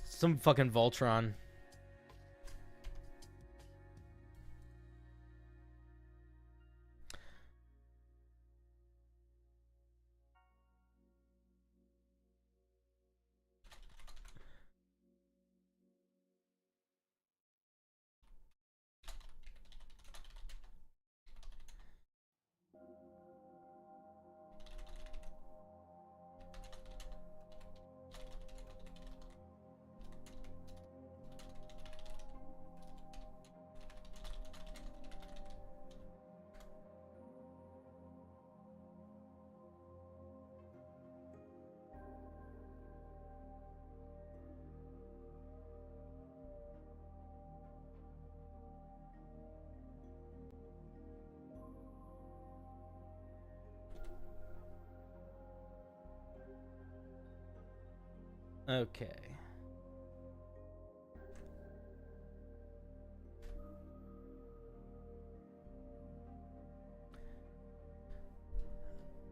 Some fucking Voltron. Okay.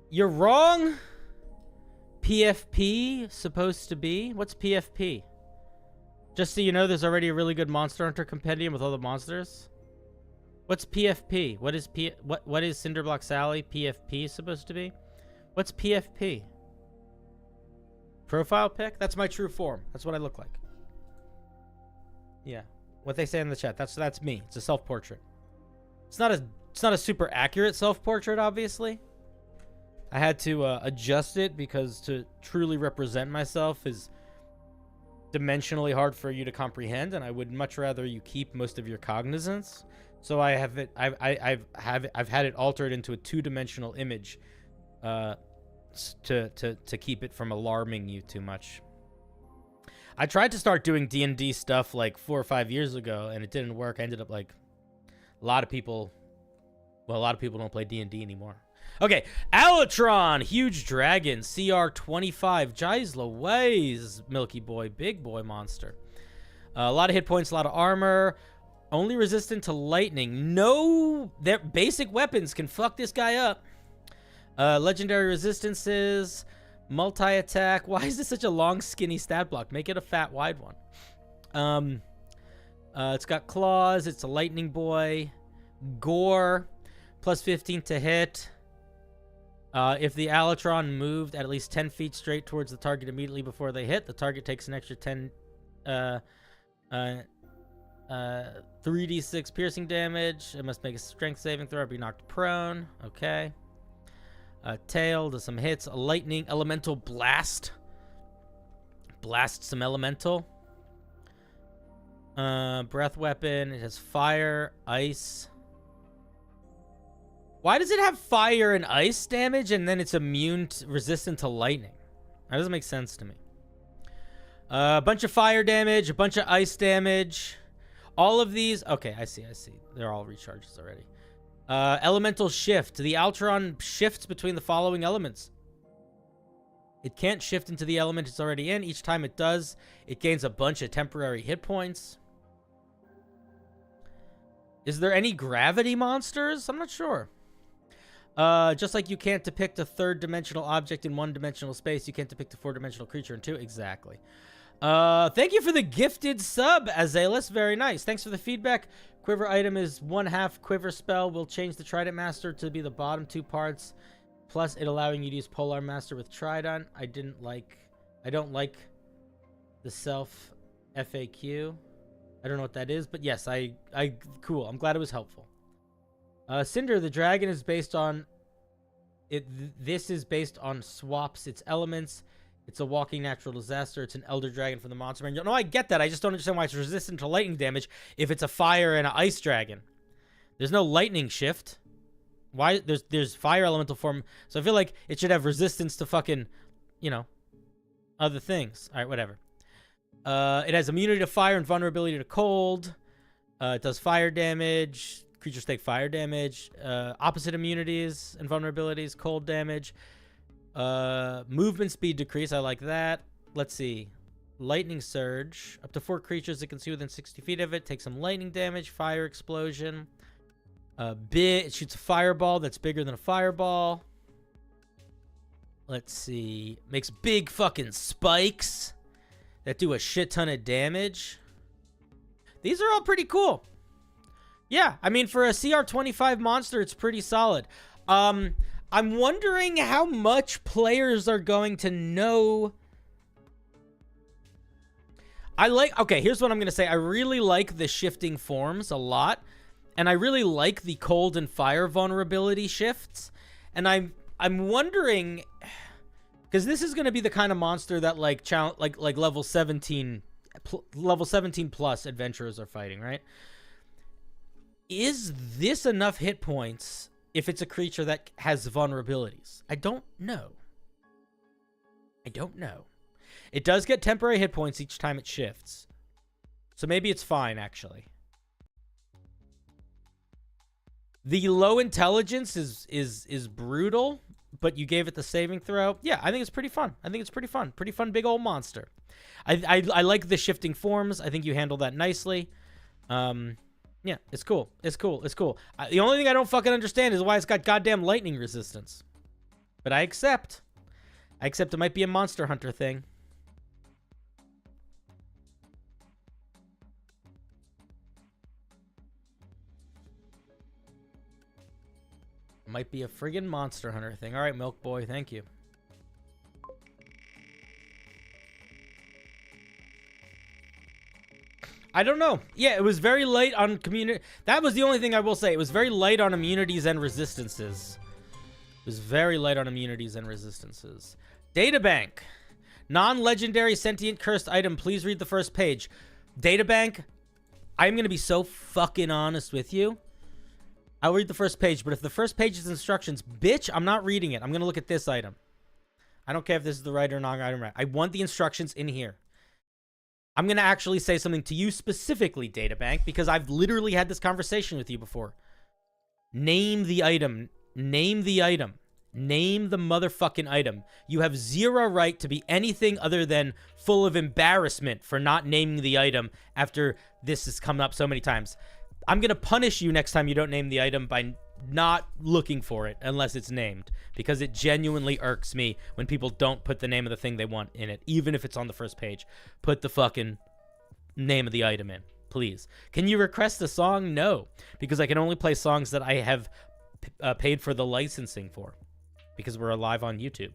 You're wrong. PFP supposed to be? What's PFP? Just so you know, there's already a really good Monster Hunter compendium with all the monsters. What's PFP? What is CinderBlocksally PFP supposed to be? What's PFP? Profile pic? That's my true form. That's what I look like. Yeah. What they say in the chat. That's me. It's a self-portrait. It's not a super accurate self-portrait, obviously. I had to adjust it because to truly represent myself is dimensionally hard for you to comprehend, and I would much rather you keep most of your cognizance. So I have it. I've had it altered into a two-dimensional image, to keep it from alarming you too much. I tried to start doing D&D stuff like 4 or 5 years ago, and it didn't work. I ended up like a lot of people don't play D&D anymore. Okay, Alatron, huge dragon, CR 25, Jysla Ways, Milky Boy, big boy monster. A lot of hit points, a lot of armor, only resistant to lightning. No, their basic weapons can fuck this guy up. Legendary resistances, multi-attack. Why is this such a long, skinny stat block? Make it a fat, wide one. It's got claws. It's a lightning boy. Gore, plus 15 to hit. If the Alatron moved at least 10 feet straight towards the target immediately before they hit, the target takes an extra 3d6 piercing damage. It must make a strength saving throw or be knocked prone. Okay. Tail does some hits. A lightning elemental blast. Blast some elemental. Breath weapon. It has fire, ice. Why does it have fire and ice damage and then it's resistant to lightning? That doesn't make sense to me. A bunch of fire damage, a bunch of ice damage. All of these. Okay, I see. They're all recharges already. Elemental shift. The Alatron shifts between the following elements. It can't shift into the element it's already in. Each time it does, it gains a bunch of temporary hit points. Is there any gravity monsters? I'm not sure. Just like you can't depict a third-dimensional object in one-dimensional space, you can't depict a four-dimensional creature in two. Exactly. Thank you for the gifted sub, Azalis. Very nice. Thanks for the feedback. Quiver item is 1/2 quiver spell. We'll change the Trident Master to be the bottom 2 parts, plus it allowing you to use Polar Master with Trident. I don't like the self FAQ. I don't know what that is, but yes, cool. I'm glad it was helpful. Cinder, the dragon is based on it. This is based on swaps its elements. It's a walking natural disaster. It's an elder dragon from the monster manual. No, I get that. I just don't understand why it's resistant to lightning damage if it's a fire and an ice dragon. There's no lightning shift. Why? There's fire elemental form, so I feel like it should have resistance to fucking, other things. All right, whatever. It has immunity to fire and vulnerability to cold. It does fire damage. Creatures take fire damage. Opposite immunities and vulnerabilities, cold damage. Movement speed decrease. I like that. Let's see. Lightning surge. Up to 4 creatures that can see within 60 feet of it. Take some lightning damage. Fire explosion. It shoots a fireball that's bigger than a fireball. Let's see. Makes big fucking spikes that do a shit ton of damage. These are all pretty cool. Yeah, I mean, for a CR25 monster, it's pretty solid. I'm wondering how much players are going to know. Okay, here's what I'm going to say. I really like the shifting forms a lot, and I really like the cold and fire vulnerability shifts. And I'm wondering, because this is going to be the kind of monster that like level 17 plus adventurers are fighting, right? Is this enough hit points if it's a creature that has vulnerabilities? I don't know. It does get temporary hit points each time it shifts. So maybe it's fine, actually. The low intelligence is brutal, but you gave it the saving throw. Yeah, I think it's pretty fun. Pretty fun big old monster. I like the shifting forms. I think you handle that nicely. Yeah, it's cool. The only thing I don't fucking understand is why it's got goddamn lightning resistance. But I accept. It might be a Monster Hunter thing. Might be a friggin' Monster Hunter thing. All right, Milk Boy, thank you. I don't know. Yeah, it was very light on community. That was the only thing I will say. It was very light on immunities and resistances. Databank. Non-legendary sentient cursed item. Please read the first page. Databank, I'm going to be so fucking honest with you. I'll read the first page, but if the first page is instructions, bitch, I'm not reading it. I'm going to look at this item. I don't care if this is the right or non item right. I want the instructions in here. I'm going to actually say something to you specifically, Databank, because I've literally had this conversation with you before. Name the item. Name the motherfucking item. You have zero right to be anything other than full of embarrassment for not naming the item after this has come up so many times. I'm going to punish you next time you don't name the item by not looking for it unless it's named, because it genuinely irks me when people don't put the name of the thing they want in it, even if it's on the first page. Put the fucking name of the item in, please. Can you request a song? No, because I can only play songs that I have paid for the licensing for, because we're live on YouTube.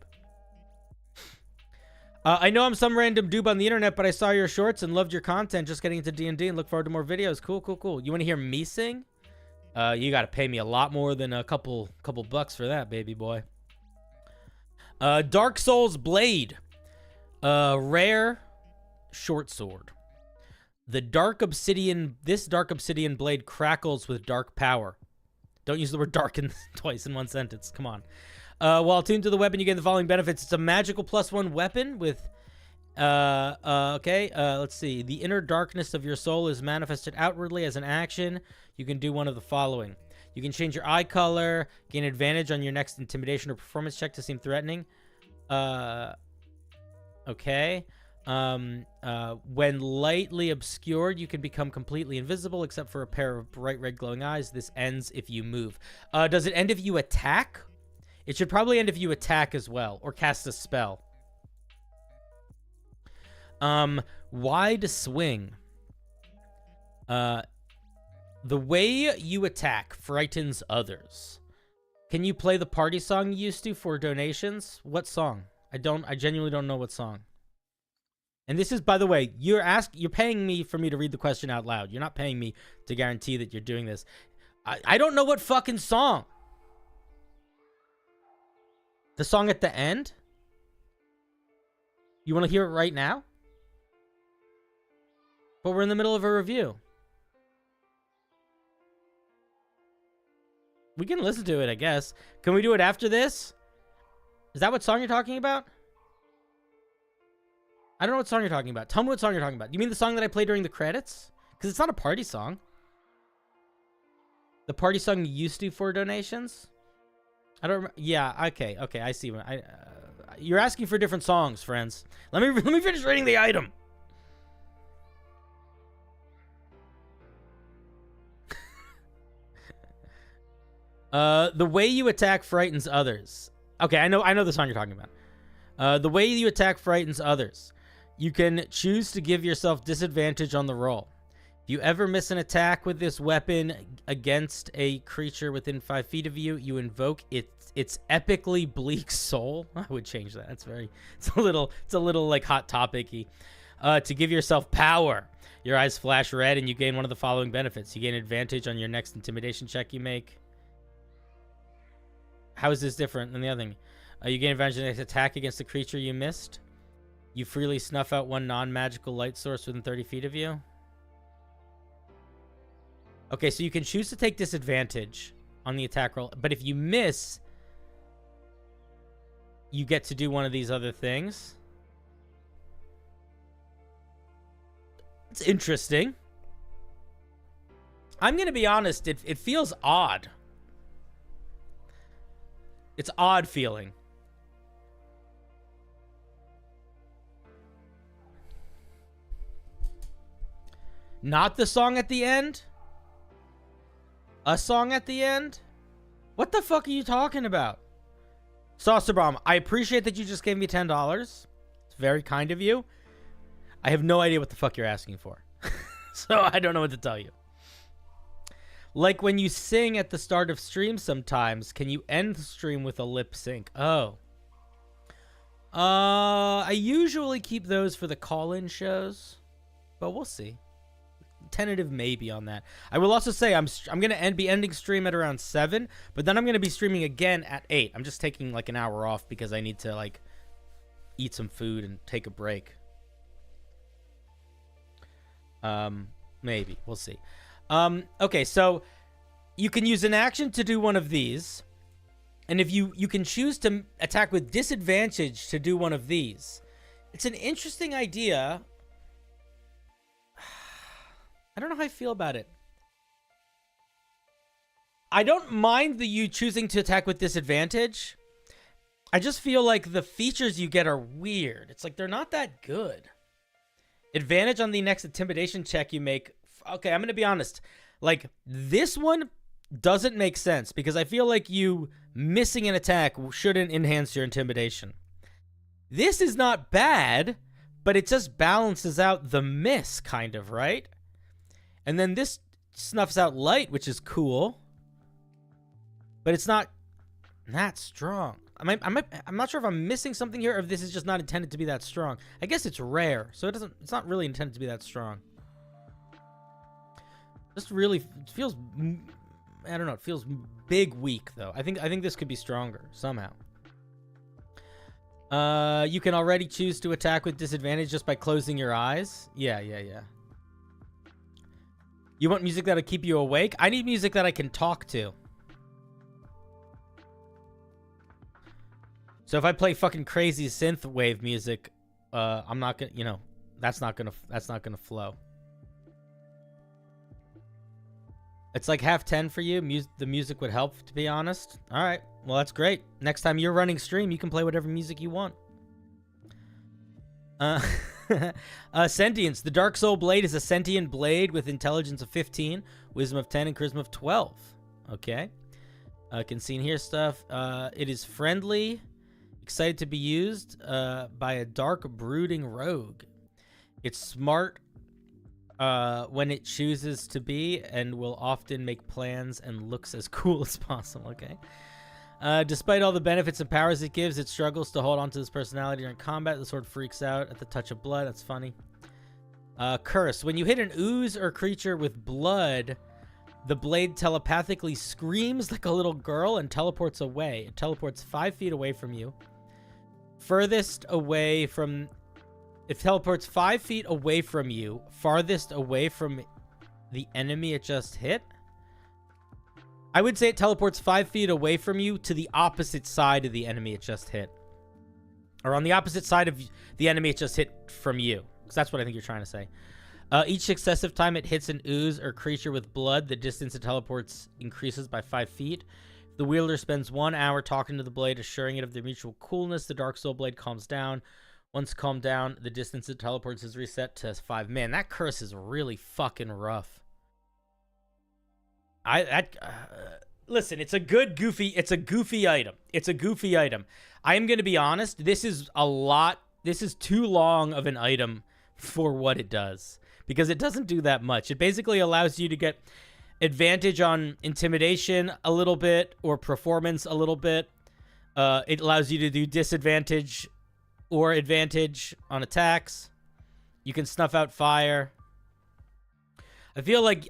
I know I'm some random dude on the internet, but I saw your shorts and loved your content. Just getting into D&D and look forward to more videos. Cool. You want to hear me sing? You got to pay me a lot more than a couple bucks for that, baby boy. Dark Souls Blade. Rare short sword. This dark obsidian blade crackles with dark power. Don't use the word dark twice in one sentence. Come on. While tuned to the weapon, you gain the following benefits. It's a magical +1 weapon with, let's see. The inner darkness of your soul is manifested outwardly as an action. You can do one of the following. You can change your eye color, gain advantage on your next intimidation or performance check to seem threatening. When lightly obscured, you can become completely invisible except for a pair of bright red glowing eyes. This ends if you move. Does it end if you attack? It should probably end if you attack as well, or cast a spell. Wide swing. The way you attack frightens others. Can you play the party song you used to for donations? What song? I genuinely don't know what song. And this is, by the way, you're paying me for me to read the question out loud. You're not paying me to guarantee that you're doing this. I don't know what fucking song. The song at the end? You want to hear it right now? But we're in the middle of a review. We can listen to it, I guess. Can we do it after this? Is that what song you're talking about? I don't know what song you're talking about. Tell me what song you're talking about. You mean the song that I played during the credits? Because it's not a party song. The party song you used to for donations? I don't remember. Yeah, okay, I see. You're asking for different songs, friends. Let me finish reading the item. The way you attack frightens others. Okay, I know the song you're talking about. The way you attack frightens others. You can choose to give yourself disadvantage on the roll. If you ever miss an attack with this weapon against a creature within 5 feet of you, you invoke its epically bleak soul. I would change that. It's a little like hot topic-y. To give yourself power. Your eyes flash red and you gain one of the following benefits. You gain advantage on your next intimidation check you make. How is this different than the other thing? You gain advantage on the next attack against the creature you missed. You freely snuff out one non-magical light source within 30 feet of you. Okay, so you can choose to take disadvantage on the attack roll, but if you miss, you get to do one of these other things. It's interesting. I'm going to be honest, it feels odd. It's odd feeling. Not the song at the end? A song at the end? What the fuck are you talking about? Saucer Bomb, I appreciate that you just gave me $10. It's very kind of you. I have no idea what the fuck you're asking for. So I don't know what to tell you. Like when you sing at the start of stream sometimes, can you end the stream with a lip sync? Oh. I usually keep those for the call-in shows, but we'll see. Tentative maybe on that. I will also say I'm gonna be ending stream at around 7, but then I'm gonna be streaming again at 8. I'm just taking like an hour off because I need to like eat some food and take a break. Maybe we'll see. Okay, so you can use an action to do one of these, and if you can choose to attack with disadvantage to do one of these. It's an interesting idea. I don't know how I feel about it. I don't mind you choosing to attack with disadvantage. I just feel like the features you get are weird. It's like they're not that good. Advantage on the next intimidation check you make. Okay, I'm going to be honest. Like, this one doesn't make sense because I feel like you missing an attack shouldn't enhance your intimidation. This is not bad, but it just balances out the miss, kind of, right? And then this snuffs out light, which is cool. But it's not that strong. I'm not sure if I'm missing something here or if this is just not intended to be that strong. I guess it's rare, so it's not really intended to be that strong. Just really, it feels, I don't know, it feels big weak, though. I think this could be stronger, somehow. You can already choose to attack with disadvantage just by closing your eyes. Yeah. You want music that'll keep you awake? I need music that I can talk to. So if I play fucking crazy synth wave music, I'm not gonna, you know, that's not gonna flow. It's like half 10 for you. The music would help, to be honest. All right, well that's great. Next time you're running stream, you can play whatever music you want. Sentience. The Dark Soul Blade is a sentient blade with intelligence of 15, wisdom of 10, and charisma of 12. Okay. Can see in here stuff. It is friendly, excited to be used by a dark, brooding rogue. It's smart when it chooses to be and will often make plans and looks as cool as possible. Okay. Despite all the benefits and powers it gives, it struggles to hold on to this personality during combat. The sword freaks out at the touch of blood. That's funny. Curse. When you hit an ooze or creature with blood, the blade telepathically screams like a little girl and teleports away. It teleports 5 feet away from you. Furthest away from... It teleports 5 feet away from you. Farthest away from the enemy it just hit. I would say it teleports 5 feet away from you to the opposite side of the enemy it just hit. Or on the opposite side of the enemy it just hit from you. Because that's what I think you're trying to say. Each successive time it hits an ooze or creature with blood, the distance it teleports increases by 5 feet. If the wielder spends 1 hour talking to the blade, assuring it of their mutual coolness, the Dark Soul Blade calms down. Once calmed down, the distance it teleports is reset to 5. Man, that curse is really fucking rough. Listen, it's a goofy item. It's a goofy item. I am going to be honest, this is too long of an item for what it does. Because it doesn't do that much. It basically allows you to get advantage on intimidation a little bit, or performance a little bit. It allows you to do disadvantage or advantage on attacks. You can snuff out fire. I feel like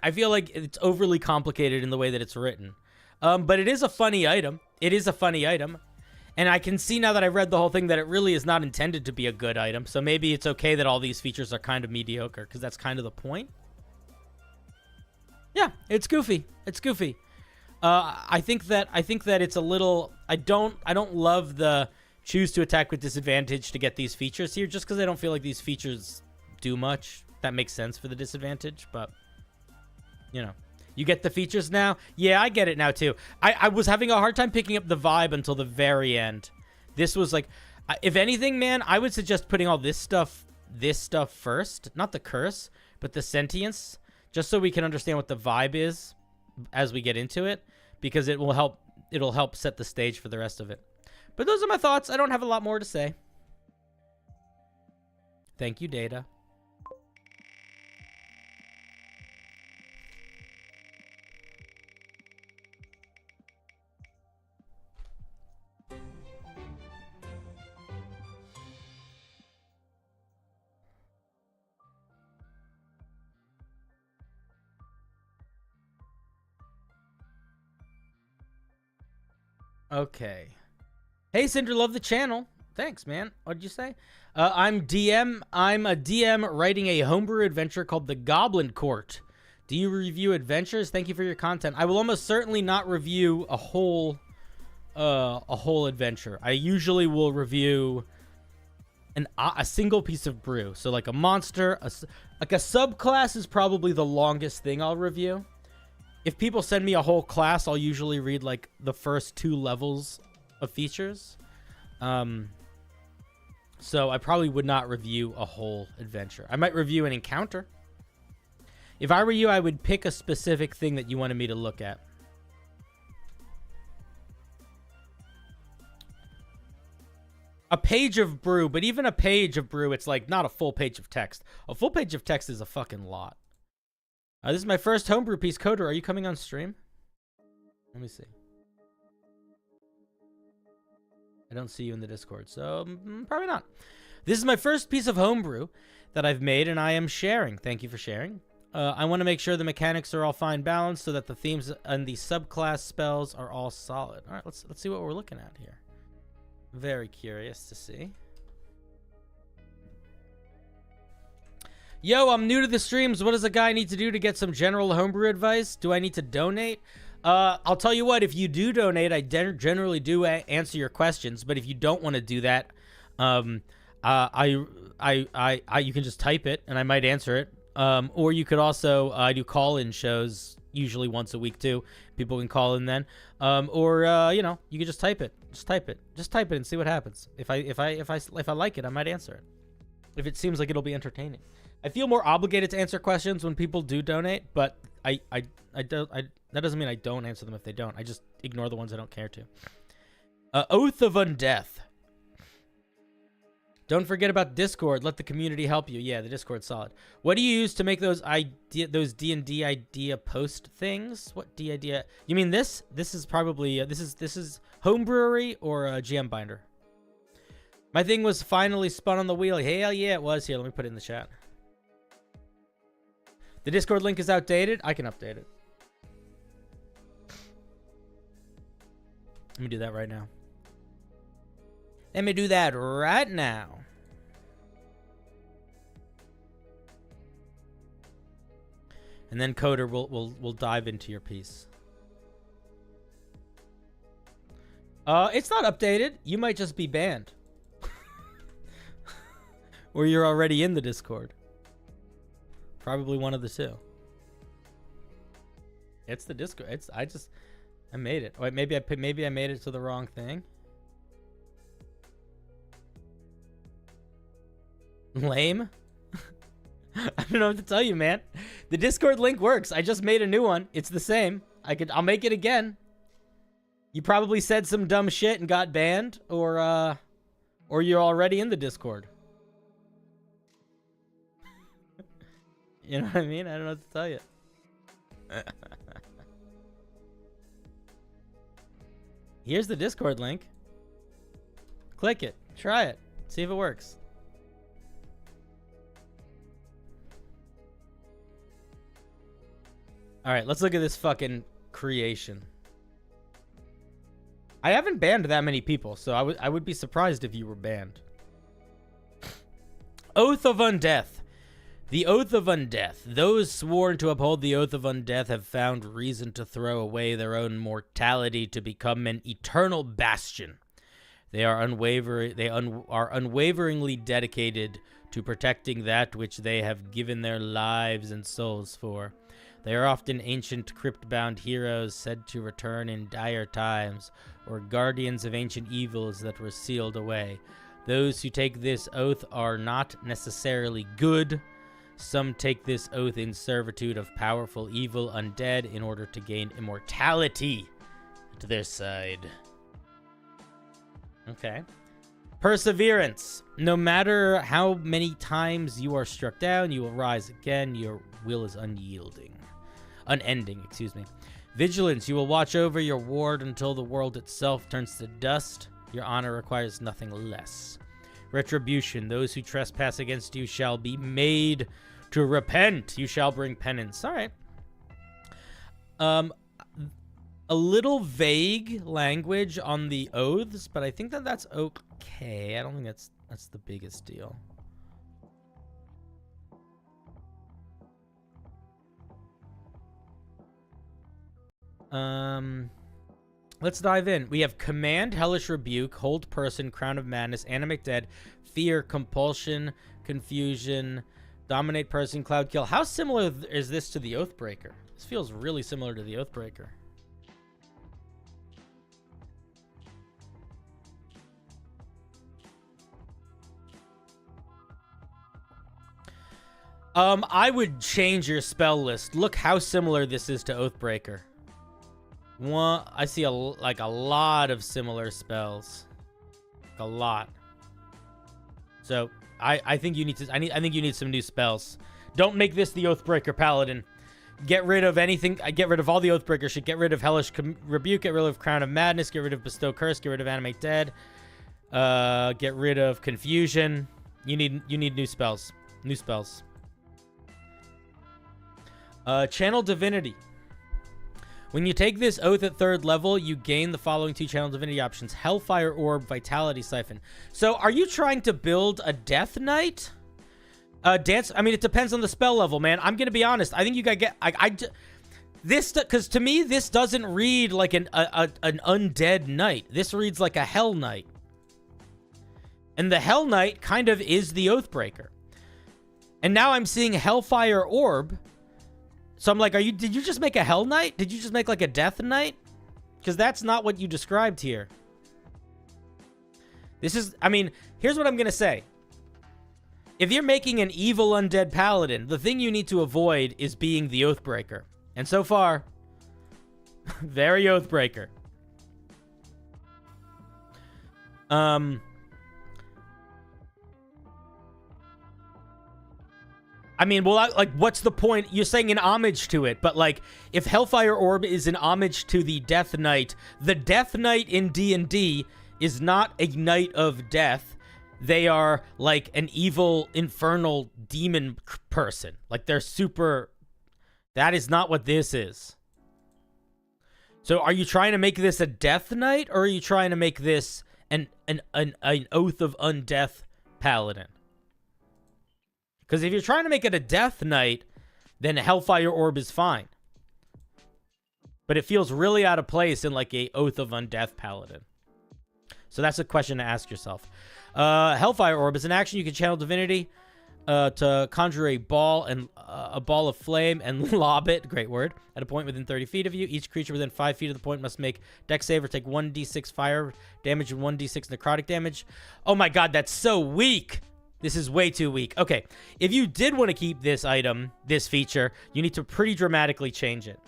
it's overly complicated in the way that it's written. But it is a funny item. And I can see now that I've read the whole thing that it really is not intended to be a good item. So maybe it's okay that all these features are kind of mediocre, because that's kind of the point. Yeah, it's goofy. I think that it's a little... I don't love the choose to attack with disadvantage to get these features here, just because I don't feel like these features do much. That makes sense for the disadvantage, but... You know, You get the features now? Yeah, I get it now too. I was having a hard time picking up the vibe until the very end. This was like, if anything, man, I would suggest putting all this stuff first. Not the curse, but the sentience, just so we can understand what the vibe is as we get into it, because it'll help set the stage for the rest of it. But those are my thoughts. I don't have a lot more to say. Thank you, Data. Okay. Hey, Cinder, love the channel. Thanks, man. What'd you say? I'm a DM writing a homebrew adventure called The Goblin Court. Do you review adventures? Thank you for your content. I will almost certainly not review a whole adventure. I usually will review a single piece of brew. So like a monster, like a subclass is probably the longest thing I'll review. If people send me a whole class, I'll usually read like the first 2 levels of features. So I probably would not review a whole adventure. I might review an encounter. If I were you, I would pick a specific thing that you wanted me to look at. A page of brew, but even a page of brew, it's like not a full page of text. A full page of text is a fucking lot. This is my first homebrew piece. Coder, are you coming on stream? Let me see. I don't see you in the Discord, so probably not. This is my first piece of homebrew that I've made, and I am sharing. Thank you for sharing. I want to make sure the mechanics are all fine balanced so that the themes and the subclass spells are all solid. All right, let's see what we're looking at here. Very curious to see. Yo, I'm new to the streams. What does a guy need to do to get some general homebrew advice? Do I need to donate? I'll tell you what, if you do donate, I generally do answer your questions, but if you don't want to do that, you can just type it and I might answer it. Or you could also, I do call-in shows usually once a week too. People can call in then. You know, you can just type it. Just type it and see what happens. If I like it, I might answer it. If it seems like it'll be entertaining. I feel more obligated to answer questions when people do donate, but that doesn't mean I don't answer them if they don't. I just ignore the ones I don't care to. Oath of Undeath. Don't forget about Discord. Let the community help you. Yeah, the Discord's solid. What do you use to make those D&D idea post things? What D idea? You mean this? This is probably this is Homebrewery or GM Binder. My thing was finally spun on the wheel. Hell yeah, it was. Here, let me put it in the chat. The Discord link is outdated. I can update it. Let me do that right now. Let me do that right now. And then Coder will dive into your piece. It's not updated. You might just be banned. Or you're already in the Discord. Probably one of the two. It's the Discord. I made it. Wait, maybe I made it to the wrong thing. Lame. I don't know what to tell you, man. The Discord link works. I just made a new one. It's the same. I'll make it again. You probably said some dumb shit and got banned, or you're already in the Discord. You know what I mean? I don't know what to tell you. Here's the Discord link. Click it. Try it. See if it works. All right, let's look at this fucking creation. I haven't banned that many people, so I would be surprised if you were banned. Oath of Undeath. The Oath of Undeath. Those sworn to uphold the Oath of Undeath have found reason to throw away their own mortality to become an eternal bastion. They are unwaveringly dedicated to protecting that which they have given their lives and souls for. They are often ancient crypt-bound heroes said to return in dire times, or guardians of ancient evils that were sealed away. Those who take this oath are not necessarily good. Some take this oath in servitude of powerful evil undead in order to gain immortality to their side. Okay. Perseverance. No matter how many times you are struck down, you will rise again. Your will is unending, excuse me. Vigilance. You will watch over your ward until the world itself turns to dust. Your honor requires nothing less. Retribution. Those who trespass against you shall be made to repent. You shall bring penance. All right. A little vague language on the oaths, but I think that that's okay. I don't think that's the biggest deal. Let's dive in. We have Command, Hellish Rebuke, Hold Person, Crown of Madness, Animate Dead, Fear, Compulsion, Confusion, Dominate Person, Cloud Kill. How similar is this to the Oathbreaker? This feels really similar to the Oathbreaker. I would change your spell list. Look how similar this is to Oathbreaker. I see a lot of similar spells. A lot. So I think you need to. I think you need some new spells. Don't make this the Oathbreaker Paladin. Get rid of anything. Get rid of all the Oathbreaker shit. Get rid of Hellish Rebuke. Get rid of Crown of Madness. Get rid of Bestow Curse. Get rid of Animate Dead. Get rid of Confusion. You need new spells. New spells. Channel Divinity. When you take this oath at 3rd level, you gain the following 2 Channel Divinity options. Hellfire Orb, Vitality Siphon. So, are you trying to build a Death Knight? Dance... I mean, it depends on the spell level, man. I'm gonna be honest. I think you gotta get... this... Because to me, this doesn't read like an undead knight. This reads like a Hell Knight. And the Hell Knight kind of is the Oathbreaker. And now I'm seeing Hellfire Orb... So I'm like, did you just make a Hell Knight? Did you just make like a Death Knight? Because that's not what you described here. This is, I mean, here's what I'm going to say. If you're making an evil undead paladin, the thing you need to avoid is being the Oathbreaker. And so far, very Oathbreaker. I mean, well, like, what's the point? You're saying an homage to it, but, like, if Hellfire Orb is an homage to the Death Knight, the Death Knight in D&D is not a Knight of Death. They are, like, an evil, infernal demon person. Like, they're super... That is not what this is. So, are you trying to make this a Death Knight, or are you trying to make this an Oath of Undeath Paladin? Because if you're trying to make it a Death Knight, then Hellfire Orb is fine. But it feels really out of place in like a Oath of Undeath Paladin. So that's a question to ask yourself. Hellfire Orb is an action. You can channel Divinity to conjure a ball of flame and lob it, great word, at a point within 30 feet of you. Each creature within 5 feet of the point must make Dex save or take 1d6 fire damage and 1d6 necrotic damage. Oh my god, that's so weak! This is way too weak. Okay, if you did want to keep this item, this feature, you need to pretty dramatically change it.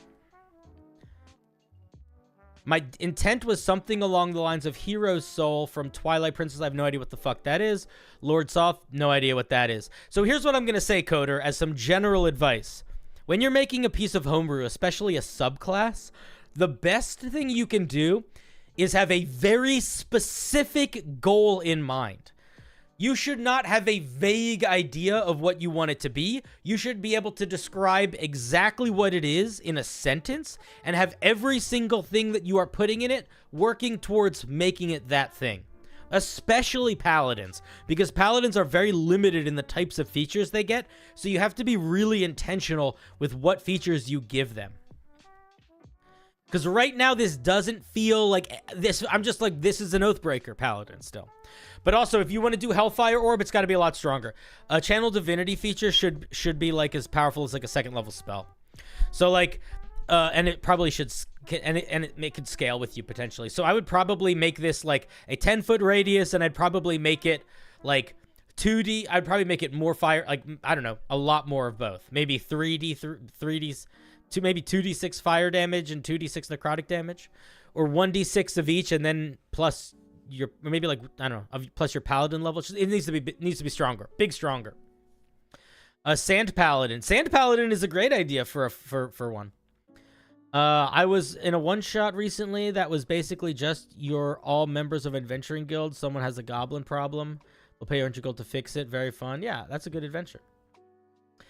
My intent was something along the lines of Hero's Soul from Twilight Princess. I have no idea what the fuck that is. Lord Soft, no idea what that is. So here's what I'm going to say, Coder, as some general advice. When you're making a piece of homebrew, especially a subclass, the best thing you can do is have a very specific goal in mind. You should not have a vague idea of what you want it to be. You should be able to describe exactly what it is in a sentence and have every single thing that you are putting in it working towards making it that thing. Especially paladins, because paladins are very limited in the types of features they get, so you have to be really intentional with what features you give them. Because right now, this doesn't feel like this. I'm just like, this is an Oathbreaker paladin still. But also, if you want to do Hellfire Orb, it's got to be a lot stronger. A Channel Divinity feature should be like as powerful as like a 2nd level spell. So like, and it probably should, and it could scale with you potentially. So I would probably make this like a 10-foot radius, and I'd probably make it like 2D. I'd probably make it more fire, like, I don't know, a lot more of both. Maybe 3D's, maybe 2d6 fire damage and 2d6 necrotic damage, or 1d6 of each, and then plus your, maybe like, I don't know, plus your paladin level. It needs to be stronger, stronger. Sand Paladin. Sand Paladin is a great idea for one. I was in a one-shot recently that was basically just you're all members of adventuring guild. Someone has a goblin problem. They'll pay 100 gold to fix it. Very fun. Yeah, that's a good adventure.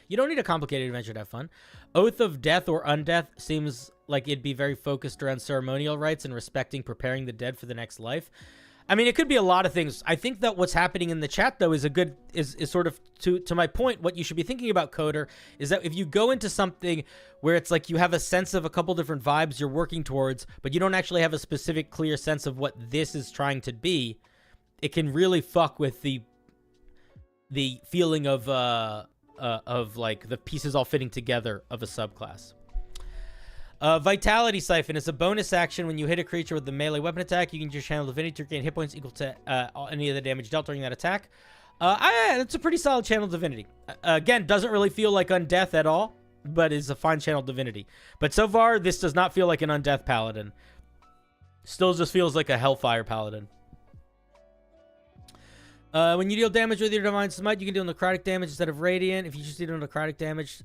You don't need a complicated adventure to have fun. Oath of Death or Undeath seems like it'd be very focused around ceremonial rites and respecting preparing the dead for the next life. I mean, it could be a lot of things. I think that what's happening in the chat, though, is sort of, to my point, what you should be thinking about, Coder, is that if you go into something where it's like you have a sense of a couple different vibes you're working towards, but you don't actually have a specific, clear sense of what this is trying to be, it can really fuck with the feeling of like the pieces all fitting together of a subclass. Vitality Siphon is a bonus action when you hit a creature with a melee weapon attack. You can use Channel Divinity to gain hit points equal to any of the damage dealt during that attack. It's a pretty solid Channel Divinity. Again, doesn't really feel like Undeath at all, but is a fine Channel Divinity. But so far, this does not feel like an Undeath Paladin. Still just feels like a Hellfire Paladin. When you deal damage with your Divine Smite, you can deal necrotic damage instead of radiant. If you just deal necrotic damage,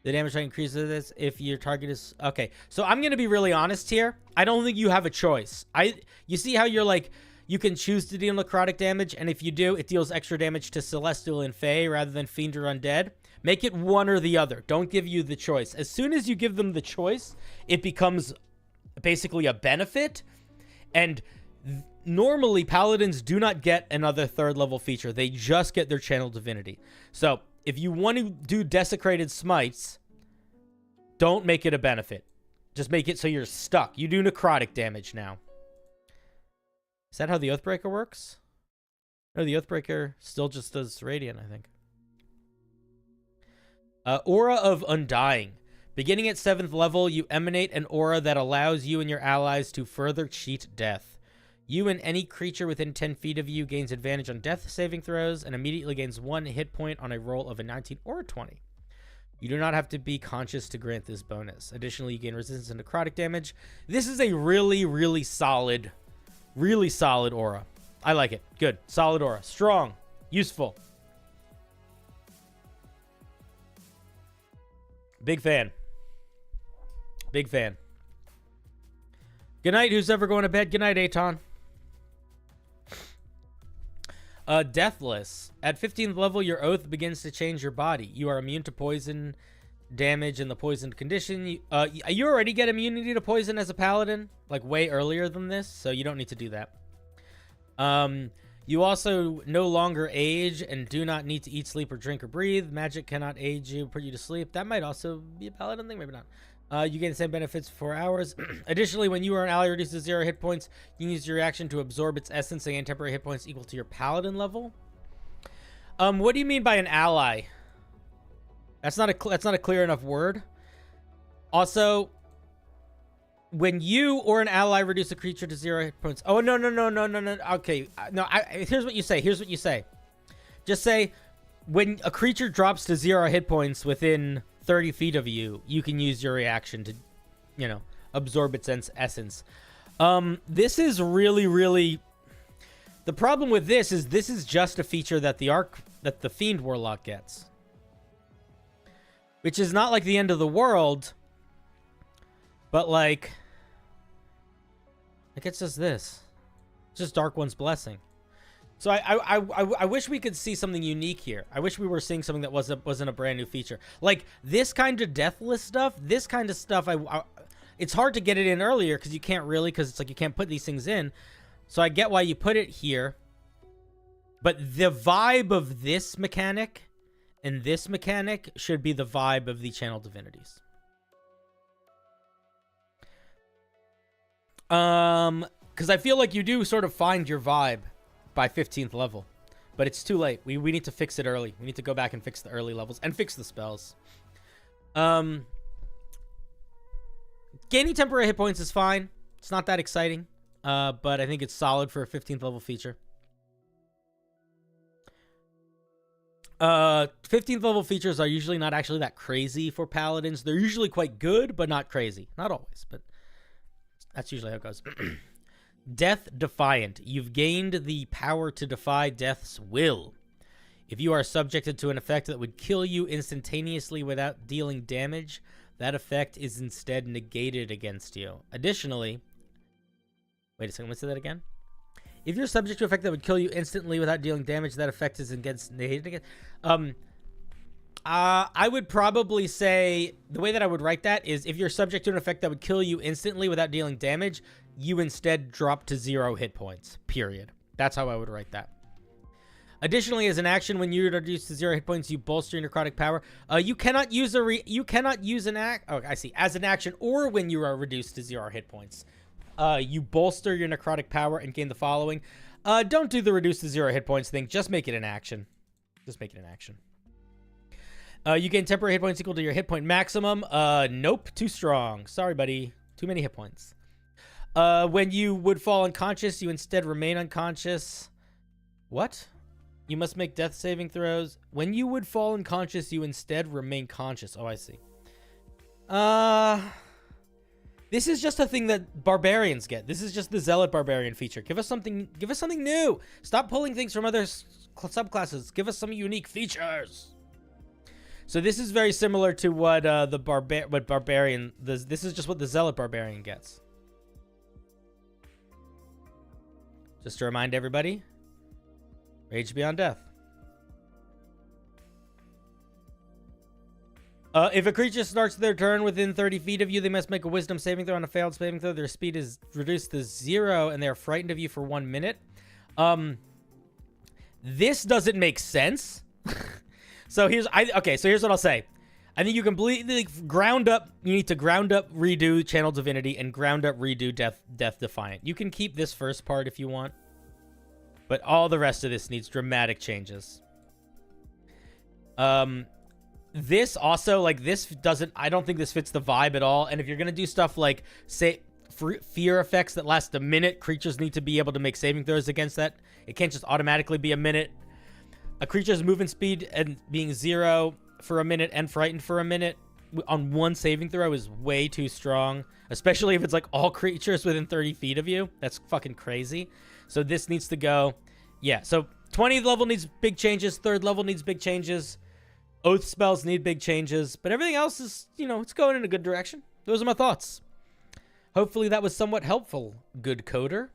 the damage rate increases this if your target is... Okay, so I'm going to be really honest here. I don't think you have a choice. You see how you're like... You can choose to deal necrotic damage, and if you do, it deals extra damage to Celestial and Fey rather than Fiend or Undead. Make it one or the other. Don't give you the choice. As soon as you give them the choice, it becomes basically a benefit, and normally Paladins do not get another third level feature. They just get their Channel Divinity. So... if you want to do Desecrated Smites, don't make it a benefit. Just make it so you're stuck. You do necrotic damage now. Is that how the Oathbreaker works? No, the Oathbreaker still just does Radiant, I think. Aura of Undying. Beginning at 7th level, you emanate an aura that allows you and your allies to further cheat death. You and any creature within 10 feet of you gains advantage on death saving throws and immediately gains 1 hit point on a roll of a 19 or a 20. You do not have to be conscious to grant this bonus. Additionally, you gain resistance to necrotic damage. This is a really, really solid aura. I like it. Good. Solid aura. Strong. Useful. Big fan. Big fan. Good night, who's ever going to bed. Good night, Aton. Deathless. At 15th level, your oath begins to change your body. You are immune to poison damage in the poisoned condition. You already get immunity to poison as a paladin, like way earlier than this, so you don't need to do that. You also no longer age and do not need to eat, sleep, or drink or breathe. Magic cannot age you, put you to sleep. That might also be a paladin thing, maybe not. You gain the same benefits for 4 hours. Additionally, when you are an ally reduced to 0 hit points, you can use your reaction to absorb its essence and gain temporary hit points equal to your paladin level. What do you mean by an ally? That's not a clear enough word. Also, when you or an ally reduce a creature to 0 hit points. Oh, no. Okay, no. Here's what you say. Just say when a creature drops to 0 hit points within 30 feet of you, you can use your reaction to, absorb its essence. This is really... The problem with this is just a feature that the Fiend Warlock gets. Which is not like the end of the world, but like it's just this. It's just Dark One's Blessing. So I wish we could see something unique here. I wish we were seeing something that wasn't a brand new feature. Like this kind of deathless stuff, it's hard to get it in earlier because you can't really, because it's like you can't put these things in. So I get why you put it here. But the vibe of this mechanic and this mechanic should be the vibe of the Channel Divinities. Because I feel like you do sort of find your vibe by 15th level, but it's too late. We need to fix it early. We need to go back and fix the early levels and fix the spells. Gaining temporary hit points is fine. It's not that exciting, but I think it's solid for a 15th level feature. 15th level features are usually not actually that crazy for paladins. They're usually quite good, but not crazy. Not always, but that's usually how it goes. Death Defiant. You've gained the power to defy death's will. If you are subjected to an effect that would kill you instantaneously without dealing damage, that effect is instead negated against you. Additionally, wait a second, let's say that again. If you're subject to an effect that would kill you instantly without dealing damage, that effect is negated against. I would probably say the way that I would write that is if you're subject to an effect that would kill you instantly without dealing damage, you instead drop to 0 hit points. Period. That's how I would write that. Additionally, as an action, when you're reduced to 0 hit points, you bolster your necrotic power. You cannot use an act. Oh, I see. As an action, or when you are reduced to 0 hit points, you bolster your necrotic power and gain the following. Don't do the reduced to 0 hit points thing. Just make it an action. Just make it an action. You gain temporary hit points equal to your hit point maximum. Nope, too strong. Sorry, buddy. Too many hit points. When you would fall unconscious, you instead remain unconscious. What? You must make death saving throws. When you would fall unconscious, you instead remain conscious. Oh, I see. This is just a thing that barbarians get. This is just the zealot barbarian feature. Give us something new. Stop pulling things from other subclasses. Give us some unique features. So this is very similar to what barbarian. This is just what the zealot barbarian gets. Just to remind everybody, Rage Beyond Death. If a creature starts their turn within 30 feet of you, they must make a wisdom saving throw. On a failed saving throw, their speed is reduced to 0, and they are frightened of you for 1 minute. This doesn't make sense. So here's what I'll say. I think you completely ground up. You need to ground up redo Channel Divinity and ground up redo Death Defiant. You can keep this first part if you want, but all the rest of this needs dramatic changes. This also, like, this doesn't, I don't think this fits the vibe at all. And if you're gonna do stuff like, say, fear effects that last a minute, creatures need to be able to make saving throws against that. It can't just automatically be a minute. A creature's movement speed and being 0 for a minute and frightened for a minute on one saving throw is way too strong, especially if it's like all creatures within 30 feet of you. That's fucking crazy. So this needs to go. Yeah, so 20th level needs big changes. 3rd level needs big changes. Oath spells need big changes. But everything else is, it's going in a good direction. Those are my thoughts. Hopefully that was somewhat helpful, good coder.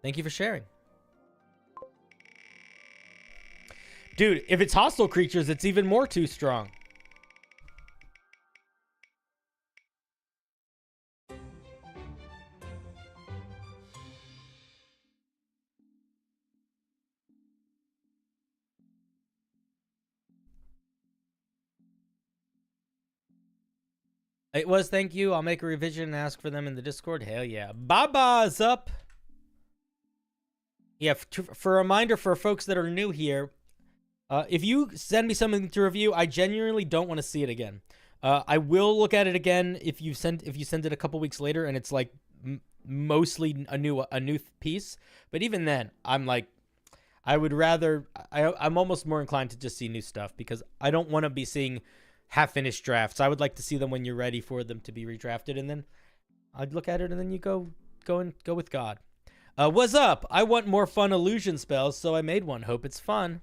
Thank you for sharing. Dude, if it's hostile creatures, it's even more too strong. It was, thank you. I'll make a revision and ask for them in the Discord. Hell yeah. Baba's up. Yeah, for a reminder for folks that are new here, if you send me something to review, I genuinely don't want to see it again. I will look at it again if you send it a couple weeks later and it's like mostly a new piece. But even then, I'm like, I would rather. I'm almost more inclined to just see new stuff because I don't want to be seeing half-finished drafts. I would like to see them when you're ready for them to be redrafted, and then I'd look at it, and then you go with God. What's up? I want more fun illusion spells, so I made one. Hope it's fun.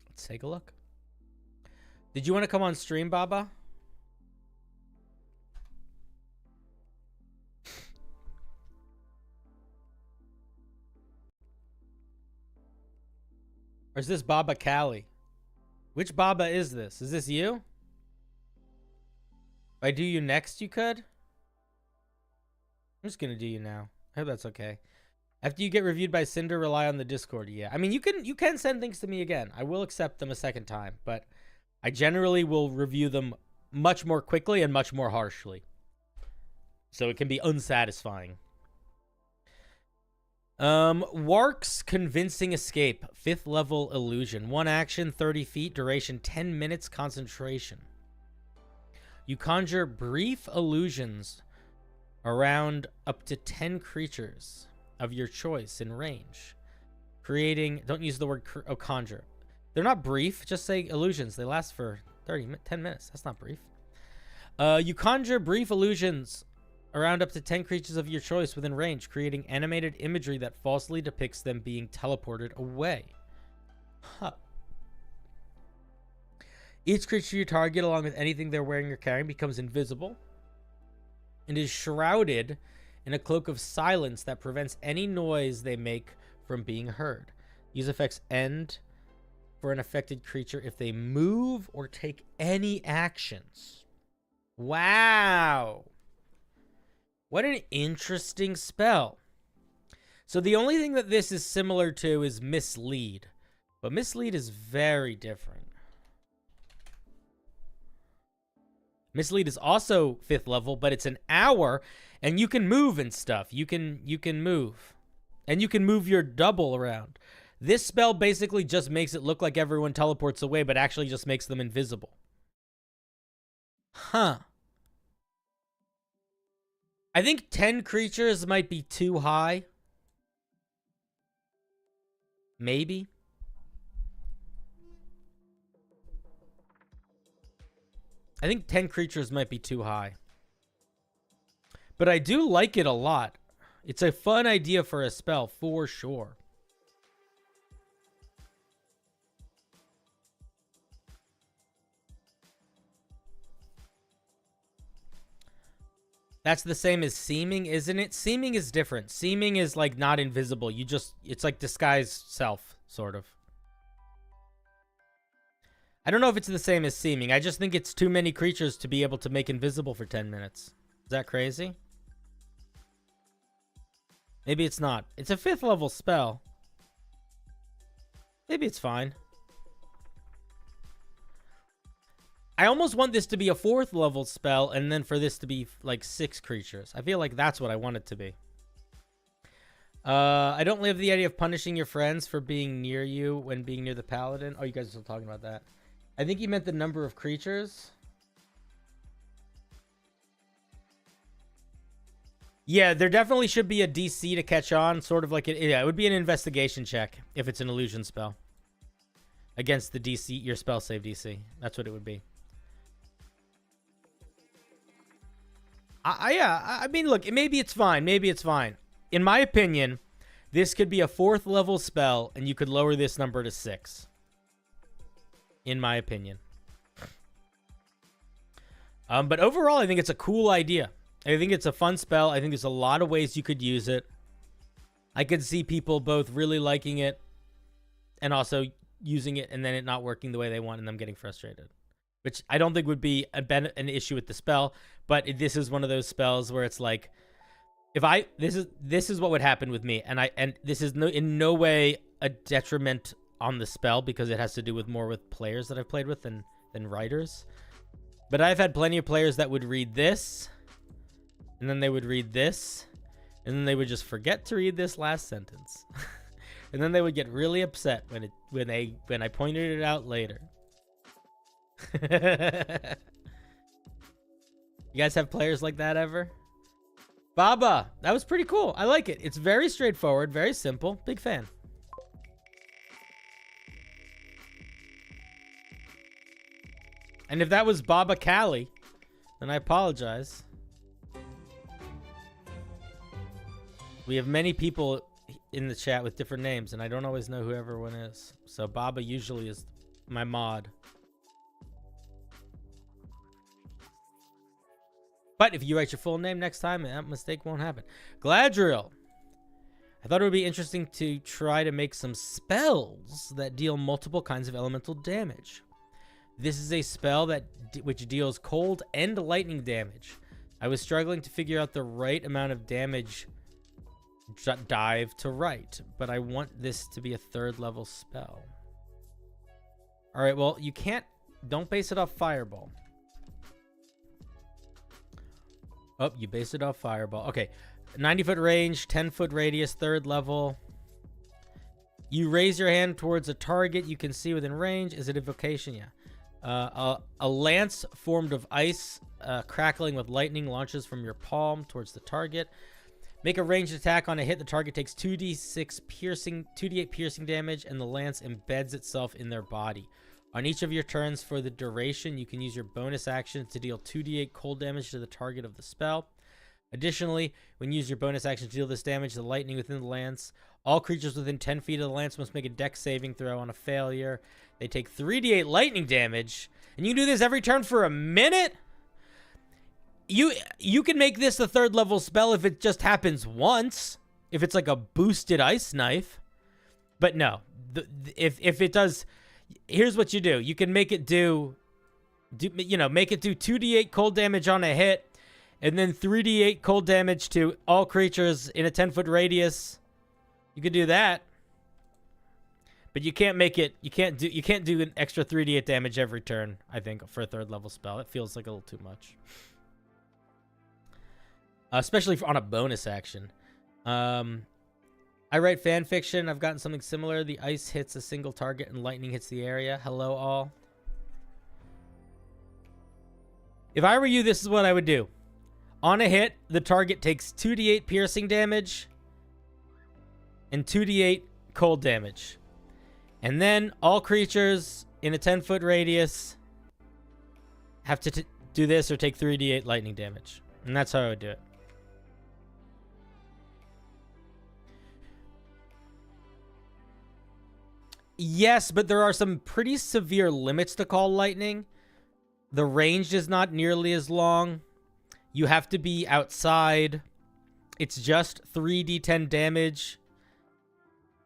Let's take a look. Did you want to come on stream, Baba? Or is this Baba Callie? Which Baba is this? Is this you? If I do you next, you could? I'm just gonna do you now. I hope that's okay. After you get reviewed by Cinder, rely on the Discord. Yeah, I mean, you can send things to me again. I will accept them a second time, but I generally will review them much more quickly and much more harshly. So it can be unsatisfying. Wark's Convincing Escape, 5th level illusion. 1 action, 30 feet, duration 10 minutes, concentration. You conjure brief illusions around up to 10 creatures of your choice in range, creating, don't use the word conjure. They're not brief, just say illusions. They last for 10 minutes. That's not brief. You conjure brief illusions around up to 10 creatures of your choice within range, creating animated imagery that falsely depicts them being teleported away. Huh. Each creature you target, along with anything they're wearing or carrying, becomes invisible and is shrouded in a cloak of silence that prevents any noise they make from being heard. These effects end for an affected creature if they move or take any actions. Wow. What an interesting spell. So the only thing that this is similar to is Mislead. But Mislead is very different. Mislead is also 5th level, but it's an hour, and you can move and stuff. You can move. And you can move your double around. This spell basically just makes it look like everyone teleports away, but actually just makes them invisible. Huh. I think 10 creatures might be too high. Maybe. I think 10 creatures might be too high. But I do like it a lot. It's a fun idea for a spell, for sure. That's the same as seeming, isn't it? Seeming is different. Seeming is like not invisible. It's like disguised self, sort of. I don't know if it's the same as seeming. I just think it's too many creatures to be able to make invisible for 10 minutes. Is that crazy? Maybe it's not. It's a 5th level spell. Maybe it's fine. I almost want this to be a 4th level spell, and then for this to be like 6 creatures. I feel like that's what I want it to be. I don't love the idea of punishing your friends for being near you when being near the paladin. Oh, you guys are still talking about that. I think you meant the number of creatures. Yeah, there definitely should be a DC to catch on, sort of like it would be an investigation check if it's an illusion spell against the DC, your spell save DC. That's what it would be. I mean, look, maybe it's fine. Maybe it's fine. In my opinion, this could be a 4th level spell, and you could lower this number to 6. In my opinion. But overall, I think it's a cool idea. I think it's a fun spell. I think there's a lot of ways you could use it. I could see people both really liking it and also using it and then it not working the way they want and them getting frustrated. Which I don't think would be an issue with the spell, but this is one of those spells where it's like, this is what would happen with me, and this is in no way a detriment on the spell because it has to do with more with players that I've played with than writers. But I've had plenty of players that would read this, and then they would read this, and then they would just forget to read this last sentence, and then they would get really upset when I pointed it out later. You guys have players like that ever? Baba, that was pretty cool. I like it. It's very straightforward, very simple. Big fan. And if that was Baba Callie, then I apologize. We have many people in the chat with different names, and I don't always know who everyone is. So Baba usually is my mod. But if you write your full name next time, that mistake won't happen. Gladriel. I thought it would be interesting to try to make some spells that deal multiple kinds of elemental damage. This is a spell which deals cold and lightning damage. I was struggling to figure out the right amount of damage dive to write, but I want this to be a 3rd level spell. All right, well, don't base it off Fireball. Oh, you based it off Fireball. Okay. 90-foot range, 10-foot radius, 3rd level. You raise your hand towards a target you can see within range. Is it evocation? Yeah. A lance formed of ice, crackling with lightning, launches from your palm towards the target. Make a ranged attack on a hit. The target takes 2d8 piercing damage, and the lance embeds itself in their body. On each of your turns for the duration, you can use your bonus action to deal 2d8 cold damage to the target of the spell. Additionally, when you use your bonus action to deal this damage, the lightning within the lance, all creatures within 10 feet of the lance must make a dex saving throw. On a failure, they take 3d8 lightning damage. And you can do this every turn for a minute? You can make this a 3rd level spell if it just happens once. If it's like a boosted ice knife. But no. If it does... Here's what you do. You can make it make it do 2d8 cold damage on a hit. And then 3d8 cold damage to all creatures in a 10-foot radius. You could do that. But you can't make it... You can't do an extra 3d8 damage every turn, I think, for a 3rd level spell. It feels like a little too much. Especially on a bonus action. I write fan fiction. I've gotten something similar. The ice hits a single target and lightning hits the area. Hello, all. If I were you, this is what I would do. On a hit, the target takes 2d8 piercing damage and 2d8 cold damage. And then all creatures in a 10-foot radius have to do this or take 3d8 lightning damage. And that's how I would do it. Yes, but there are some pretty severe limits to call lightning. The range is not nearly as long. You have to be outside. It's just 3d10 damage.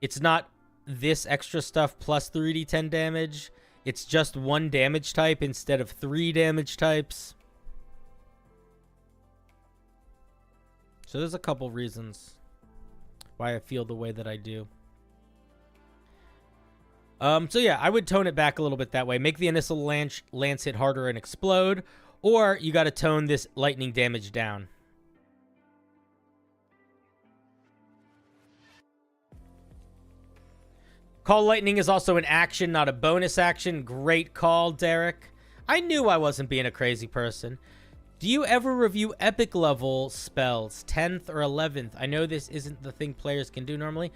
It's not this extra stuff plus 3d10 damage. It's just 1 damage type instead of 3 damage types. So there's a couple reasons why I feel the way that I do. So yeah, I would tone it back a little bit that way. Make the initial lance hit harder and explode. Or you got to tone this lightning damage down. Call lightning is also an action, not a bonus action. Great call, Derek. I knew I wasn't being a crazy person. Do you ever review epic level spells, 10th or 11th? I know this isn't the thing players can do normally.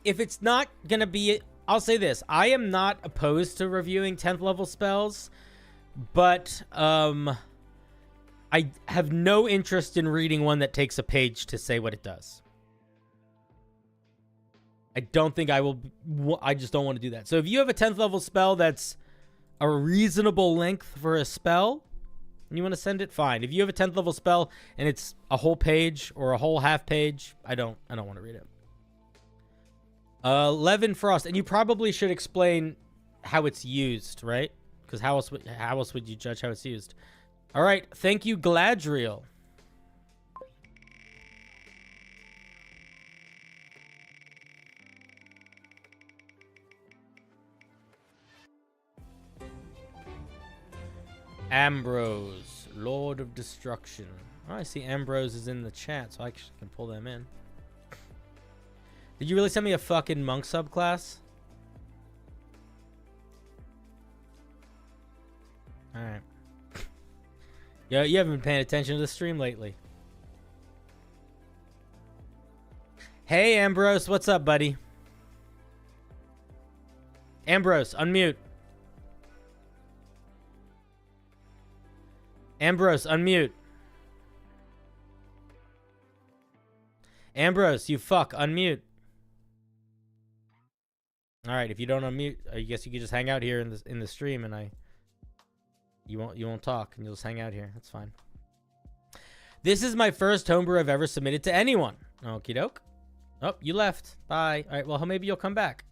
If it's not going to be... I'll say this. I am not opposed to reviewing 10th level spells, but I have no interest in reading one that takes a page to say what it does. I don't think I will... I just don't want to do that. So if you have a 10th level spell that's a reasonable length for a spell, and you want to send it, fine. If you have a 10th level spell and it's a whole page or a whole half page, I don't want to read it. Levin Frost, and you probably should explain how it's used, right? Because how else would you judge how it's used? All right, thank you, Gladriel. Ambrose, Lord of Destruction. Oh, I see Ambrose is in the chat, so I can pull them in. Did you really send me a fucking monk subclass? Alright. Yo, you haven't been paying attention to the stream lately. Hey, Ambrose. What's up, buddy? Ambrose, unmute. Ambrose, unmute. Ambrose, you fuck, unmute. All right, if you don't unmute, I guess you could just hang out here in the stream, and you won't talk, and you'll just hang out here. That's fine. This is my first homebrew I've ever submitted to anyone. Okie doke. Oh, you left. Bye. All right, well, maybe you'll come back.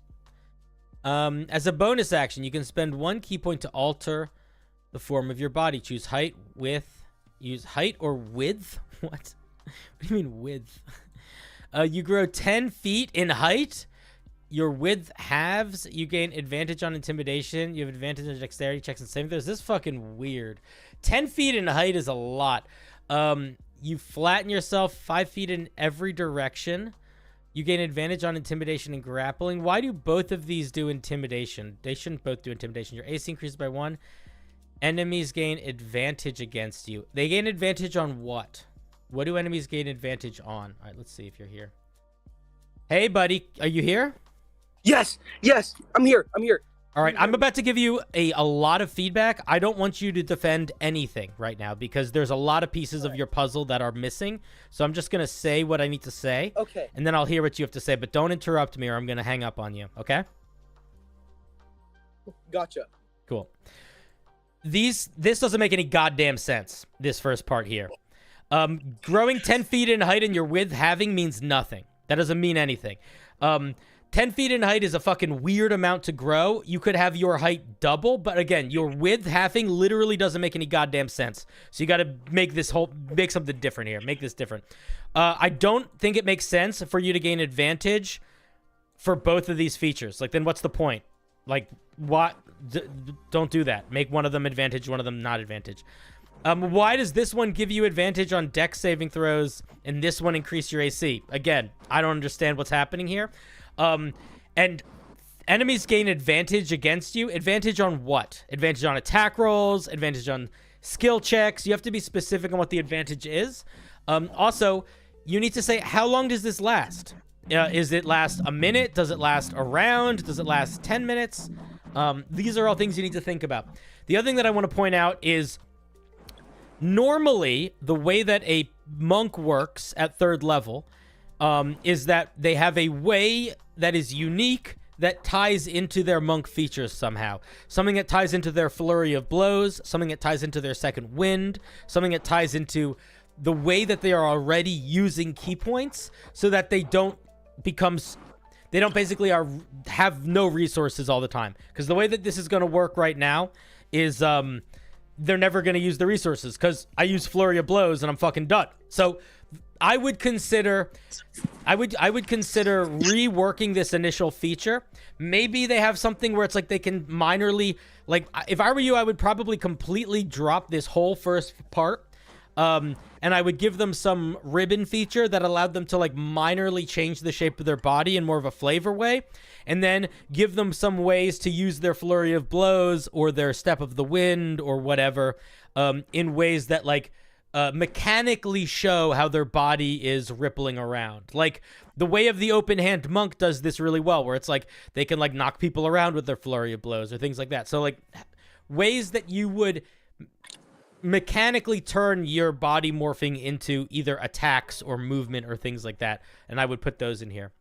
As a bonus action, you can spend 1 key point to alter the form of your body. Choose height, width. Use height or width. What? What do you mean width? You grow 10 feet in height. Your width halves. You gain advantage on intimidation. You have advantage on dexterity checks and saving throws. This is fucking weird. 10 feet in height is a lot. You flatten yourself 5 feet in every direction. You gain advantage on intimidation and grappling. Why do both of these do intimidation? They shouldn't both do intimidation. Your AC increases by 1. Enemies gain advantage against you. They gain advantage on what? What do enemies gain advantage on? All right, let's see if you're here. Hey, buddy. Are you here? Yes. I'm here. All right, I'm about to give you a lot of feedback. I don't want you to defend anything right now because there's a lot of pieces of your puzzle that are missing. So I'm just going to say what I need to say. Okay. And then I'll hear what you have to say. But don't interrupt me or I'm going to hang up on you, okay? Gotcha. Cool. This doesn't make any goddamn sense, this first part here. Growing 10 feet in height and your width halving means nothing. That doesn't mean anything. 10 feet in height is a fucking weird amount to grow. You could have your height double, but again, your width halving literally doesn't make any goddamn sense. So you got to make something different here. Make this different. I don't think it makes sense for you to gain advantage for both of these features. Like, then what's the point? Like, what? Don't do that. Make one of them advantage, one of them not advantage. Why does this one give you advantage on dex saving throws and this one increase your AC? Again, I don't understand what's happening here. And enemies gain advantage against you. Advantage on what? Advantage on attack rolls, advantage on skill checks. You have to be specific on what the advantage is. Also, you need to say, how long does this last? Is it last a minute? Does it last a round? Does it last 10 minutes? These are all things you need to think about. The other thing that I want to point out is normally the way that a monk works at 3rd level is that they have a way that is unique that ties into their monk features somehow. Something that ties into their flurry of blows, something that ties into their second wind, something that ties into the way that they are already using key points so that they don't basically have no resources all the time. Because the way that this is going to work right now is they're never going to use the resources because I use flurry of blows and I'm fucking done. So I would consider reworking this initial feature. Maybe they have something where it's like they can minorly, like, if I were you, I would probably completely drop this whole first part. And I would give them some ribbon feature that allowed them to like minorly change the shape of their body in more of a flavor way. And then give them some ways to use their flurry of blows or their step of the wind or whatever, in ways that like, mechanically show how their body is rippling around. Like the way of the open hand monk does this really well, where it's like they can like knock people around with their flurry of blows or things like that. So like ways that you would mechanically turn your body morphing into either attacks or movement or things like that. And I would put those in here.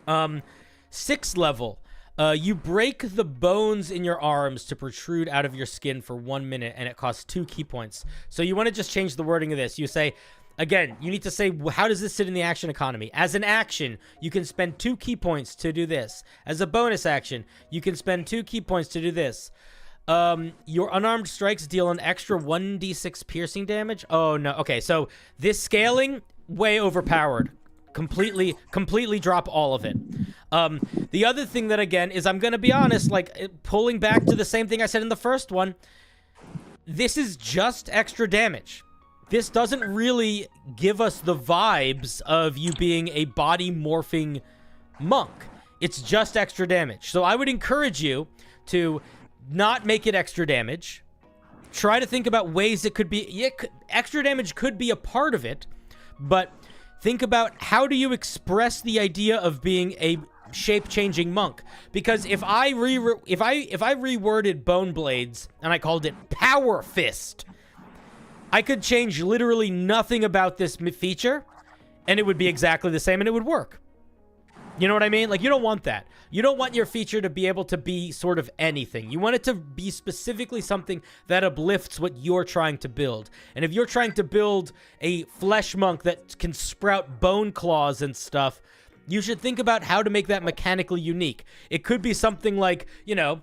6th level. You break the bones in your arms to protrude out of your skin for 1 minute, and it costs 2 key points. So you want to just change the wording of this. You say, again, you need to say, how does this sit in the action economy? As an action, you can spend 2 key points to do this. As a bonus action, you can spend 2 key points to do this. Your unarmed strikes deal an extra 1d6 piercing damage. Oh, no. Okay, so this scaling, way overpowered. Completely drop all of it. The other thing that, again, is I'm going to be honest, like, pulling back to the same thing I said in the first one, this is just extra damage. This doesn't really give us the vibes of you being a body morphing monk. It's just extra damage. So I would encourage you to not make it extra damage. Try to think about ways it could be... extra damage could be a part of it, but... think about how do you express the idea of being a shape-changing monk? Because if I reworded Bone Blades and I called it Power Fist, I could change literally nothing about this feature, and it would be exactly the same, and it would work. You know what I mean? Like, you don't want that. You don't want your feature to be able to be sort of anything. You want it to be specifically something that uplifts what you're trying to build. And if you're trying to build a flesh monk that can sprout bone claws and stuff, you should think about how to make that mechanically unique. It could be something like, you know,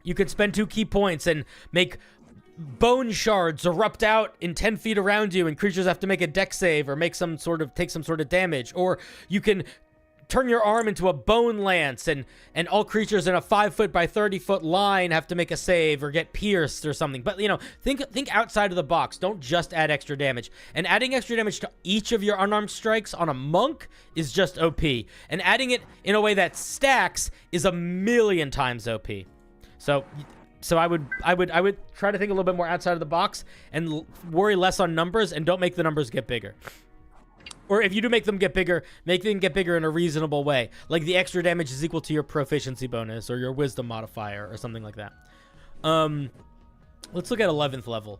you could spend 2 key points and make bone shards erupt out in 10 feet around you, and creatures have to make a dex save or take some sort of damage. Or you can turn your arm into a bone lance, and all creatures in a 5-foot by 30-foot line have to make a save or get pierced or something. But, think outside of the box. Don't just add extra damage. And adding extra damage to each of your unarmed strikes on a monk is just OP. And adding it in a way that stacks is 1,000,000 times OP. So I would try to think a little bit more outside of the box and worry less on numbers, and don't make the numbers get bigger. Or if you do make them get bigger in a reasonable way. Like the extra damage is equal to your proficiency bonus or your wisdom modifier or something like that. Let's look at 11th level.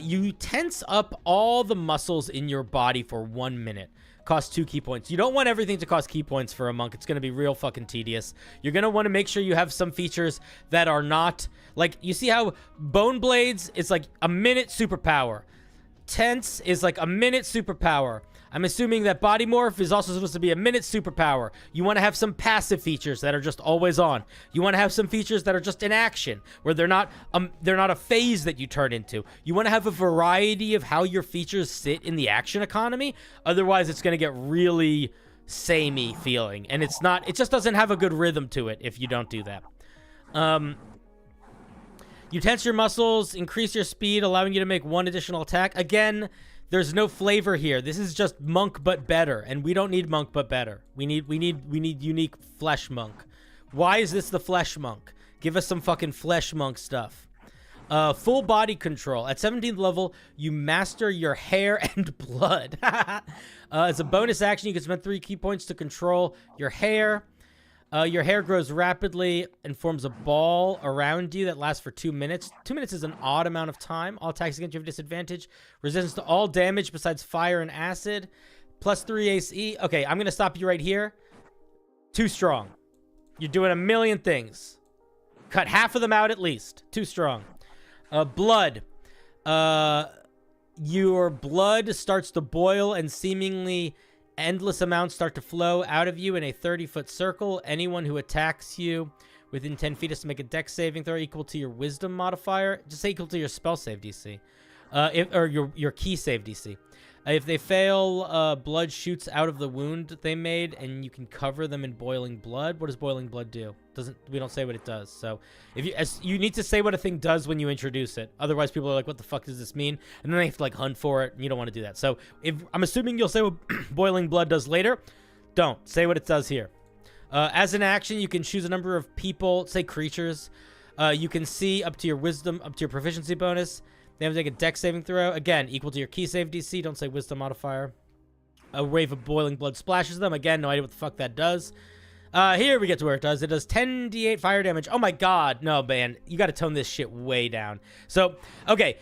You tense up all the muscles in your body for 1 minute. Costs 2 key points. You don't want everything to cost key points for a monk. It's going to be real fucking tedious. You're going to want to make sure you have some features that are not... Like, you see how Bone Blades is like a minute superpower. Tense is like a minute superpower. I'm assuming that Body Morph is also supposed to be a minute superpower. You want to have some passive features that are just always on. You want to have some features that are just in action, where they're not a phase that you turn into. You want to have a variety of how your features sit in the action economy. Otherwise, it's going to get really samey feeling, and it just doesn't have a good rhythm to it if you don't do that. You tense your muscles, increase your speed, allowing you to make 1 additional attack. Again, there's no flavor here. This is just monk but better, and we don't need monk but better. We need unique flesh monk. Why is this the flesh monk? Give us some fucking flesh monk stuff. Full body control. At 17th level, you master your hair and blood. As a bonus action, you can spend 3 key points to control your hair. Your hair grows rapidly and forms a ball around you that lasts for 2 minutes. 2 minutes is an odd amount of time. All attacks against you have disadvantage. Resistance to all damage besides fire and acid. Plus 3 AC. Okay, I'm going to stop you right here. Too strong. You're doing 1,000,000 things. Cut half of them out at least. Too strong. Blood. Your blood starts to boil and seemingly... endless amounts start to flow out of you in a 30-foot circle. Anyone who attacks you within 10 feet has to make a dex saving throw equal to your wisdom modifier. Just say equal to your spell save DC. Or your key save DC. If they fail, blood shoots out of the wound they made, and you can cover them in boiling blood. What does boiling blood do? We don't say what it does. So you need to say what a thing does when you introduce it. Otherwise, people are like, "What the fuck does this mean?" And then they have to like hunt for it. And you don't want to do that. So I'm assuming you'll say what boiling blood does later. Don't say what it does here. As an action, you can choose a number of people, say creatures. You can see up to your wisdom, up to your proficiency bonus. They have to take a dex saving throw. Again, equal to your key save DC. Don't say wisdom modifier. A wave of boiling blood splashes them. Again, no idea what the fuck that does. Here we get to where it does. It does 10d8 fire damage. Oh my god. No, man. You got to tone this shit way down. So, okay.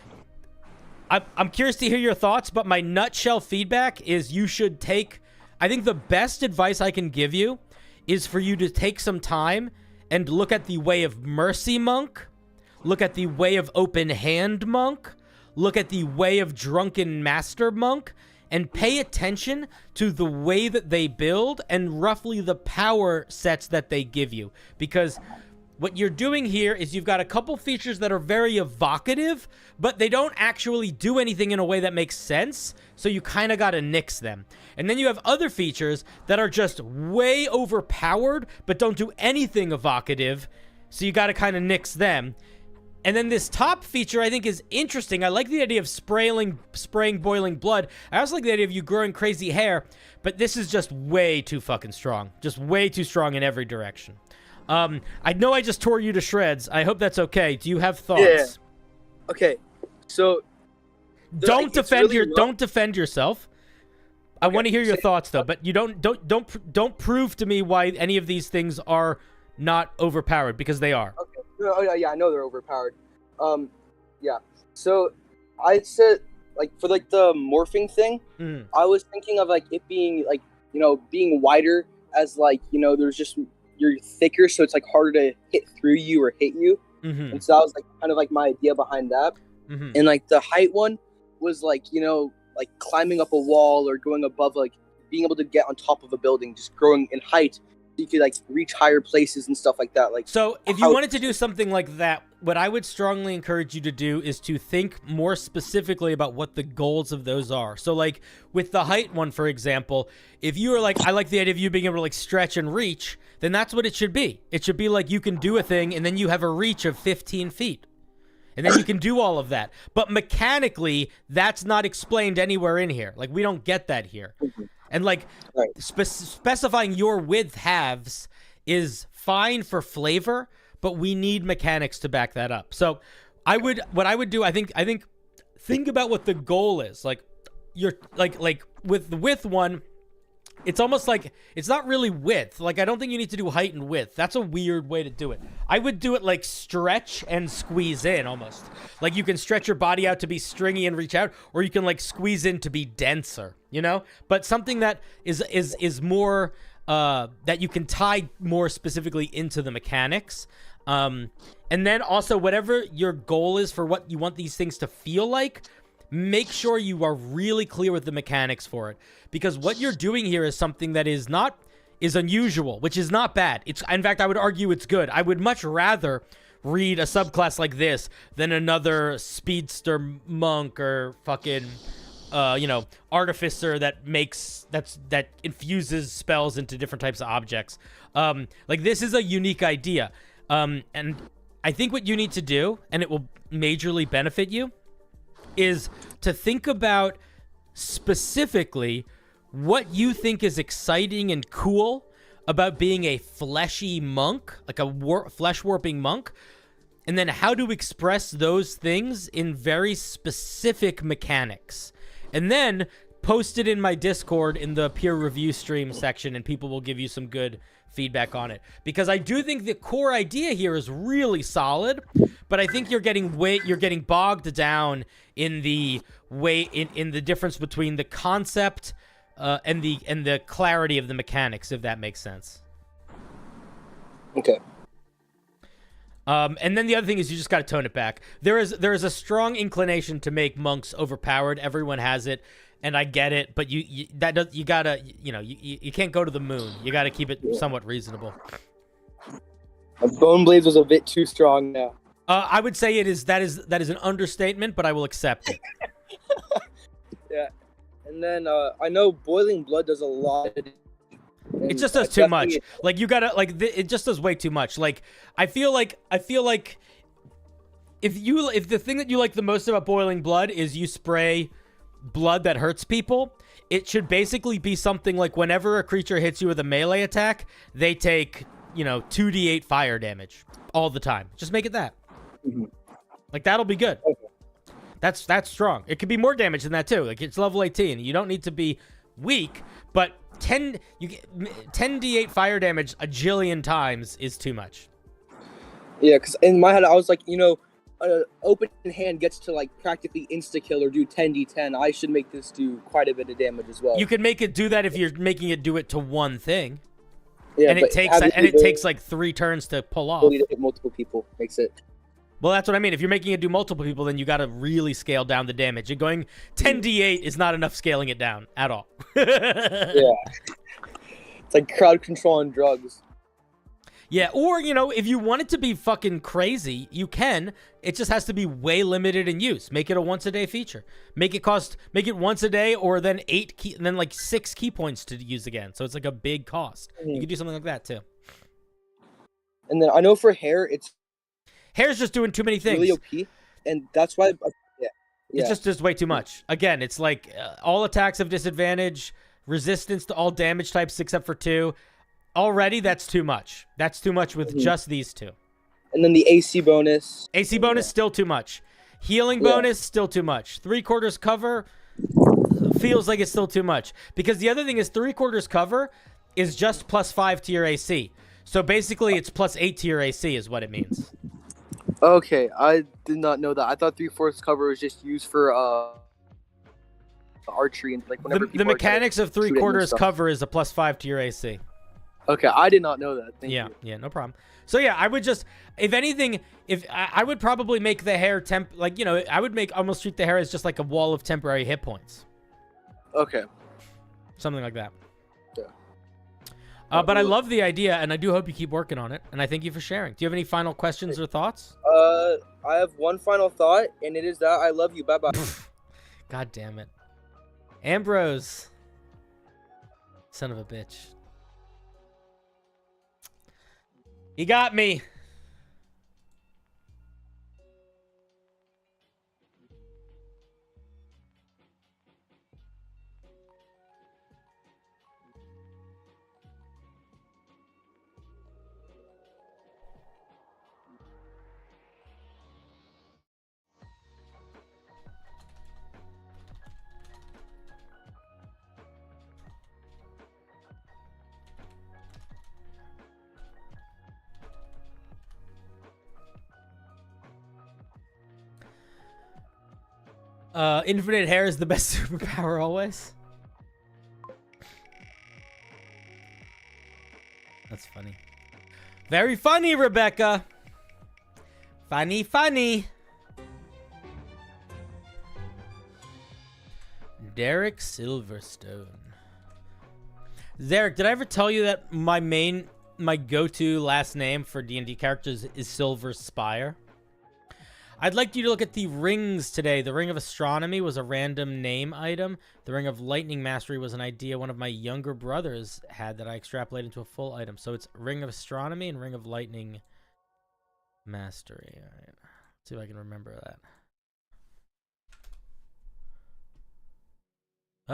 I'm curious to hear your thoughts, but my nutshell feedback is you should take... I think the best advice I can give you is for you to take some time and look at the Way of Mercy monk. Look at the Way of Open Hand monk. Look at the Way of Drunken Master monk. And pay attention to the way that they build and roughly the power sets that they give you. Because what you're doing here is you've got a couple features that are very evocative, but they don't actually do anything in a way that makes sense. So you kind of got to nix them. And then you have other features that are just way overpowered, but don't do anything evocative. So you got to kind of nix them. And then this top feature I think is interesting. I like the idea of spraying boiling blood. I also like the idea of you growing crazy hair, but this is just way too fucking strong. Just way too strong in every direction. I know I just tore you to shreds. I hope that's okay. Do you have thoughts? Yeah. Okay. So don't defend yourself. I want to hear your thoughts though, but you don't prove to me why any of these things are not overpowered, because they are. Okay. Oh yeah, I know they're overpowered. Yeah. So I said, like, for like the morphing thing, I was thinking of like it being like, being wider, as like, there's just, you're thicker, so it's like harder to hit through you or hit you. And so that was like kind of like my idea behind that. And like the height one was like, like climbing up a wall or going above, like being able to get on top of a building, just growing in height. you could like reach higher places and stuff like that. Like, so if you wanted to do something like that, what I would strongly encourage you to do is to think more specifically about what the goals of those are. So like with the height one, for example, if you were like, I like the idea of you being able to like stretch and reach, then that's what it should be. It should be like you can do a thing and then you have a reach of 15 feet. And then you can do all of that. But mechanically, that's not explained anywhere in here. Like, we don't get that here. And, like, specifying your width halves is fine for flavor, but we need mechanics to back that up. So, what I would do, I think think about what the goal is. Like, you're, like, with the width one, it's almost like, it's not really width. Like, I don't think you need to do height and width. That's a weird way to do it. I would do it like stretch and squeeze in almost. Like you can stretch your body out to be stringy and reach out, or you can like squeeze in to be denser, you know? But something that is more, that you can tie more specifically into the mechanics. And then also whatever your goal is for what you want these things to feel like, make sure you are really clear with the mechanics for it, because what you're doing here is something that is unusual, which is not bad. In fact, I would argue it's good. I would much rather read a subclass like this than another speedster monk or fucking artificer that infuses spells into different types of objects. Like this is a unique idea. And I think what you need to do, and it will majorly benefit you, is to think about specifically what you think is exciting and cool about being a fleshy monk, like a flesh warping monk, and then how to express those things in very specific mechanics. And then post it in my Discord in the peer review stream section, and people will give you some good feedback on it, because I do think the core idea here is really solid, but I think you're getting bogged down in the way in the difference between the concept and the clarity of the mechanics, if that makes sense. Okay. And then the other thing is you just got to tone it back. There is a strong inclination to make monks overpowered. Everyone has it. And I get it, but you can't go to the moon. You gotta keep it somewhat reasonable. Bone Blades was a bit too strong now. I would say that is an understatement, but I will accept it. Yeah, and then I know Boiling Blood does a lot. It just does too much. Like you gotta it just does way too much. Like I feel like if the thing that you like the most about Boiling Blood is you spray blood that hurts people, it should basically be something like whenever a creature hits you with a melee attack, they take 2d8 fire damage all the time. Just make it that. Mm-hmm. Like that'll be good. Okay. That's strong. It could be more damage than that too. Like it's level 18. You don't need to be weak, but 10d8 fire damage a jillion times is too much. Yeah, because in my head I was like, open hand gets to like practically insta kill or do 10d10. I should make this do quite a bit of damage as well. You can make it do that if you're making it do it to one thing. Yeah, and it takes like 3 turns to pull off. To hit multiple people makes it. Well, that's what I mean. If you're making it do multiple people, then you got to really scale down the damage. And going 10d8 is not enough scaling it down at all. Yeah. It's like crowd control on drugs. Yeah, or, if you want it to be fucking crazy, you can. It just has to be way limited in use. Make it a once-a-day feature. Make it once a day, or then 6 key points to use again. So it's like a big cost. You can do something like that, too. And then I know for hair, Hair's just doing too many things. Really OP, and that's why... It's just way too much. Again, it's like all attacks have disadvantage, resistance to all damage types except for 2. Already, that's too much. That's too much with just these 2. And then the AC bonus. AC bonus, still too much. Healing bonus, still too much. 3/4 cover feels like it's still too much. Because the other thing is 3/4 cover is just +5 to your AC. So basically, it's +8 to your AC is what it means. Okay, I did not know that. I thought 3/4 cover was just used for archery and like whenever the mechanics of 3/4 cover is a +5 to your AC. Okay, I did not know that. Thank you. Yeah, no problem. So yeah, I would just, if anything, I would probably make the hair I would almost treat the hair as just like a wall of temporary hit points. Okay. Something like that. But I love the idea, and I do hope you keep working on it. And I thank you for sharing. Do you have any final questions or thoughts? I have one final thought, and it is that I love you. Bye bye. God damn it, Ambrose, son of a bitch. He got me. Infinite hair is the best superpower always. That's funny. Very funny, Rebecca. Funny, funny. Derek Silverstone. Derek, did I ever tell you that my go-to last name for D&D characters is Silver Spire? I'd like you to look at the rings today. The Ring of Astronomy was a random name item. The Ring of Lightning Mastery was an idea one of my younger brothers had that I extrapolated into a full item. So it's Ring of Astronomy and Ring of Lightning Mastery. All right. Let's see if I can remember that.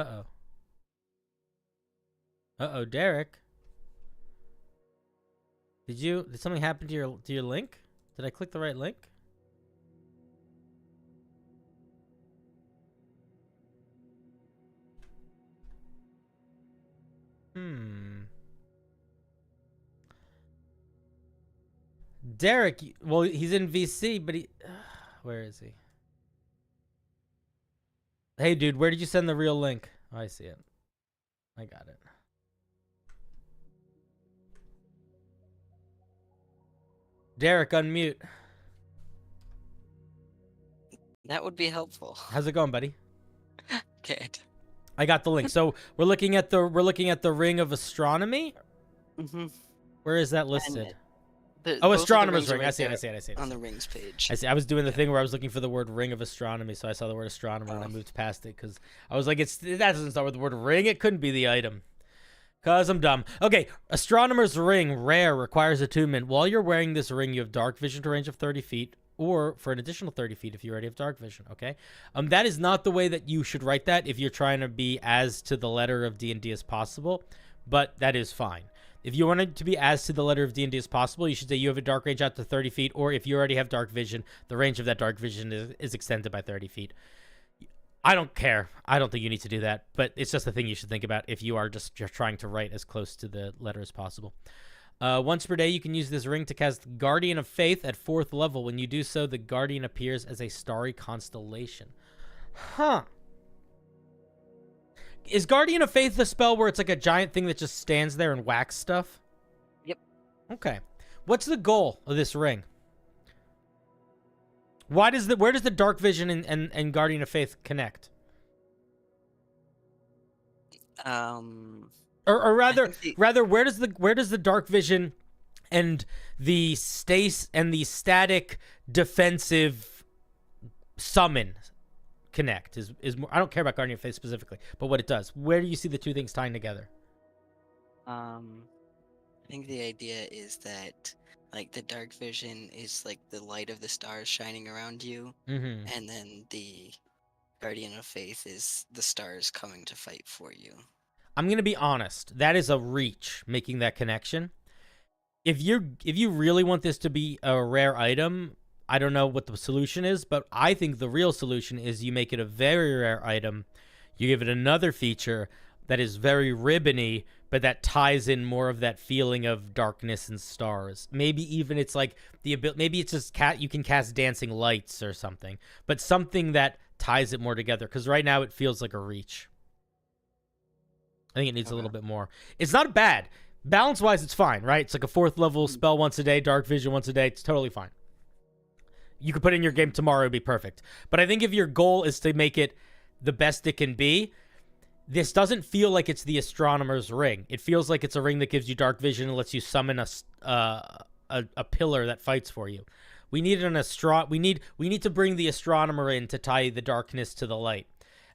Uh-oh. Uh-oh, Derek. Did something happen to your link? Did I click the right link? Derek, well, he's in VC, but where is he? Hey, dude, where did you send the real link? Oh, I see it. I got it. Derek, unmute. That would be helpful. How's it going, buddy? Good. I got the link. So we're looking at the Ring of Astronomy. Mm-hmm. Where is that listed? Oh, Astronomer's Ring. I see it. On the rings page. I see. I was doing the thing where I was looking for the word Ring of Astronomy, so I saw the word astronomer and I moved past it because I was like, that doesn't start with the word ring. It couldn't be the item. Cause I'm dumb. Okay, Astronomer's Ring, rare, requires attunement. While you're wearing this ring, you have dark vision to a range of 30 feet, or for an additional 30 feet if you already have dark vision, okay? That is not the way that you should write that if you're trying to be as to the letter of D&D as possible, but that is fine. If you want it to be as to the letter of D&D as possible, you should say you have a dark range out to 30 feet, or if you already have dark vision, the range of that dark vision is extended by 30 feet. I don't care. I don't think you need to do that, but it's just a thing you should think about if you are just trying to write as close to the letter as possible. Once per day, you can use this ring to cast Guardian of Faith at 4th level. When you do so, the Guardian appears as a starry constellation. Huh. Is Guardian of Faith the spell where it's like a giant thing that just stands there and whacks stuff? Yep. Okay. What's the goal of this ring? Where does the dark vision and Guardian of Faith connect? Or rather, where does the dark vision and the static defensive summon connect? Is more, I don't care about Guardian of Faith specifically, but what it does. Where do you see the two things tying together? I think the idea is that like the dark vision is like the light of the stars shining around you, and then the Guardian of Faith is the stars coming to fight for you. I'm going to be honest. That is a reach, making that connection. If you really want this to be a rare item, I don't know what the solution is, but I think the real solution is you make it a very rare item. You give it another feature that is very ribbony, but that ties in more of that feeling of darkness and stars. Maybe even it's like maybe it's just you can cast dancing lights or something, but something that ties it more together. Because right now it feels like a reach. I think it needs a little bit more. It's not bad. Balance-wise, it's fine, right? It's like a 4th level spell once a day, dark vision once a day. It's totally fine. You could put it in your game tomorrow, it'd be perfect. But I think if your goal is to make it the best it can be, this doesn't feel like it's the astronomer's ring. It feels like it's a ring that gives you dark vision and lets you summon a pillar that fights for you. We need we need to bring the astronomer in to tie the darkness to the light.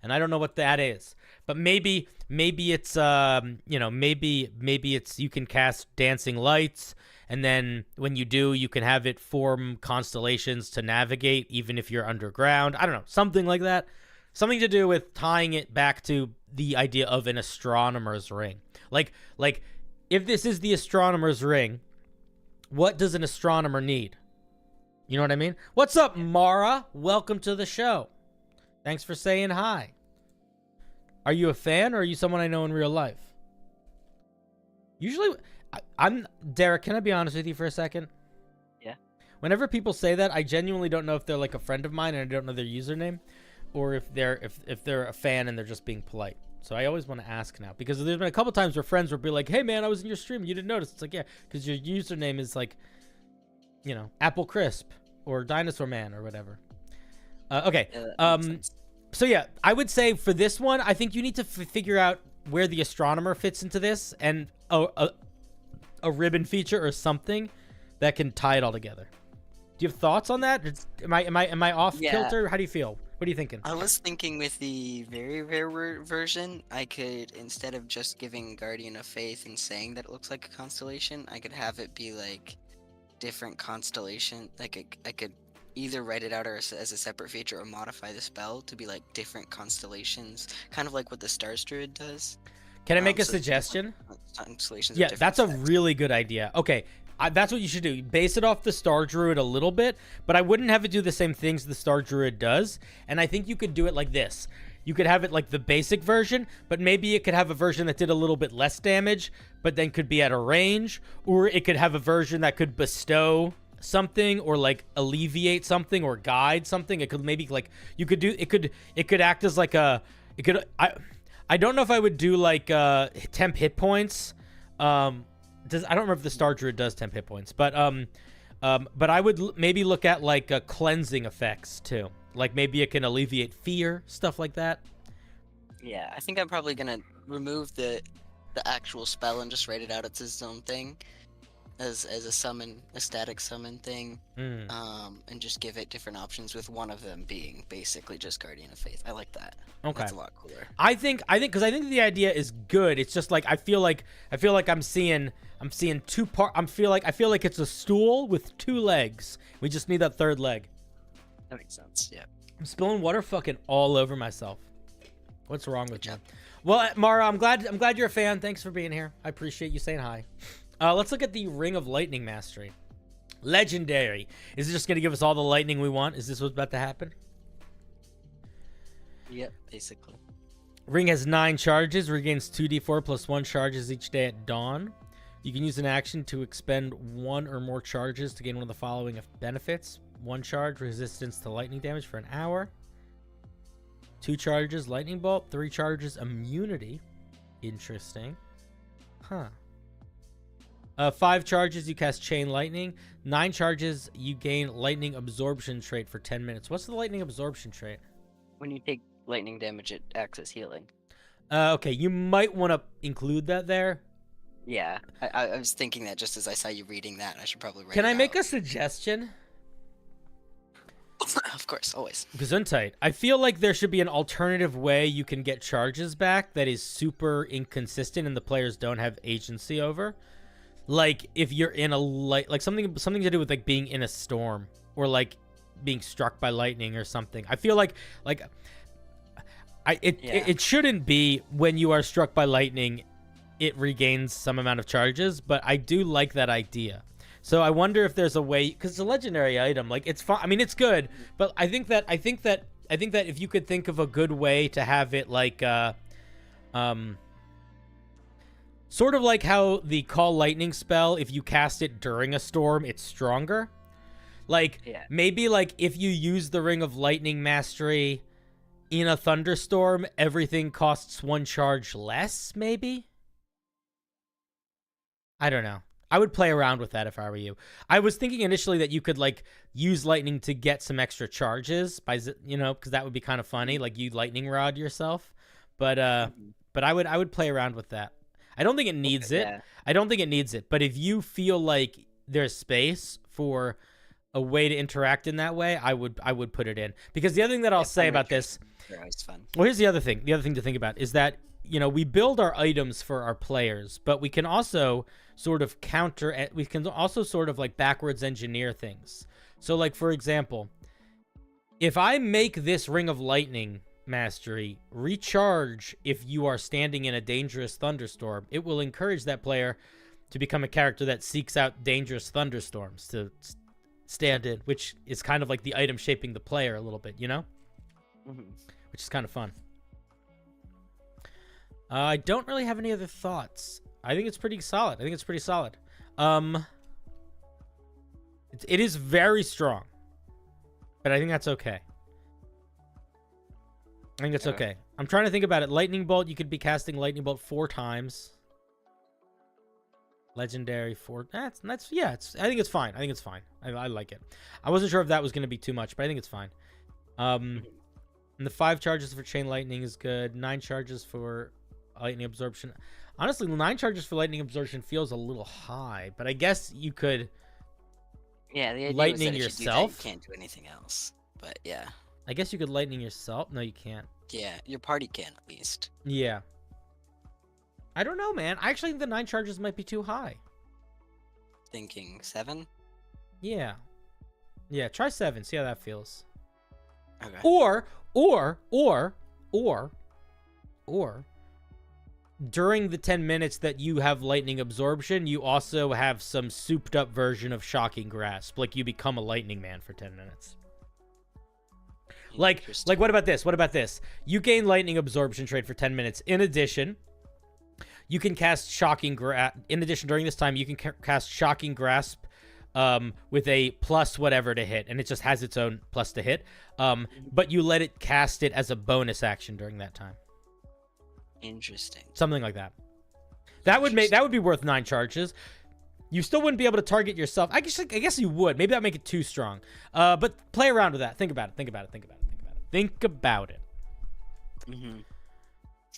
And I don't know what that is. But maybe it's maybe it's you can cast dancing lights, and then when you do, you can have it form constellations to navigate even if you're underground. I don't know, something like that. Something to do with tying it back to the idea of an astronomer's ring. Like if this is the astronomer's ring, what does an astronomer need? You know what I mean? What's up, Mara? Welcome to the show. Thanks for saying hi. Are you a fan, or are you someone I know in real life? Usually, I'm Derek. Can I be honest with you for a second? Yeah. Whenever people say that, I genuinely don't know if they're like a friend of mine and I don't know their username, or if they're a fan and they're just being polite. So I always want to ask now, because there's been a couple times where friends will be like, "Hey man, I was in your stream. You didn't notice?" It's like, yeah, because your username is like, Apple Crisp or Dinosaur Man or whatever. Okay. So yeah, I would say for this one, I think you need to figure out where the astronomer fits into this, and a ribbon feature or something that can tie it all together. Do you have thoughts on that? Am I off kilter? How do you feel? What are you thinking? I was thinking with the very rare version, I could, instead of just giving Guardian of Faith and saying that it looks like a constellation, I could have it be like different constellation. Like I could either write it out as a separate feature or modify the spell to be like different constellations, kind of like what the Stars Druid does. Can I make a suggestion? Constellations. Yeah, that's a really good idea. Okay, that's what you should do. Base it off the Star Druid a little bit, but I wouldn't have it do the same things the Star Druid does. And I think you could do it like this. You could have it like the basic version, but maybe it could have a version that did a little bit less damage, but then could be at a range, or it could have a version that could bestow something, or like alleviate something, or guide something. It could maybe like you could do it could act as like a I don't know if I would do like temp hit points. I don't remember if the Star Druid does temp hit points, but I would maybe look at like cleansing effects too. Like maybe it can alleviate fear, stuff like that. Yeah, I think I'm probably gonna remove the actual spell and just write it out as its own thing, as a static summon thing, and just give it different options, with one of them being basically just Guardian of Faith. I like that. Okay, that's a lot cooler. I think because I think the idea is good. It's just like I feel like I'm seeing two part. I feel like it's a stool with two legs. We just need that third leg. That makes sense. Yeah. I'm spilling water fucking all over myself. What's wrong with you? Well, Mara, I'm glad you're a fan. Thanks for being here. I appreciate you saying hi. Let's look at the Ring of Lightning Mastery. Legendary. Is it just going to give us all the lightning we want? Is this what's about to happen? Yep, basically. Ring has 9 charges, regains 2d4 plus 1 charges each day at dawn. You can use an action to expend 1 or more charges to gain one of the following benefits. 1 charge, resistance to lightning damage for an hour. 2 charges, lightning bolt. 3 charges, immunity. Interesting. Huh. 5 charges, you cast chain lightning. 9 charges, you gain lightning absorption trait for 10 minutes. What's the lightning absorption trait? When you take lightning damage, it acts as healing. Okay, you might want to include that there. Yeah, I was thinking that just as I saw you reading that. I should probably write Can it I make out. a suggestion? Of course, always. Gesundheit. I feel like there should be an alternative way you can get charges back that is super inconsistent and the players don't have agency over. Like if you're in a like something to do with like being in a storm, or like being struck by lightning or something. I feel like it shouldn't be when you are struck by lightning it regains some amount of charges, but I do like that idea. So I wonder if there's a way, because it's a legendary item. Like it's fun. I mean, it's good, but I think that if you could think of a good way to have it like, sort of like how the Call Lightning spell, if you cast it during a storm, it's stronger. Like maybe like if you use the Ring of Lightning Mastery in a thunderstorm, everything costs 1 charge less. Maybe. I don't know. I would play around with that if I were you. I was thinking initially that you could like use lightning to get some extra charges by, because that would be kind of funny. Like you lightning rod yourself, but but I would play around with that. I don't think it needs it. Yeah. I don't think it needs it. But if you feel like there's space for a way to interact in that way, I would put it in. Because the other thing that I'll say about this, They're always fun. well, here's the other thing. The other thing to think about is that, you know, we build our items for our players, but we can also sort of we can also sort of like backwards engineer things. So like, for example, if I make this Ring of Lightning mastery recharge if you are standing in a dangerous thunderstorm, it will encourage that player to become a character that seeks out dangerous thunderstorms to stand in, which is kind of like the item shaping the player a little bit, you know? Which is kind of fun. I don't really have any other thoughts. I think it's pretty solid. It is very strong, but I think that's okay. I think it's okay. I'm trying to think about it. Lightning Bolt, you could be casting Lightning Bolt 4 times. Legendary 4. I think it's fine. I like it. I wasn't sure if that was going to be too much, but I think it's fine. And the 5 charges for Chain Lightning is good. 9 charges for Lightning Absorption. Honestly, 9 charges for Lightning Absorption feels a little high, but I guess you could Yeah, the idea lightning was that if you do yourself. that, you can't do anything else. But yeah. I guess you could lightning yourself. No, you can't. Yeah, your party can at least. Yeah. I don't know, man. I actually think the 9 charges might be too high. Thinking 7? Yeah. Yeah, try 7. See how that feels. Okay. Or during the 10 minutes that you have lightning absorption, you also have some souped up version of shocking grasp. Like you become a lightning man for 10 minutes. Like what about this? You gain lightning absorption trait for 10 minutes. In addition, you can cast shocking grasp. In addition, during this time, you can cast shocking grasp with a plus whatever to hit, and it just has its own plus to hit. But you let it cast it as a bonus action during that time. Interesting. Something like that. That would be worth 9 charges. You still wouldn't be able to target yourself. I guess you would. Maybe that'd make it too strong. But play around with that. Think about it.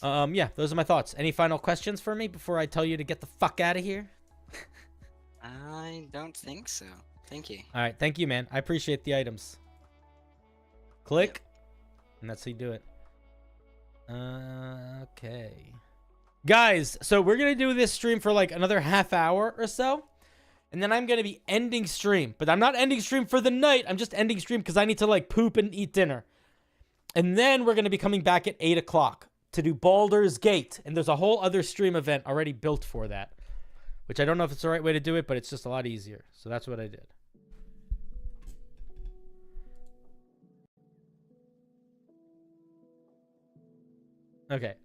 Yeah, those are my thoughts. Any final questions for me before I tell you to get the fuck out of here? I don't think so. Thank you. All right, thank you, man. I appreciate the items. Click, and that's how you do it. Okay. Guys, so we're going to do this stream for like another half hour or so. And then I'm going to be ending stream. But I'm not ending stream for the night. I'm just ending stream because I need to like poop and eat dinner. And then we're going to be coming back at 8 o'clock to do Baldur's Gate. And there's a whole other stream event already built for that. Which I don't know if it's the right way to do it, but it's just a lot easier. So that's what I did. Okay.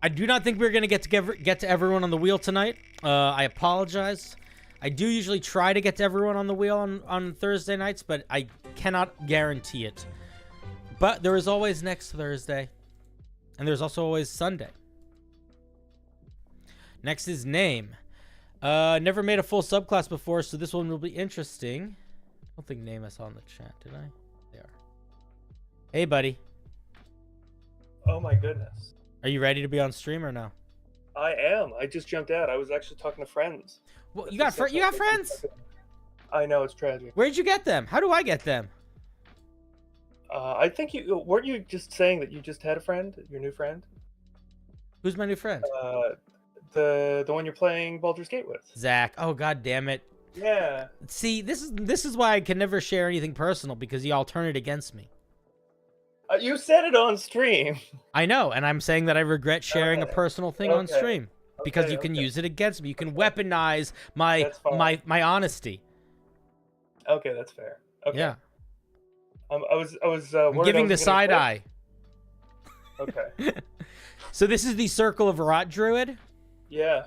I do not think we're going to get to everyone on the wheel tonight. I apologize. I do usually try to get to everyone on the wheel on Thursday nights, but I cannot guarantee it. But there is always next Thursday. And there's also always Sunday. Next is name. Never made a full subclass before, so this one will be interesting. I don't think name I saw in the chat, did I? There. Hey, buddy. Oh my goodness. Are you ready to be on stream or no? I am. I just jumped out. I was actually talking to friends. Well, you got friends? I know, it's tragic. Where'd you get them? How do I get them? I think weren't you just saying that you just had a friend, your new friend? Who's my new friend? The one you're playing Baldur's Gate with. Zach. Oh, god damn it. Yeah. See, this is why I can never share anything personal, because y'all turn it against me. You said it on stream. I know, and I'm saying that I regret sharing a personal thing on stream because you can use it against me. You can weaponize my honesty. Okay, that's fair. Okay. Yeah. I was I'm giving the side eye. Okay. So this is the Circle of Rot Druid. Yeah.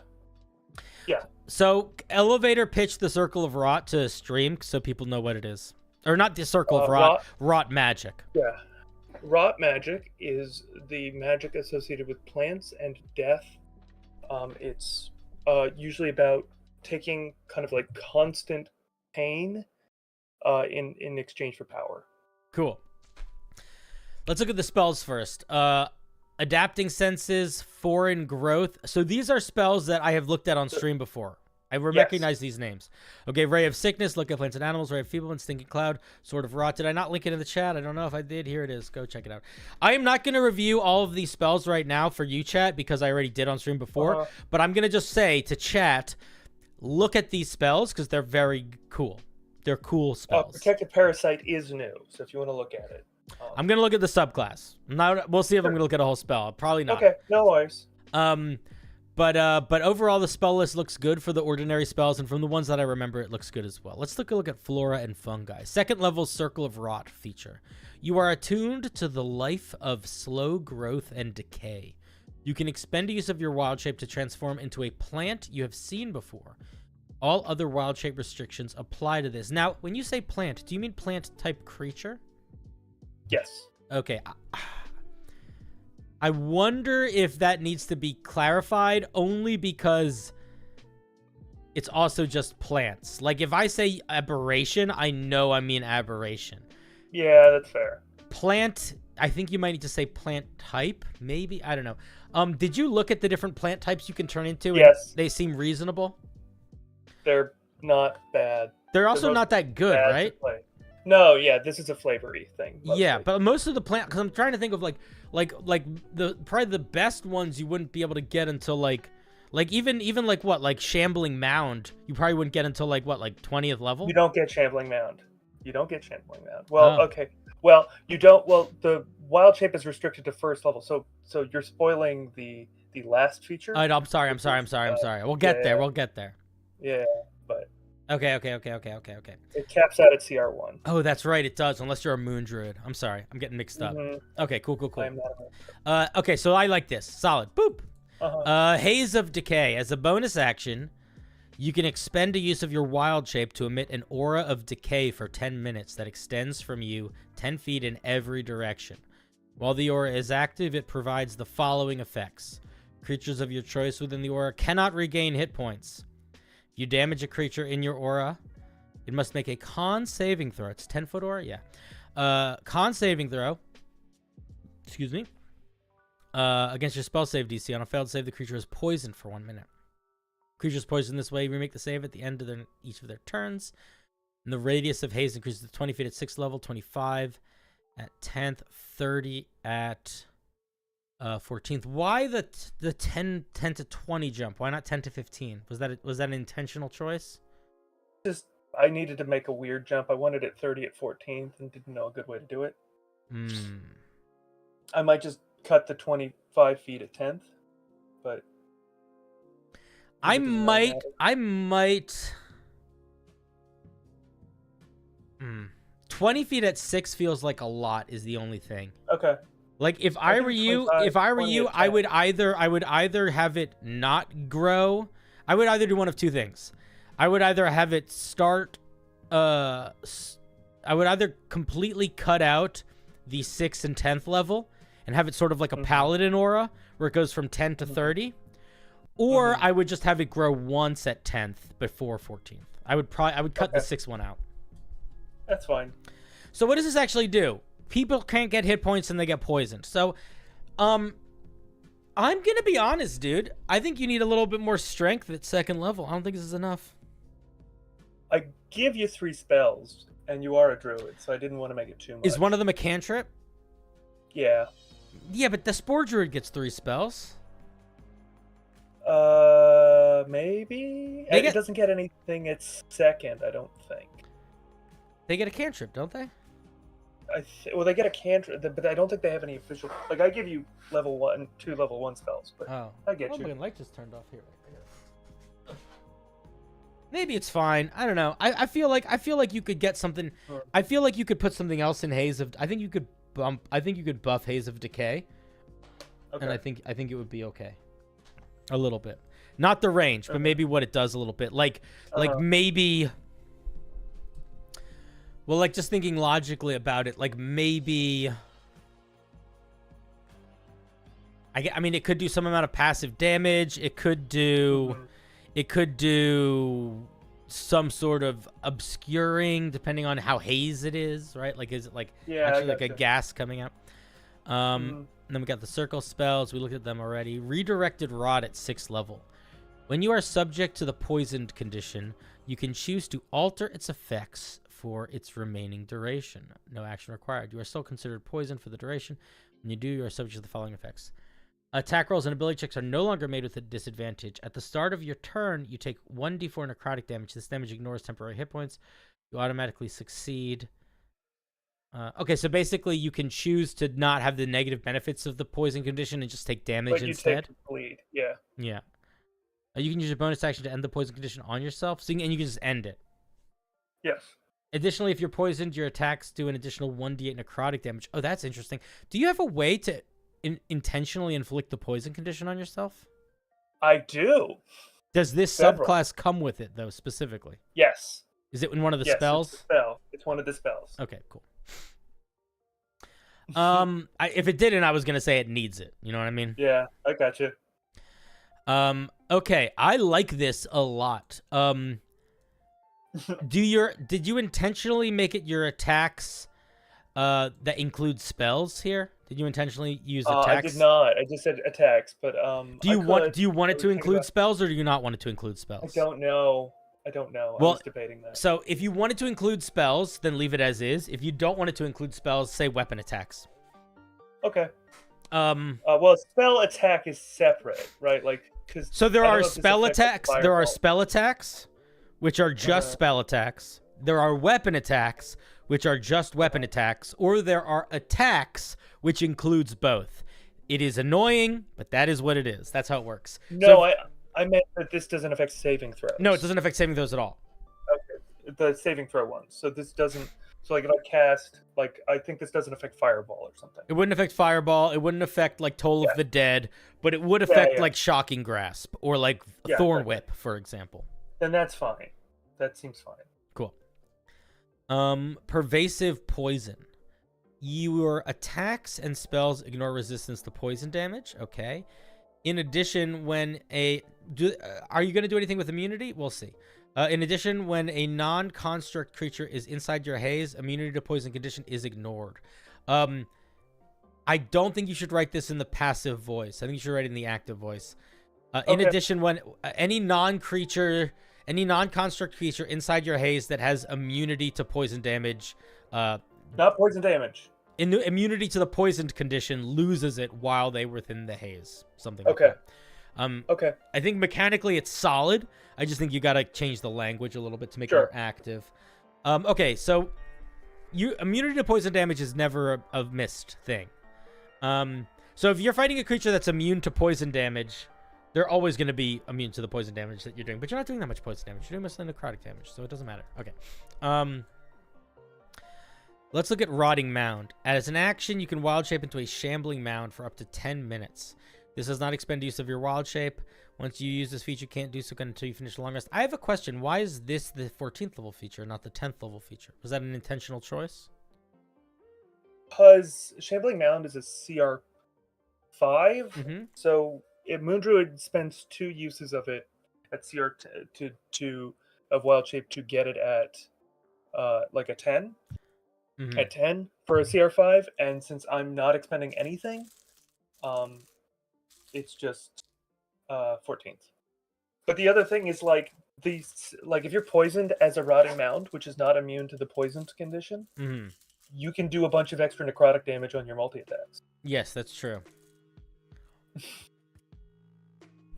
Yeah. So elevator pitch the Circle of Rot to stream so people know what it is, or not the Circle of Rot. Rot magic. Yeah. Rot magic is the magic associated with plants and death. It's usually about taking kind of like constant pain in exchange for power. Cool. Let's look at the spells first. Adapting senses, foreign growth. So these are spells that I have looked at on stream before. I recognize these names. Okay, Ray of Sickness, Look at Plants and Animals, Ray of Feeblement, Stinking Cloud, Sword of Rot. Did I not link it in the chat? I don't know if I did. Here it is. Go check it out. I am not going to review all of these spells right now for you, chat, because I already did on stream before. But I'm going to just say to chat, look at these spells because they're very cool. They're cool spells. Protective Parasite is new, so if you want to look at it. I'm going to look at the subclass. We'll see if I'm going to look at a whole spell. Probably not. Okay, no worries. But overall, the spell list looks good for the ordinary spells, and from the ones that I remember, it looks good as well. Let's take a look at Flora and Fungi. Second level Circle of Rot feature. You are attuned to the life of slow growth and decay. You can expend use of your wild shape to transform into a plant you have seen before. All other wild shape restrictions apply to this. Now, when you say plant, do you mean plant type creature? Yes. Okay. I wonder if that needs to be clarified, only because it's also just plants. Like, if I say aberration, I know I mean aberration. Yeah, that's fair. Plant, I think you might need to say plant type, maybe? I don't know. Did you look at the different plant types you can turn into? Yes. They seem reasonable? They're not bad. They're also not that good, right? No, yeah, this is a flavory thing. Mostly. Yeah, but most of the plant, because I'm trying to think of like the probably the best ones you wouldn't be able to get until like even like what, like Shambling Mound, you probably wouldn't get until like what, like 20th level. You don't get Shambling Mound. Well, okay. Well, you don't. Well, the wild shape is restricted to first level, so you're spoiling the last feature. I'm sorry. We'll get there. We'll get there. Yeah, but. Okay. It caps out at CR1. Oh, that's right. It does, unless you're a moon druid. I'm sorry. I'm getting mixed up. Okay, cool. I'm not Okay, so I like this. Solid. Boop. Haze of Decay. As a bonus action, you can expend a use of your wild shape to emit an aura of decay for 10 minutes that extends from you 10 feet in every direction. While the aura is active, it provides the following effects. Creatures of your choice within the aura cannot regain hit points. If you damage a creature in your aura, it must make a con saving throw. It's 10-foot aura? Yeah. Con saving throw. Excuse me. Against your spell save DC. On a failed save, the creature is poisoned for 1 minute. Creatures poisoned this way, remake the save at the end of each of their turns. And the radius of haze increases to 20 feet at 6th level, 25 at 10th, 30 at 14th. Why the 10 to 20 jump? Why not 10 to 15? Was that an intentional choice? Just, I needed to make a weird jump. I wanted it 30 at 14th and didn't know a good way to do it. I might just cut the 25 feet at 10th, but I might 20 feet at 6 feels like a lot is the only thing. Okay. Like if I were you, I would either have it not grow. I would either do one of two things. I would either have it start I would either completely cut out the 6th and 10th level and have it sort of like a paladin aura where it goes from 10 to 30, or I would just have it grow once at 10th before 14th. I would cut the 6th one out. That's fine. So what does this actually do? People can't get hit points and they get poisoned. So, I'm gonna be honest, dude. I think you need a little bit more strength at 2nd level. I don't think this is enough. I give you 3 spells, and you are a druid, so I didn't want to make it too much. Is one of them a cantrip? Yeah. Yeah, but the Spore Druid gets 3 spells. Maybe? It doesn't get anything at 2nd, I don't think. They get a cantrip, don't they? Well, they get a cantrip, but I don't think they have any official... Like, I give you level 1, 2 level 1 spells, but I get you. My light just turned off here. Maybe it's fine. I don't know. I feel like you could get something. I feel like you could put something else in Haze of... I think you could buff Haze of Decay. Okay. And I think it would be okay. A little bit. Not the range, but maybe what it does a little bit. Like maybe... Well, like, just thinking logically about it, like, maybe... I mean, it could do some amount of passive damage. It could do some sort of obscuring, depending on how haze it is, right? Like, is it like actually like a gas coming out? And then we got the circle spells. We looked at them already. Redirected Rod at 6th level. When you are subject to the poisoned condition, you can choose to alter its effects for its remaining duration. No action required. You are still considered poisoned for the duration. When you do, you are subject to the following effects. Attack rolls and ability checks are no longer made with a disadvantage. At the start of your turn, you take 1d4 necrotic damage. This damage ignores temporary hit points. You automatically succeed. Okay, so basically you can choose to not have the negative benefits of the poison condition and just take damage instead. Take bleed, yeah. Yeah. You can use your bonus action to end the poison condition on yourself, and you can just end it. Yes. Additionally, if you're poisoned, your attacks do an additional 1d8 necrotic damage. Oh, that's interesting. Do you have a way to intentionally inflict the poison condition on yourself? I do. Does this subclass come with it, though, specifically? Yes. Is it in one of the spells? It's a spell. It's one of the spells. Okay, cool. If it didn't, I was going to say it needs it. You know what I mean? Yeah, I got you. Okay, I like this a lot. Did you intentionally make it your attacks that include spells here? Did you intentionally use attacks? I did not. I just said attacks, but do you want it to include spells, or do you not want it to include spells? I don't know. Well, I was debating that. So if you want it to include spells, then leave it as is. If you don't want it to include spells, say weapon attacks. Okay. Well, spell attack is separate, right? Like, so there are spell attacks. There are spell attacks, which are just spell attacks. There are weapon attacks, which are just weapon attacks, or there are attacks, which includes both. It is annoying, but that is what it is. That's how it works. No, I meant that this doesn't affect saving throws. No, it doesn't affect saving throws at all. Okay, the saving throw ones. So this doesn't. So like if I cast, like I think this doesn't affect Fireball or something. It wouldn't affect Fireball. It wouldn't affect like Toll of the Dead, but it would affect like Shocking Grasp or like Thorn Whip, for example. Then that's fine. That seems fine. Cool. Pervasive Poison. Your attacks and spells ignore resistance to poison damage. Okay. In addition, when are you going to do anything with immunity? We'll see. In addition, when a non-construct creature is inside your haze, immunity to poison condition is ignored. I don't think you should write this in the passive voice. I think you should write it in the active voice. In addition, when any non-construct creature inside your haze that has immunity to poison damage, not poison damage. Immunity to the poisoned condition loses it while they were within the haze. Something like that. Okay. I think mechanically it's solid. I just think you got to change the language a little bit to make it more active. Okay, so immunity to poison damage is never a missed thing. So if you're fighting a creature that's immune to poison damage, they're always going to be immune to the poison damage that you're doing. But you're not doing that much poison damage. You're doing mostly necrotic damage, so it doesn't matter. Okay. Let's look at Rotting Mound. As an action, you can wild shape into a shambling mound for up to 10 minutes. This does not expend use of your wild shape. Once you use this feature, you can't do so until you finish the long rest. I have a question. Why is this the 14th level feature, not the 10th level feature? Was that an intentional choice? Because Shambling Mound is a CR 5, so if Moondruid spends 2 uses of it at CR to of wild shape to get it at like a 10. At 10 for a CR5, and since I'm not expending anything, it's just 14th. But the other thing is like if you're poisoned as a Rotting Mound, which is not immune to the poisoned condition, you can do a bunch of extra necrotic damage on your multi-attacks. Yes, that's true.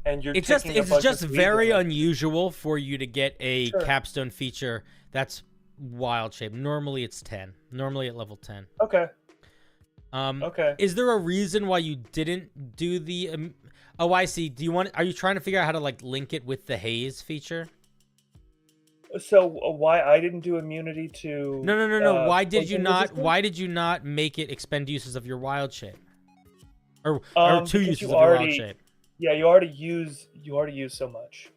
And it's just very unusual for you to get a capstone feature that's wild shape. Normally it's 10. Normally at level 10. Okay. Okay. Is there a reason why you didn't do the oh, I see. Are you trying to figure out how to like link it with the haze feature? So why I didn't do immunity to No. Why did you not make it expend uses of your wild shape? Or 2 uses of your wild shape? Yeah, you already use so much.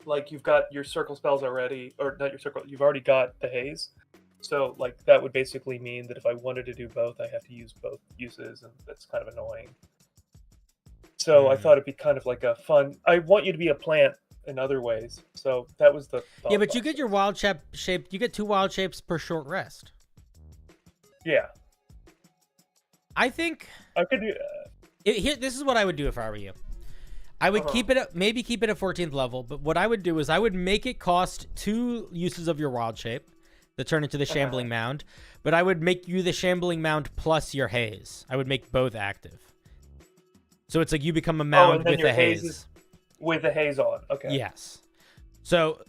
Like you've got your circle spells already, or not your circle. You've already got the haze, so like that would basically mean that if I wanted to do both, I have to use both uses, and that's kind of annoying. So I thought it'd be kind of like a fun. I want you to be a plant in other ways. So that was the thought Yeah, but you get process. your wild shape. You get 2 wild shapes per short rest. Yeah, I think I could do. here. This is what I would do if I were you. I would keep it at, maybe keep it at 14th level, but what I would do is I would make it cost 2 uses of your wild shape that turn into the Shambling Mound, but I would make you the Shambling Mound plus your haze. I would make both active. So it's like you become a mound and then with your a haze haze. is with the haze on. Okay. Yes. So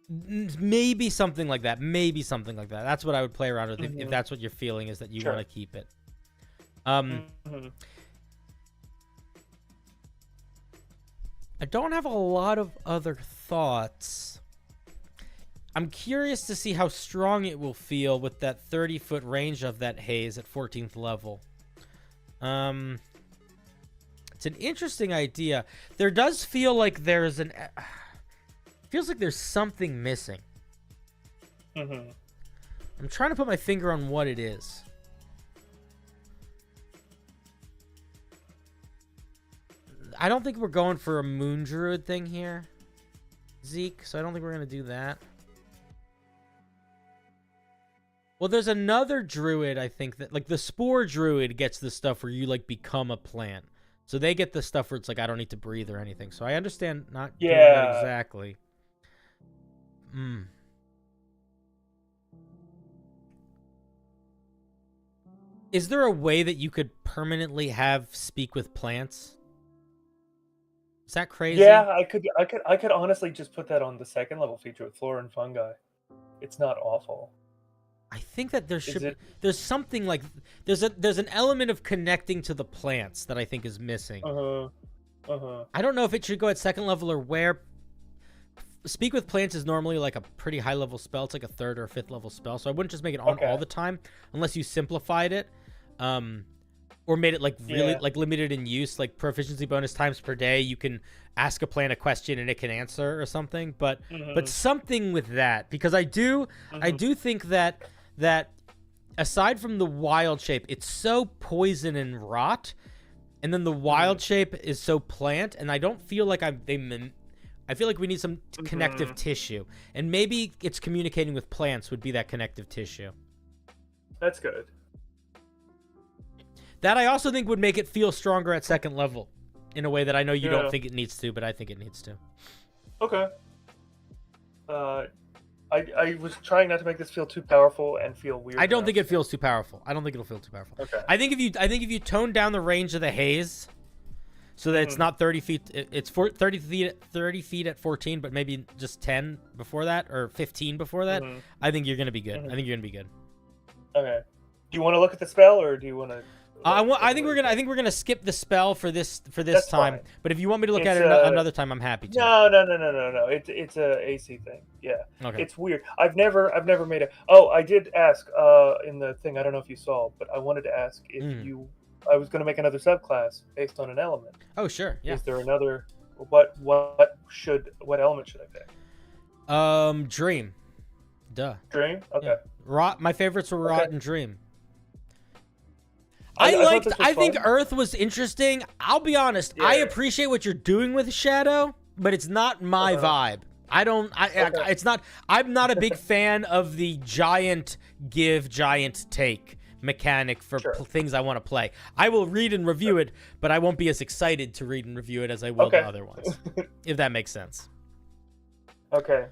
maybe something like that. Maybe something like that. That's what I would play around with if that's what you're feeling is that you want to keep it. I don't have a lot of other thoughts. I'm curious to see how strong it will feel with that 30-foot range of that haze at 14th level. It's an interesting idea. There does feel like there's feels like there's something missing. I'm trying to put my finger on what it is. I don't think we're going for a moon druid thing here, Zeke, so I don't think we're going to do that. Well, there's another druid, I think, that, like, the spore druid gets the stuff where you, like, become a plant. So they get the stuff where it's like, I don't need to breathe or anything. So I understand not doing that exactly. Is there a way that you could permanently have speak with plants? Is that crazy? Yeah, I could honestly just put that on the 2nd level feature with flora and fungi. It's not awful. I think that there should be, there's something like there's an element of connecting to the plants that I think is missing. I don't know if it should go at 2nd level or where. Speak with plants is normally like a pretty high level spell. It's like a 3rd or 5th level spell, so I wouldn't just make it on all the time unless you simplified it. Or made it like really like limited in use, like proficiency bonus times per day. You can ask a plant a question and it can answer or something. But something with that, because I do think that aside from the wild shape, it's so poison and rot, and then the wild shape is so plant, and I don't feel like I feel like we need some connective tissue, and maybe it's communicating with plants would be that connective tissue. That's good. That I also think would make it feel stronger at 2nd level in a way that I know you don't think it needs to, but I think it needs to. Okay. I was trying not to make this feel too powerful and feel weird. I don't think it feels too powerful. I don't think it'll feel too powerful. Okay. I think if you tone down the range of the haze so that it's not 30 feet, it's 30 feet at 14, but maybe just 10 before that or 15 before that, I think you're going to be good. I think you're going to be good. Okay. Do you want to look at the spell or do you want to I think we're gonna skip the spell for this That's time. fine. But if you want me to look at it another time, I'm happy to. No. It's a AC thing. Yeah. Okay. It's weird. I've never made a. Oh, I did ask in the thing. I don't know if you saw, but I wanted to ask if you. I was gonna make another subclass based on an element. Oh sure. Yeah. Is there another? What element should I pick? Dream. Duh. Dream. Okay. Yeah. Rot. My favorites were Rot and Dream. I think Earth was interesting. I'll be honest. I appreciate what you're doing with Shadow, but it's not my vibe. It's not. I'm not a big fan of the giant give, giant take mechanic for things I want to play. I will read and review it, but I won't be as excited to read and review it as I will the other ones. If that makes sense. Okay.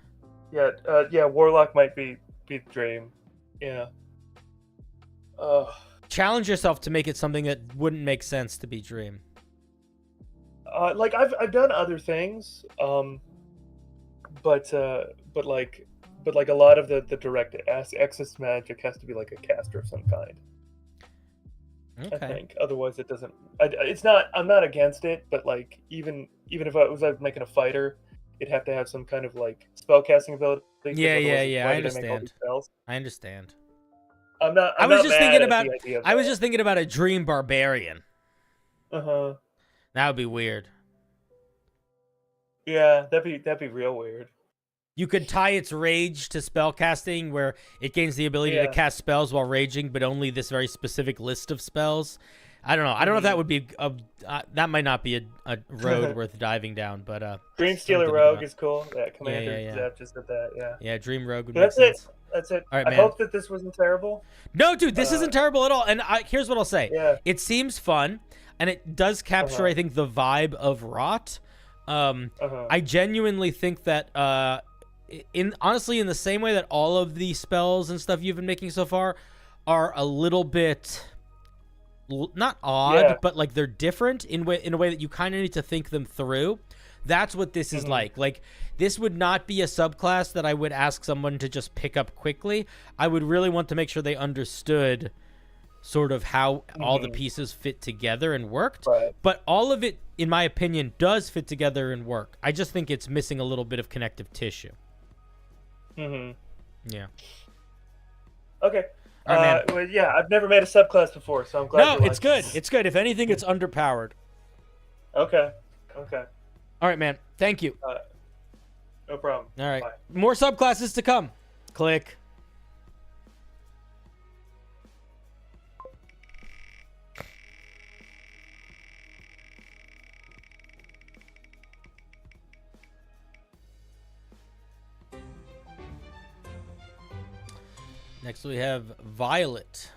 Yeah. Warlock might be Dream. Yeah. Challenge yourself to make it something that wouldn't make sense to be Dream. Like I've done other things, but like a lot of the direct access magic has to be like a caster of some kind. Okay. I think otherwise it doesn't. It's not. I'm not against it, but like even if I was making a fighter, it'd have to have some kind of like spell casting ability. Yeah. I understand. I understand. I was just thinking about a Dream Barbarian. That would be weird. Yeah, that'd be real weird. You could tie its rage to spellcasting, where it gains the ability to cast spells while raging, but only this very specific list of spells. I don't know. I don't know if that would be that might not be a road worth diving down, but Dream something to Stealer think Rogue about. is cool. Yeah, Commander yeah. Zeb just said that. Yeah. Yeah, Dream Rogue would So make that's sense. it. That's it. All right, I man. hope that this wasn't terrible. No, dude, this isn't terrible at all. And here's what I'll say. Yeah. It seems fun, and it does capture, I think, the vibe of Rot. I genuinely think that, honestly, in the same way that all of the spells and stuff you've been making so far are a little bit not odd, but like they're different in a way that you kind of need to think them through. That's what this is like. Like, this would not be a subclass that I would ask someone to just pick up quickly. I would really want to make sure they understood sort of how all the pieces fit together and worked. Right. But all of it, in my opinion, does fit together and work. I just think it's missing a little bit of connective tissue. Yeah. Okay. All right, man. Well, yeah, I've never made a subclass before, so I'm glad. No, it's good. It's good. If anything, it's underpowered. Okay. All right, man. Thank you. No problem. All right. Bye. More subclasses to come. Click. Next we have Violet.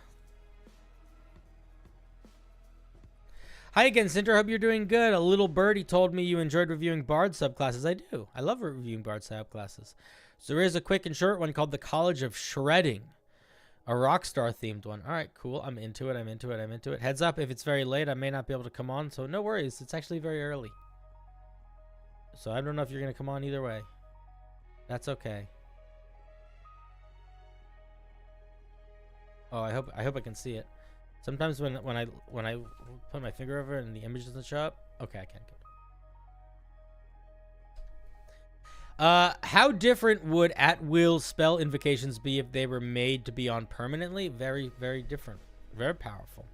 Hi again, Cinder. Hope you're doing good. A little birdie told me you enjoyed reviewing Bard subclasses. I do. I love reviewing Bard subclasses. So there is a quick and short one called the College of Shredding. A Rockstar themed one. All right, cool. I'm into it. Heads up, if it's very late, I may not be able to come on. So no worries. It's actually very early. So I don't know if you're going to come on either way. That's okay. Oh, I hope I can see it. Sometimes when I put my finger over it and the image doesn't show up. Okay, I can't. How different would at-will spell invocations be if they were made to be on permanently? Very, very different. Very powerful.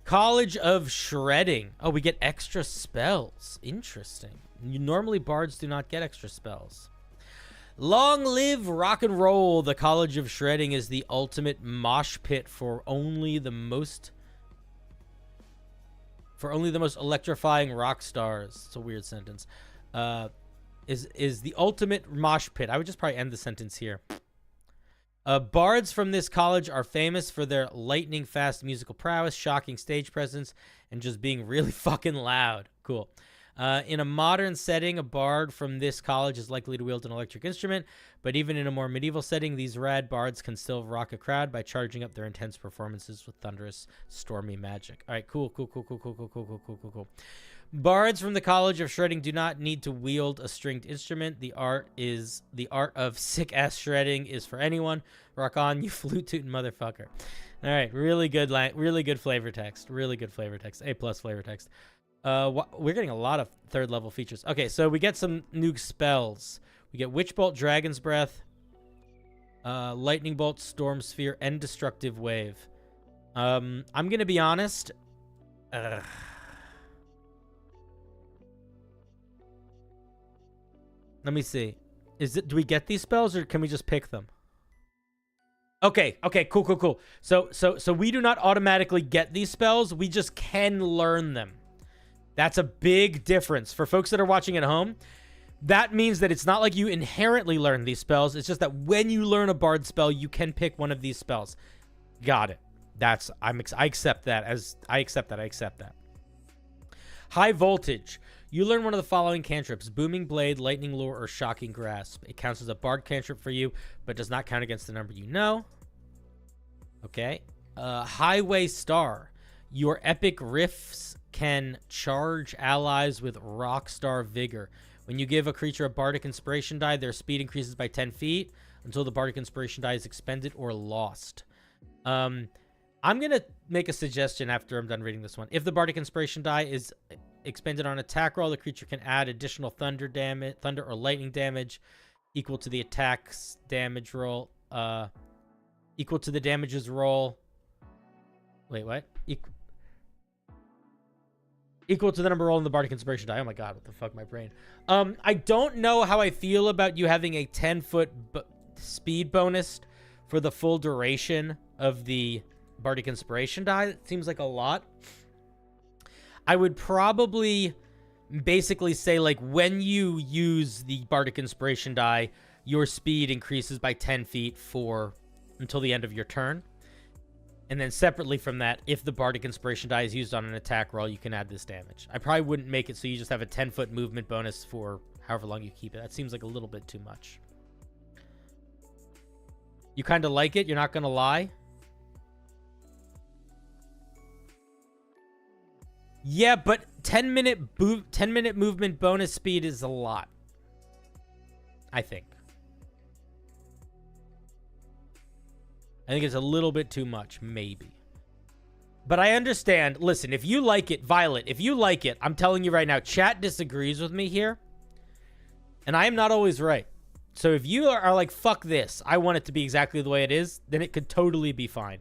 College of Shredding. Oh, we get extra spells. Interesting. Normally, bards do not get extra spells. Long live rock and roll. The College of Shredding is the ultimate mosh pit for only the most electrifying rock stars. It's a weird sentence. Is the ultimate mosh pit. I would just probably end the sentence here. Bards from this college are famous for their lightning fast musical prowess, shocking stage presence, and just being really fucking loud. Cool. In a modern setting, a bard from this college is likely to wield an electric instrument, but even in a more medieval setting, these rad bards can still rock a crowd by charging up their intense performances with thunderous, stormy magic. All right, cool. Bards from the College of Shredding do not need to wield a stringed instrument. The art of sick-ass shredding is for anyone. Rock on, you flute-tootin' motherfucker. All right, really good flavor text. A+ flavor text. We're getting a lot of third-level features. Okay, so we get some new spells. We get Witch Bolt, Dragon's Breath, Lightning Bolt, Storm Sphere, and Destructive Wave. I'm going to be honest. Let me see. Do we get these spells, or can we just pick them? Okay, cool. So we do not automatically get these spells. We just can learn them. That's a big difference. For folks that are watching at home, that means that it's not like you inherently learn these spells. It's just that when you learn a bard spell, you can pick one of these spells. Got it. I accept that. High Voltage. You learn one of the following cantrips: Booming Blade, Lightning Lure, or Shocking Grasp. It counts as a bard cantrip for you, but does not count against the number you know. Okay. Highway Star. Your epic riffs can charge allies with Rockstar Vigor. When you give a creature a Bardic Inspiration die, their speed increases by 10 feet until the Bardic Inspiration die is expended or lost. I'm going to make a suggestion after I'm done reading this one. If the Bardic Inspiration die is expended on attack roll, the creature can add additional thunder or lightning damage equal to the attack's damage roll, equal to the damages roll. Wait, what? Equal to the number roll in the Bardic Inspiration die. Oh my god, what the fuck, my brain. I don't know how I feel about you having a 10-foot speed bonus for the full duration of the Bardic Inspiration die. It seems like a lot. I would probably basically say, like, when you use the Bardic Inspiration die, your speed increases by 10 feet until the end of your turn. And then separately from that, if the Bardic Inspiration die is used on an attack roll, you can add this damage. I probably wouldn't make it so you just have a 10-foot movement bonus for however long you keep it. That seems like a little bit too much. You kind of like it? You're not going to lie? Yeah, but 10-minute movement bonus speed is a lot. I think. I think it's a little bit too much, maybe. But I understand. Listen, if you like it, Violet, if you like it, I'm telling you right now, chat disagrees with me here. And I am not always right. So if you are like, fuck this, I want it to be exactly the way it is, then it could totally be fine.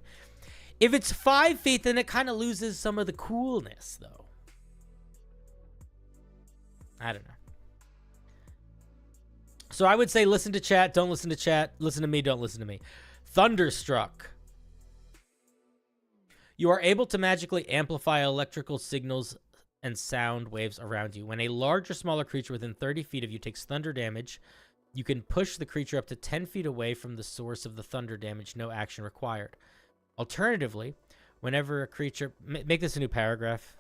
If it's 5 feet, then it kind of loses some of the coolness, though. I don't know. So I would say listen to chat, don't listen to chat. Listen to me, don't listen to me. Thunderstruck. You are able to magically amplify electrical signals and sound waves around you. When a large or smaller creature within 30 feet of you takes thunder damage, you can push the creature up to 10 feet away from the source of the thunder damage. No action required. Alternatively, whenever a creature... Make this a new paragraph.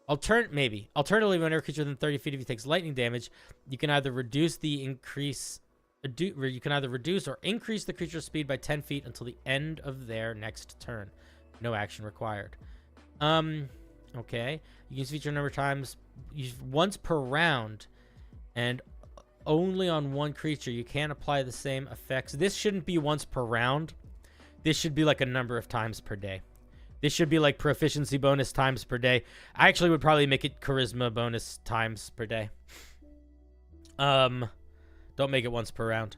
Alternatively, whenever a creature within 30 feet of you takes lightning damage, you can either reduce or increase the creature's speed by 10 feet until the end of their next turn. No action required. Okay. You can use feature a number of times. Once per round, and only on one creature. You can't apply the same effects. This shouldn't be once per round. This should be like a number of times per day. This should be like proficiency bonus times per day. I actually would probably make it charisma bonus times per day. Don't make it once per round.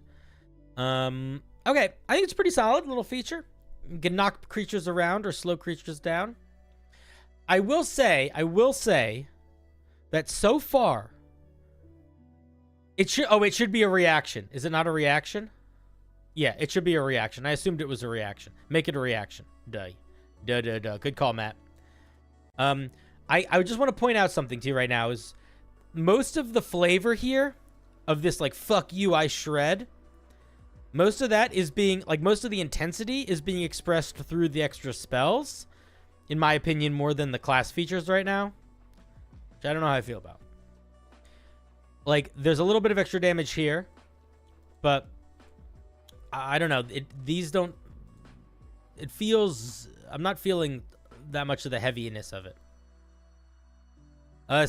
Okay. I think it's pretty solid little feature. You can knock creatures around or slow creatures down. I will say that so far it should be a reaction. Is it not a reaction? Yeah, it should be a reaction. I assumed it was a reaction. Make it a reaction. Duh. Good call, Matt. I just want to point out something to you right now is most of the flavor here of this, like, fuck you, I shred, most of that is being, like, most of the intensity is being expressed through the extra spells, in my opinion, more than the class features right now, which I don't know how I feel about. Like, there's a little bit of extra damage here, but I don't know. It feels, I'm not feeling that much of the heaviness of it.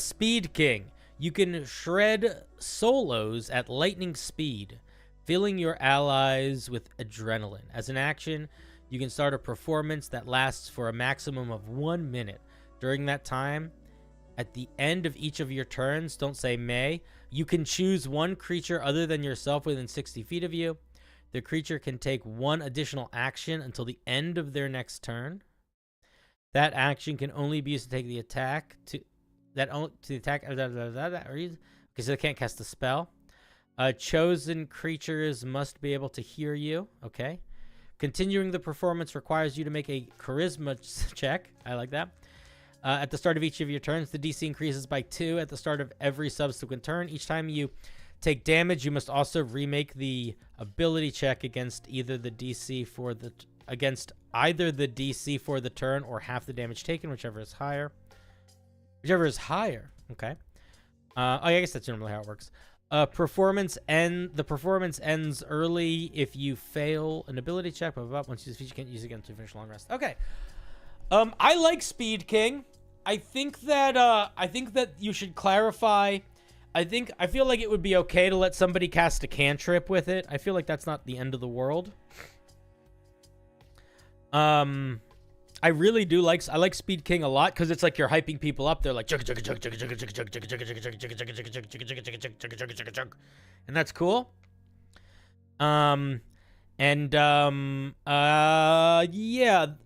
Speed King. You can shred solos at lightning speed, filling your allies with adrenaline. As an action, you can start a performance that lasts for a maximum of 1 minute. During that time, at the end of each of your turns, don't say may, you can choose one creature other than yourself within 60 feet of you. The creature can take one additional action until the end of their next turn. That action can only be used to take the attack okay, so they can't cast a spell. Chosen creatures must be able to hear you. Okay. Continuing the performance requires you to make a charisma check. I like that. At the start of each of your turns, the DC increases by 2 at the start of every subsequent turn. Each time you take damage, you must also remake the ability check against either the DC for the turn or half the damage taken, whichever is higher. Okay. I guess that's normally how it works. The performance ends early if you fail an ability check. But once you use the feature, you can't use it again to finish a long rest. Okay. I like Speed King. I think that you should clarify. I feel like it would be okay to let somebody cast a cantrip with it. I feel like that's not the end of the world. I really do like Speed King a lot because it's like you're hyping people up. They're like and that's cool. Yeah,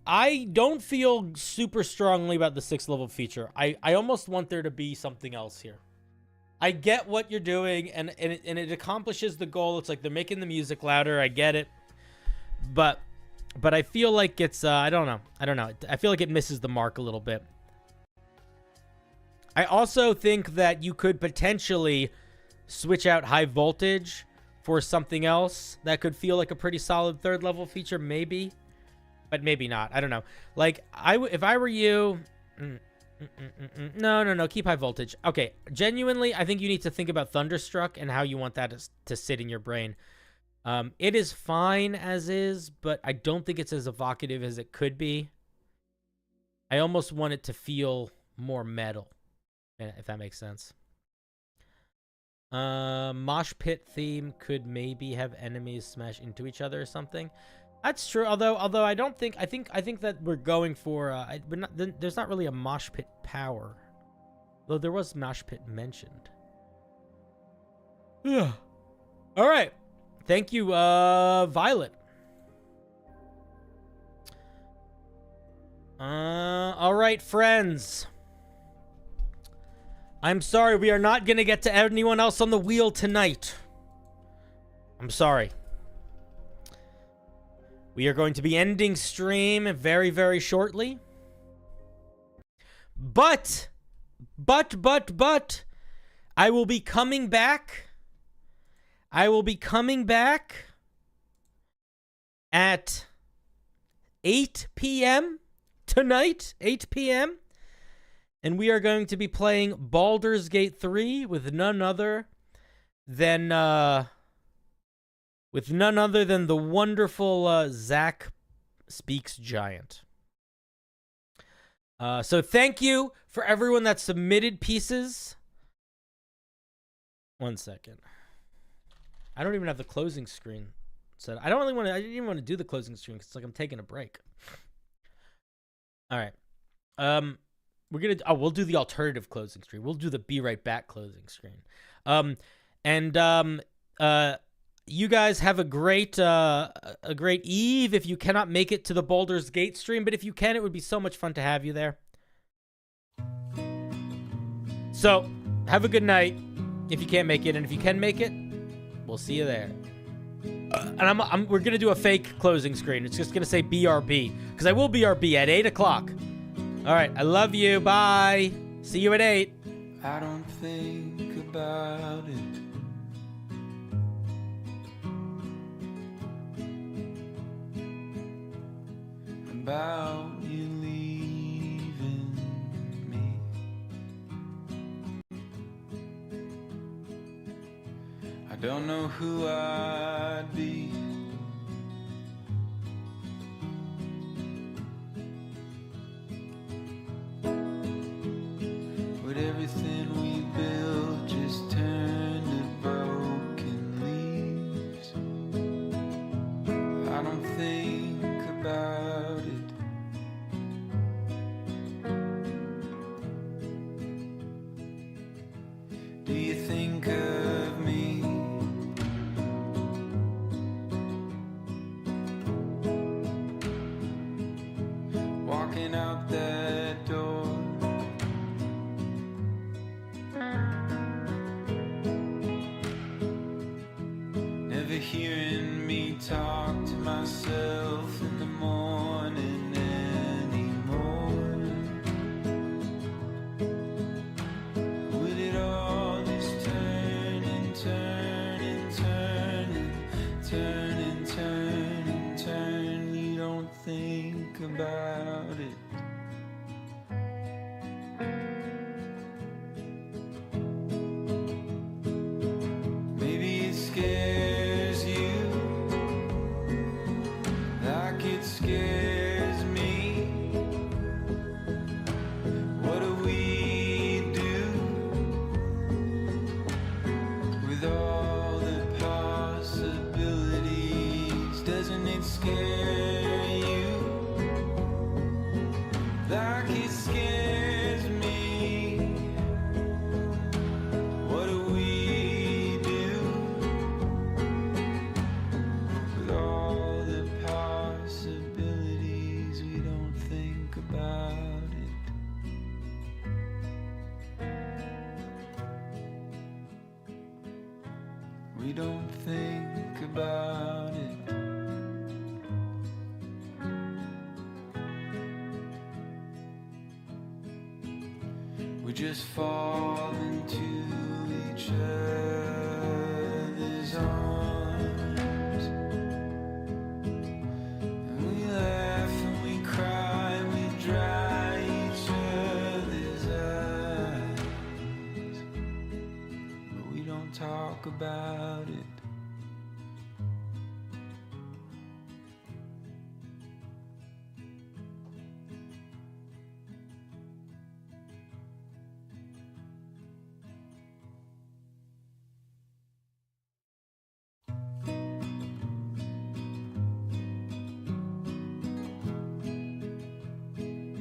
I don't feel super strongly about the 6th level feature. I almost want there to be something else here. I get what you're doing, and it accomplishes the goal. It's like they're making the music louder. I get it, but I feel like it's I don't know. I feel like it misses the mark a little bit. I also think that you could potentially switch out high voltage for something else that could feel like a pretty solid 3rd level feature, maybe. But maybe not. I don't know. Like, if I were you... No. Keep high voltage. Okay, genuinely, I think you need to think about Thunderstruck and how you want that to sit in your brain. It is fine as is, but I don't think it's as evocative as it could be. I almost want it to feel more metal, if that makes sense. Mosh pit theme could maybe have enemies smash into each other or something. That's true. Although I don't think I think that we're going for there's not really a mosh pit power, though there was mosh pit mentioned. Yeah. All right. Thank you, Violet. All right, friends. I'm sorry we are not gonna get to anyone else on the wheel tonight. I'm sorry. We are going to be ending stream very, very shortly. But, I will be coming back. I will be coming back at 8 p.m. tonight, 8 p.m. And we are going to be playing Baldur's Gate 3 with none other than the wonderful ZacSpeaksGiant. So thank you for everyone that submitted pieces. 1 second. I don't even have the closing screen set. I didn't even want to do the closing screen because it's like I'm taking a break. All right. We'll do the alternative closing screen. We'll do the be right back closing screen. You guys have a great eve if you cannot make it to the Baldur's Gate stream, but if you can, it would be so much fun to have you there. So, have a good night if you can't make it, and if you can make it, we'll see you there. And we're gonna do a fake closing screen. It's just gonna say BRB, because I will BRB at 8 o'clock. All right, I love you. Bye. See you at 8. I don't think about it. About you leaving me. I don't know who I'd be. Would everything we built just turn to broken leaves? I don't think about it. Do you think of me? Walking out that door. Never hearing me talk to myself in the morning anymore. Would it all just turn and turn and turn and turn and turn and turn? You don't think about it. Maybe it scares you like it scares me. What do we do with all the possibilities? Doesn't it scare you like it scares me? What do we do with all the possibilities? We don't think about it. We don't think about it. We just fall into each other's arms. And we laugh and we cry, we dry each other's eyes. But we don't talk about it.